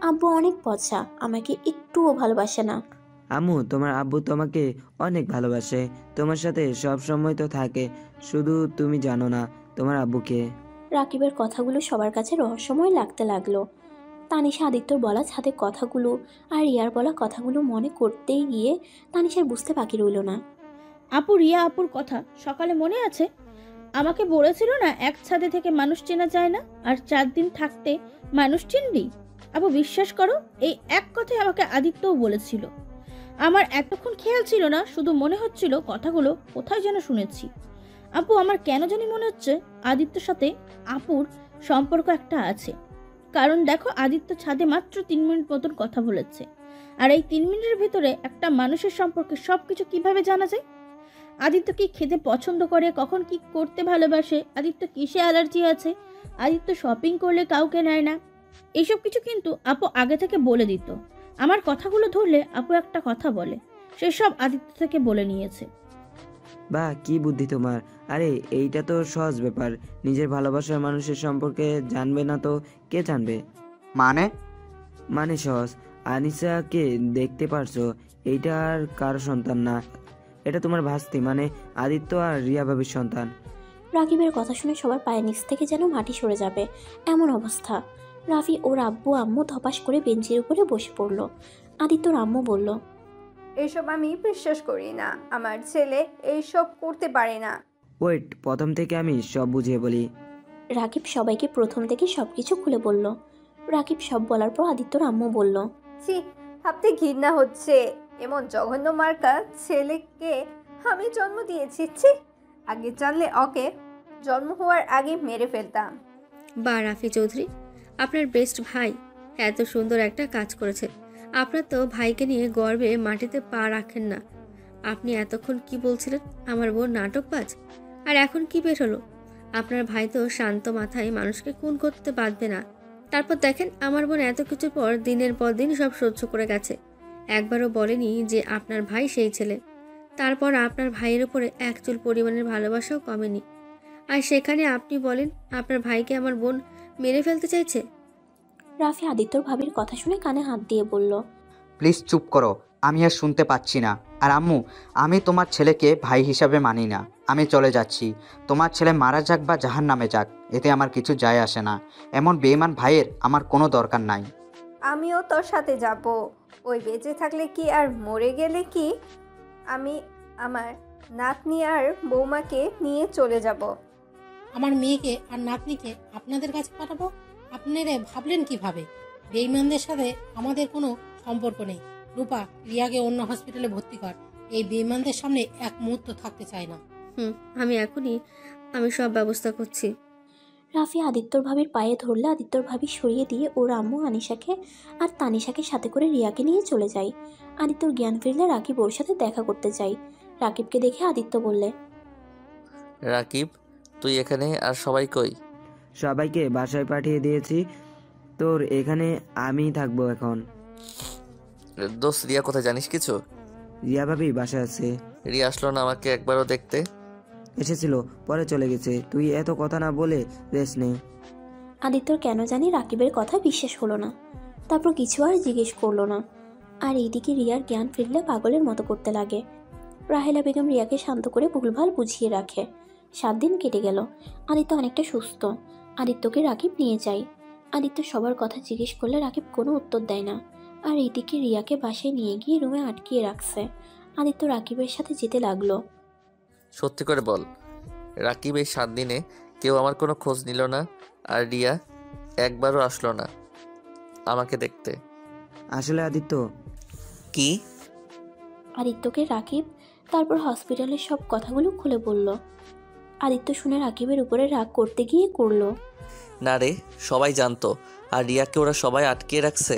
আব্বু অনেক পচা, আমাকে একটুও ভালোবাসে না। আম্মু তোমার আব্বু তোমাকে অনেক ভালোবাসে, তোমার সাথে সব সময় তো থাকে, শুধু তুমি জানো না তোমার আব্বুকে। রাকিবের কথাগুলো সবার কাছে রহস্যময় লাগতে লাগলো। তানিশা আদিত্যর বলা ছাদের কথাগুলো আর রিয়ার বলা কথাগুলো মনে করতেই গিয়ে তানিশার বুঝতে বাকি রইল না। আপু, রিয়া আপুর কথা সকালে মনে আছে? আমাকে বলেছিল না এক ছাদে থেকে মানুষ চেনা যায় না, আর 4 দিন থাকতে মানুষ চিনবি। আপু বিশ্বাস করো, এই এক কথাই আমাকে আদিত্যও বলেছিল। আমার এতক্ষণ খেয়াল ছিল না, শুধু মনে হচ্ছিল কথাগুলো কোথায় যেন শুনেছি। আপু, আমার কেন জানি মনে হচ্ছে আদিত্যর সাথে আপুর সম্পর্ক একটা আছে। কারণ দেখো, আদিত্য ছাদে মাত্র 3 মিনিট মতন কথা বলেছে, আর এই 3 মিনিটের ভিতরে একটা মানুষের সম্পর্কে সবকিছু কিভাবে জানা যায়? আদিত্য কি খেতে পছন্দ করে, কখন কি করতে ভালোবাসে, আদিত্য কিসে অ্যালার্জি আছে, আদিত্য শপিং করলে কাউকে নেয় না, এইসব কিছু কিন্তু আপু আগে থেকে বলে দিত। আমার কথাগুলো ধরলে আপু একটা কথা বলে, সেসব আদিত্য থেকে বলে নিয়েছে। বা কি বুদ্ধি তোমার! আরে এইটা তো সহজ ব্যাপার, নিজের ভালোবাসার মানুষের সম্পর্কে জানবে না তো কে জানবে? মানে? মানে সহজ, আনিসাকে দেখতে পারছো, এইটা আর কারো সন্তান না, এটা তোমার ভাস্তি মানে আদিত্য আর রিয়া ভাবির সন্তান। রাকিবের কথা শুনে সবার পায়ের নিচ থেকে যেন মাটি সরে যাবে এমন অবস্থা। রাফি ওর আব্বু আম্মু ধপাস করে বেঞ্চের উপরে বসে পড়ল। আদিত্যর আম্মু বলল, এসব আমি বিশ্বাস করি না, আমার ছেলে এইসব করতে পারে না। ওয়েট, প্রথম থেকে আমি সব বুঝিয়ে বলি। রাকিব সবাইকে প্রথম থেকে সবকিছু খুলে বলল। রাকিব সব বলার পর আদিত্যর আম্মু বলল, ছি, ভাবতে ঘৃণা হচ্ছে, এমন জঘন্য মার্কা ছেলেকে আমি জন্ম দিয়েছি। ছি, আগে জানলে ওকে জন্ম হওয়ার আগে মেরে ফেলতাম। বা রাফি চৌধুরী, আপনার বেস্ট ভাই এত সুন্দর একটা কাজ করেছে। আপনার তো ভাইকে নিয়ে গর্বে মাটিতে পা রাখেন না। আপনি এতক্ষণ কি বলছিলেন? আমার বোন নাটকবাজ। আর এখন কি বের হলো? আপনার ভাই তো শান্ত মাথায় মানুষকে খুন করতে বাঁধবে না। তারপর দেখেন, আমার বোন এত কিছুর পর দিনের পর দিন সব সহ্য করে গেছে, একবারও বলেনি যে আপনার ভাই সেই ছেলে। তারপর আপনার ভাইয়ের উপরে এক চুল পরিমাণের ভালোবাসাও কমেনি, আর সেখানে আপনি বলেন আপনার ভাইকে আমার বোন মেরে ফেলতে চাইছে। রাফি আদিত্যর ভাবির কথা শুনে কানে হাত দিয়ে বলল, প্লিজ চুপ করো, আমি আর শুনতে পাচ্ছি না। আর আম্মু, আমি তোমার ছেলেকে ভাই হিসাবে মানি না। আমি চলে যাচ্ছি। তোমার ছেলে মারা যাক বা জাহান্নামে যাক, এতে আমার কিছু যায় আসে না। এমন বেঈমান ভাইয়ের আমার কোনো দরকার নাই। আমিও তোর সাথে যাব। ওই বেঁচে থাকলে কি আর মরে গেলে কি, আমি আমার নাতনি আর বৌমাকে নিয়ে চলে যাব। আমার মেয়েকে আর নাতনিকে আপনাদের কাছে পাঠাবো? আপনারা ভাবলেন কিভাবে? বেঈমানদের সাথে আমাদের কোনো সম্পর্ক নেই। রূপা, রিয়াকে অন্য হসপিটালে ভর্তি কর। এই বেঈমানদের সামনে এক মুহূর্ত থাকতে চায় না। আমি সব ব্যবস্থা করছি। রাফি আদিত্যর ভাবির পায়ে ধরলে আদিত্যর ভাবি সরিয়ে দিয়ে ওর আম্মু আনিশাকে আর তানিশাকে সাথে করে রিয়াকে নিয়ে চলে যায়। আদিত্যর জ্ঞান ফিরলে রাকিব ওর সাথে দেখা করতে চাই। রাকিবকে দেখে আদিত্য বললে, রাকিব, তুই এখানে আর সবাই কই? সবাইকে বাসায় পাঠিয়ে দিয়েছি, তোর এখানে আমিই থাকবো এখন। দোস্ত, রিয়া কোথায় জানিস কিছু? রিয়া ভাবি বাসায় আছে। রিয়া আসলো না আমাকে একবারও দেখতে? এসেছিল, পরে চলে গেছে। তুই এত কথা না বলে রেস্ট নে। আদিত্যর কেন জানি রাকিবের কথা বিশ্বাস হলো না। তারপর কিছু আর জিজ্ঞেস করলো না। আর এইদিকে রিয়ার জ্ঞান ফিরলে পাগলের মতো করতে লাগে। রাহেলা বেগম রিয়াকে শান্ত করে ভুলভাল বুঝিয়ে রাখে। 7 দিন কেটে গেল। আদিত্য অনেকটা সুস্থ। আদিত্যকে রাকিব নিয়ে যায়। আদিত্য সবার কথা জিজ্ঞেস করলে রাকিব কোনো উত্তর দেয় না। আর এইদিকে রিয়াকে বাসায় নিয়ে গিয়ে রুমে আটকিয়ে রাখছে। আদিত্য রাকিবের সাথে যেতে লাগলো। সত্যি করে বল, রাকিব এই 7 দিনে কেউ আমার কোনো খোঁজ নিল না, আর রিয়া একবারও আসলো না আমাকে দেখতে। আসলে আদিত্য, কি? আদিত্যকে রাকিব তারপর হসপিটালের সব কথাগুলো খুলে বলল। আদিত্য শুনে রাকিবের উপরে রাগ করতে গিয়ে করলো। না রে, সবাই জানতো, আর রিয়াকে ওরা সবাই আটকিয়ে রাখছে।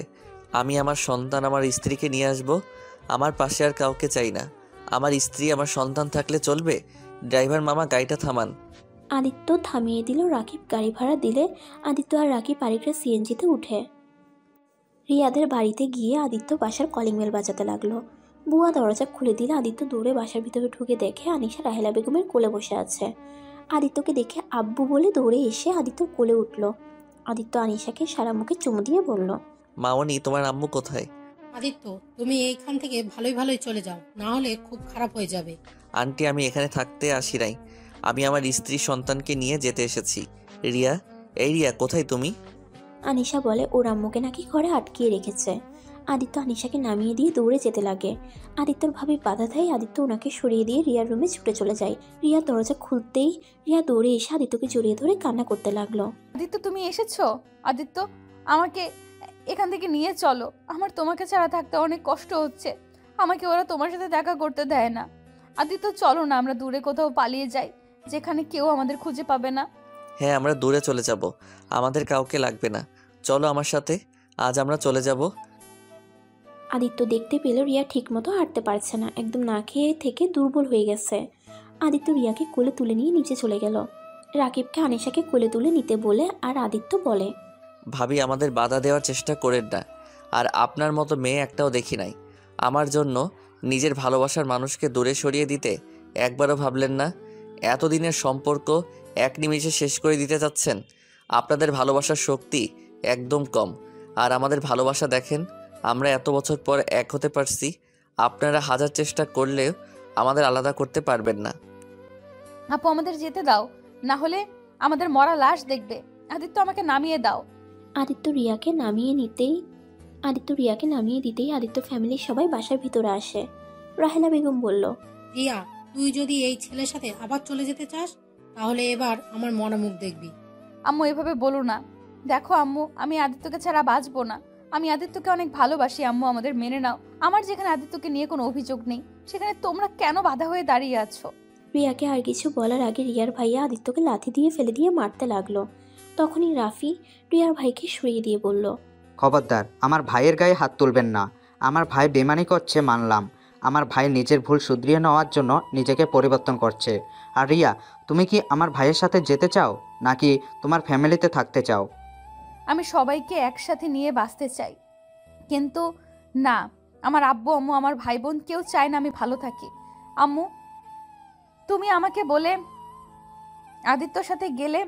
আমি আমার সন্তান, আমার স্ত্রীকে নিয়ে আসব। আমার পাশে আর কাউকে চাই না। আমার স্ত্রী, আমার সন্তান থাকলে চলবে? ড্রাইভার মামা, গাড়িটা থামান। আদিত্য থামিয়ে দিল। রাকিব গাড়ি ভাড়া দিলে আদিত্য আর রাকিব আরেকটা সিএনজিতে উঠে রিয়াদের বাড়িতে গিয়ে আদিত্য বাসার কলিং বেল বাজাতে লাগলো। বুয়া দরজা খুলে দিলে আদিত্য দৌড়ে বাসার ভিতরে ঢুকে দেখে আনিশা রাহেলা বেগমের কোলে বসে আছে। আদিত্যকে দেখে আব্বু বলে দৌড়ে এসে আদিত্যর কোলে উঠল। আদিত্য আনিশাকে সারা মুখে চুমু দিয়ে বলল, মামনি, তোমার আম্মু কোথায়? আদিত্য, তুমি এইখান থেকে ভালোই ভালোই চলে যাও, না হলে খুব খারাপ হয়ে যাবে। আন্টি, আমি এখানে থাকতে আসি নাই। আমি আমার স্ত্রী সন্তানকে নিয়ে যেতে এসেছি। রিয়া, এই রিয়া, কোথায় তুমি? আনিশা বলে ওর আম্মুকে নাকি ঘরে আটকিয়ে রেখেছে। আদিত্য আনিশাকে নামিয়ে দিয়ে দৌড়ে যেতে লাগে। আদিত্যর ভাবি বাধা দেয়। আদিত্য ওনাকে সরিয়ে দিয়ে রিয়ার রুমে ছুটে চলে যায়। রিয়া দরজা খুলতেই রিয়া দৌড়ে এসে আদিত্যকে জড়িয়ে ধরে কান্না করতে লাগলো। আদিত্য, তুমি এসেছো? আদিত্য, আমাকে এখান থেকে নিয়ে চলো। আমার তোমাকে ছাড়া থাকতে অনেক কষ্ট হচ্ছে। আমাকে ওরা তোমার সাথে দেখা করতে দেয় না। আদিত্য, চলো না, আমরা দূরে কোথাও পালিয়ে যাই, যেখানে কেউ আমাদের খুঁজে পাবে না। হ্যাঁ, আমরা দূরে চলে যাব। আমাদের কাউকে লাগবে না। চলো আমার সাথে, আজ আমরা চলে যাব। আদিত্য দেখতে পেল রিয়া ঠিকমতো হাঁটতে পারছে না, একদম না খেয়ে থেকে দুর্বল হয়ে গেছে। আদিত্য রিয়াকে কোলে তুলে নিয়ে নিচে চলে গেল। রাকিবকে আনিশাকে কোলে তুলে নিতে বলে আর আদিত্য বলে, ভাবি, আমাদের বাধা দেওয়ার চেষ্টা করেন না। আর আপনার মতো মেয়ে একটাও দেখি নাই। আমার জন্য নিজের ভালোবাসার মানুষকে দূরে সরিয়ে দিতে একবারও ভাবলেন না। এতদিনের সম্পর্ক এক নিমিষে শেষ করে দিতে চাচ্ছেন। আপনাদের ভালোবাসার শক্তি একদম কম। আর আমাদের ভালোবাসা দেখেন, আমরা এত বছর পর এক হতে পারছি। আপনারা হাজার চেষ্টা করলেও আমাদের আলাদা করতে পারবেন না। আপু, আমাদের যেতে দাও, না হলে আমাদের মরা লাশ দেখবে। আদিত্য, আমাকে নামিয়ে দাও। আদিত্য রিয়াকে নামিয়ে দিতেই আদিত্য ফ্যামিলির সবাই বাসার ভিতরে আসে। রাহেলা বেগম বলল, রিয়া, তুই যদি এই ছেলের সাথে আবার চলে যেতে চাস, তাহলে এবার আমার মরা মুখ দেখবি। আম্মু, এভাবে বলো না। দেখো আম্মু, আমি আদিত্যকে ছাড়া বাঁচবো না। আমি আদিত্যকে অনেক ভালোবাসি। আম্মু, আমাদের মেনে নাও। আমার যেখানে আদিত্যকে নিয়ে কোনো অভিযোগ নেই, সেখানে তোমরা কেন বাধা হয়ে দাঁড়িয়ে আছো? রিয়াকে আর কিছু বলার আগে রিয়ার ভাইয়া আদিত্যকে লাথি দিয়ে ফেলে দিয়ে মারতে লাগলো। তখনই রাফি রিয়ার ভাইকে সরিয়ে দিয়ে বলল, খবরদার, আমার ভাইয়ের গায়ে হাত তুলবেন না। আমার ভাই বেমানি করছে মানলাম। আমার ভাই নিজের ভুল শুধরিয়ে নেওয়ার জন্য নিজেকে পরিবর্তন করছে। আর রিয়া, তুমি কি আমার ভাইয়ের সাথে যেতে চাও, নাকি তোমার ফ্যামিলিতে থাকতে চাও? আমি সবাইকে একসাথে নিয়ে বাঁচতে চাই, কিন্তু না, আমার আব্বু আম্মু, আমার ভাই বোন কেউ চায় না আমি ভালো থাকি। আম্মু, তুমি আমাকে বলে আদিত্যর সাথে গেলে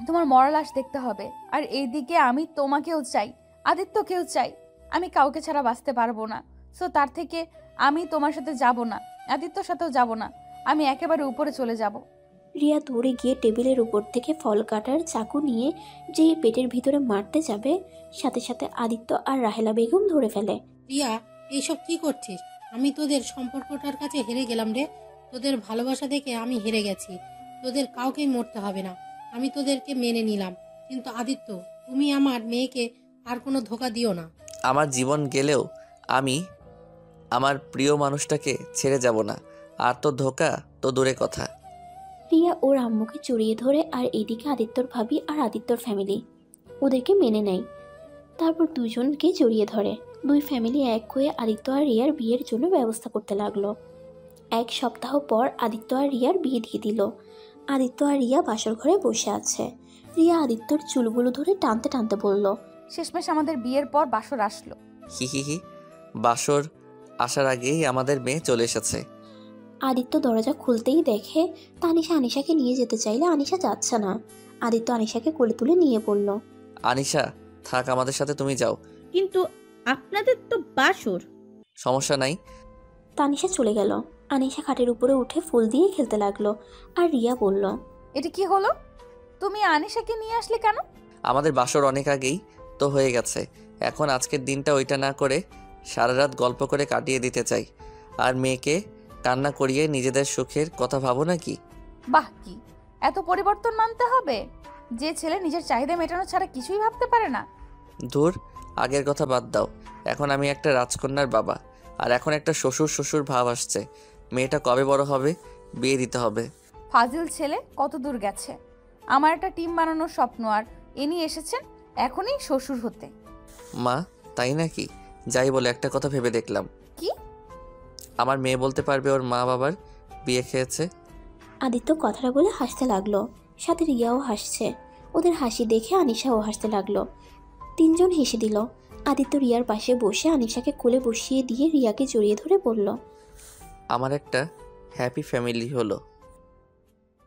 তোমার মরা লাশ দেখতে হবে। আর এইদিকে আমি তোমাকেও চাই, আদিত্যকেও চাই। আমি কাউকে ছাড়া বাঁচতে পারবো না। সো তার থেকে আমি তোমার সাথে যাব না, আদিত্যর সাথেও যাব না। আমি একেবারে উপরে চলে যাব। রিয়া দৌড়ে গিয়ে টেবিলের উপর থেকে ফল কাটার চাকু নিয়ে যেই পেটের ভিতরে মারতে যাবে, সাথে সাথে আদিত্য আর রাহেলা বেগম ধরে ফেলে। রিয়া, এইসব কি করছিস? আমি তোদের সম্পর্কটার কাছে হেরে গেলাম রে। তোদের ভালোবাসা দেখে আমি হেরে গেছি। তোদের কাউকেই মরতে হবে না, আমি তোদেরকে মেনে নিলাম। কিন্তু আদিত্য, তুমি আমার মেয়েকে আর কোনো ধোকা দিও না। আমার জীবন গেলেও আমি আমার প্রিয় মানুষটাকে ছেড়ে যাব না। আর তো ধোকা তো দূরে কথা। রিয়া ওর আম্মুকে জড়িয়ে ধরে, আর এদিকে আদিত্যর ভাবি আর আদিত্যর ফ্যামিলি ওদেরকে মেনে নেয়। তারপর দুজনকে জড়িয়ে ধরে। দুই ফ্যামিলি এক হয়ে আদিত্য আর রিয়ার বিয়ের জন্য ব্যবস্থা করতে লাগলো। 1 সপ্তাহ পর আদিত্য আর রিয়ার বিয়ে দিয়ে দিল। আদিত্য আর রিয়া বাসর ঘরে বসে আছে। রিয়া আদিত্যর চুলগুলো ধরে টানতে টানতে বলল, শেষমেশ আমাদের বিয়ের পর বাসর আসলো। হি হি হি, বাসর আসার আগেই আমাদের মেয়ে চলে এসেছে। আদিত্য দরজা খুলতেই দেখে তানিশা আনিশাকে নিয়ে যেতে চাইলে আনিশা যাচ্ছে না। আদিত্য আনিশাকে কোলে তুলে নিয়ে বলল, আনিশা, থাক, আমাদের সাথে তুমি যাও। কিন্তু আপনাদের তো বাসর। সমস্যা নাই। তানিশা চলে গেল। আনিশা খাটের উপরে উঠে ফুল দিয়ে খেলতে লাগলো। আর রিয়া বলল, এটা কি হলো? তুমি আনিশাকে নিয়ে আসলে কেন? আমাদের বাসর অনেক আগেই তো হয়ে গেছে। এখন আজকের দিনটা ওইটা না করে সারা রাত গল্প করে কাটিয়ে দিতে চাই। আর মেয়েকে কান্না করিয়ে নিজেদের সুখের কথা ভাবো নাকি? বাহ, কি এত পরিবর্তন মানতে হবে? যে ছেলে নিজের চাহিদা মেটানো ছাড়া কিছুই ভাবতে পারে না। ধুর, আগের কথা বাদ দাও। এখন আমি একটা রাজকন্যার বাবা, আর এখন একটা শ্বশুর শ্বশুর ভাব আসছে। মেয়েটা কবে বড় হবে? বিয়ে দিতে হবে। ফাজিল ছেলে কত দূর গেছে। আমার একটা টিম বানানোর স্বপ্ন, আর ইনি এসেছেন এখনই শ্বশুর হতে। মা, তাই নাকি? যাই বলে একটা কথা ভেবে দেখলাম। কি? আমার মেয়ে বলতে পারবে ওর মা বাবার বিয়ে খেয়েছে। আদিত্য কথাটা বলে হাসতে লাগলো, সাথে রিয়াও হাসছে। ওদের হাসি দেখে আনিশাও হাসতে লাগলো। তিনজন হেসে দিল। আদিত্য রিয়ার পাশে বসে আনিশাকে কোলে বসিয়ে দিয়ে রিয়াকে জড়িয়ে ধরে বলল, আমার একটা হ্যাপি ফ্যামিলি হলো।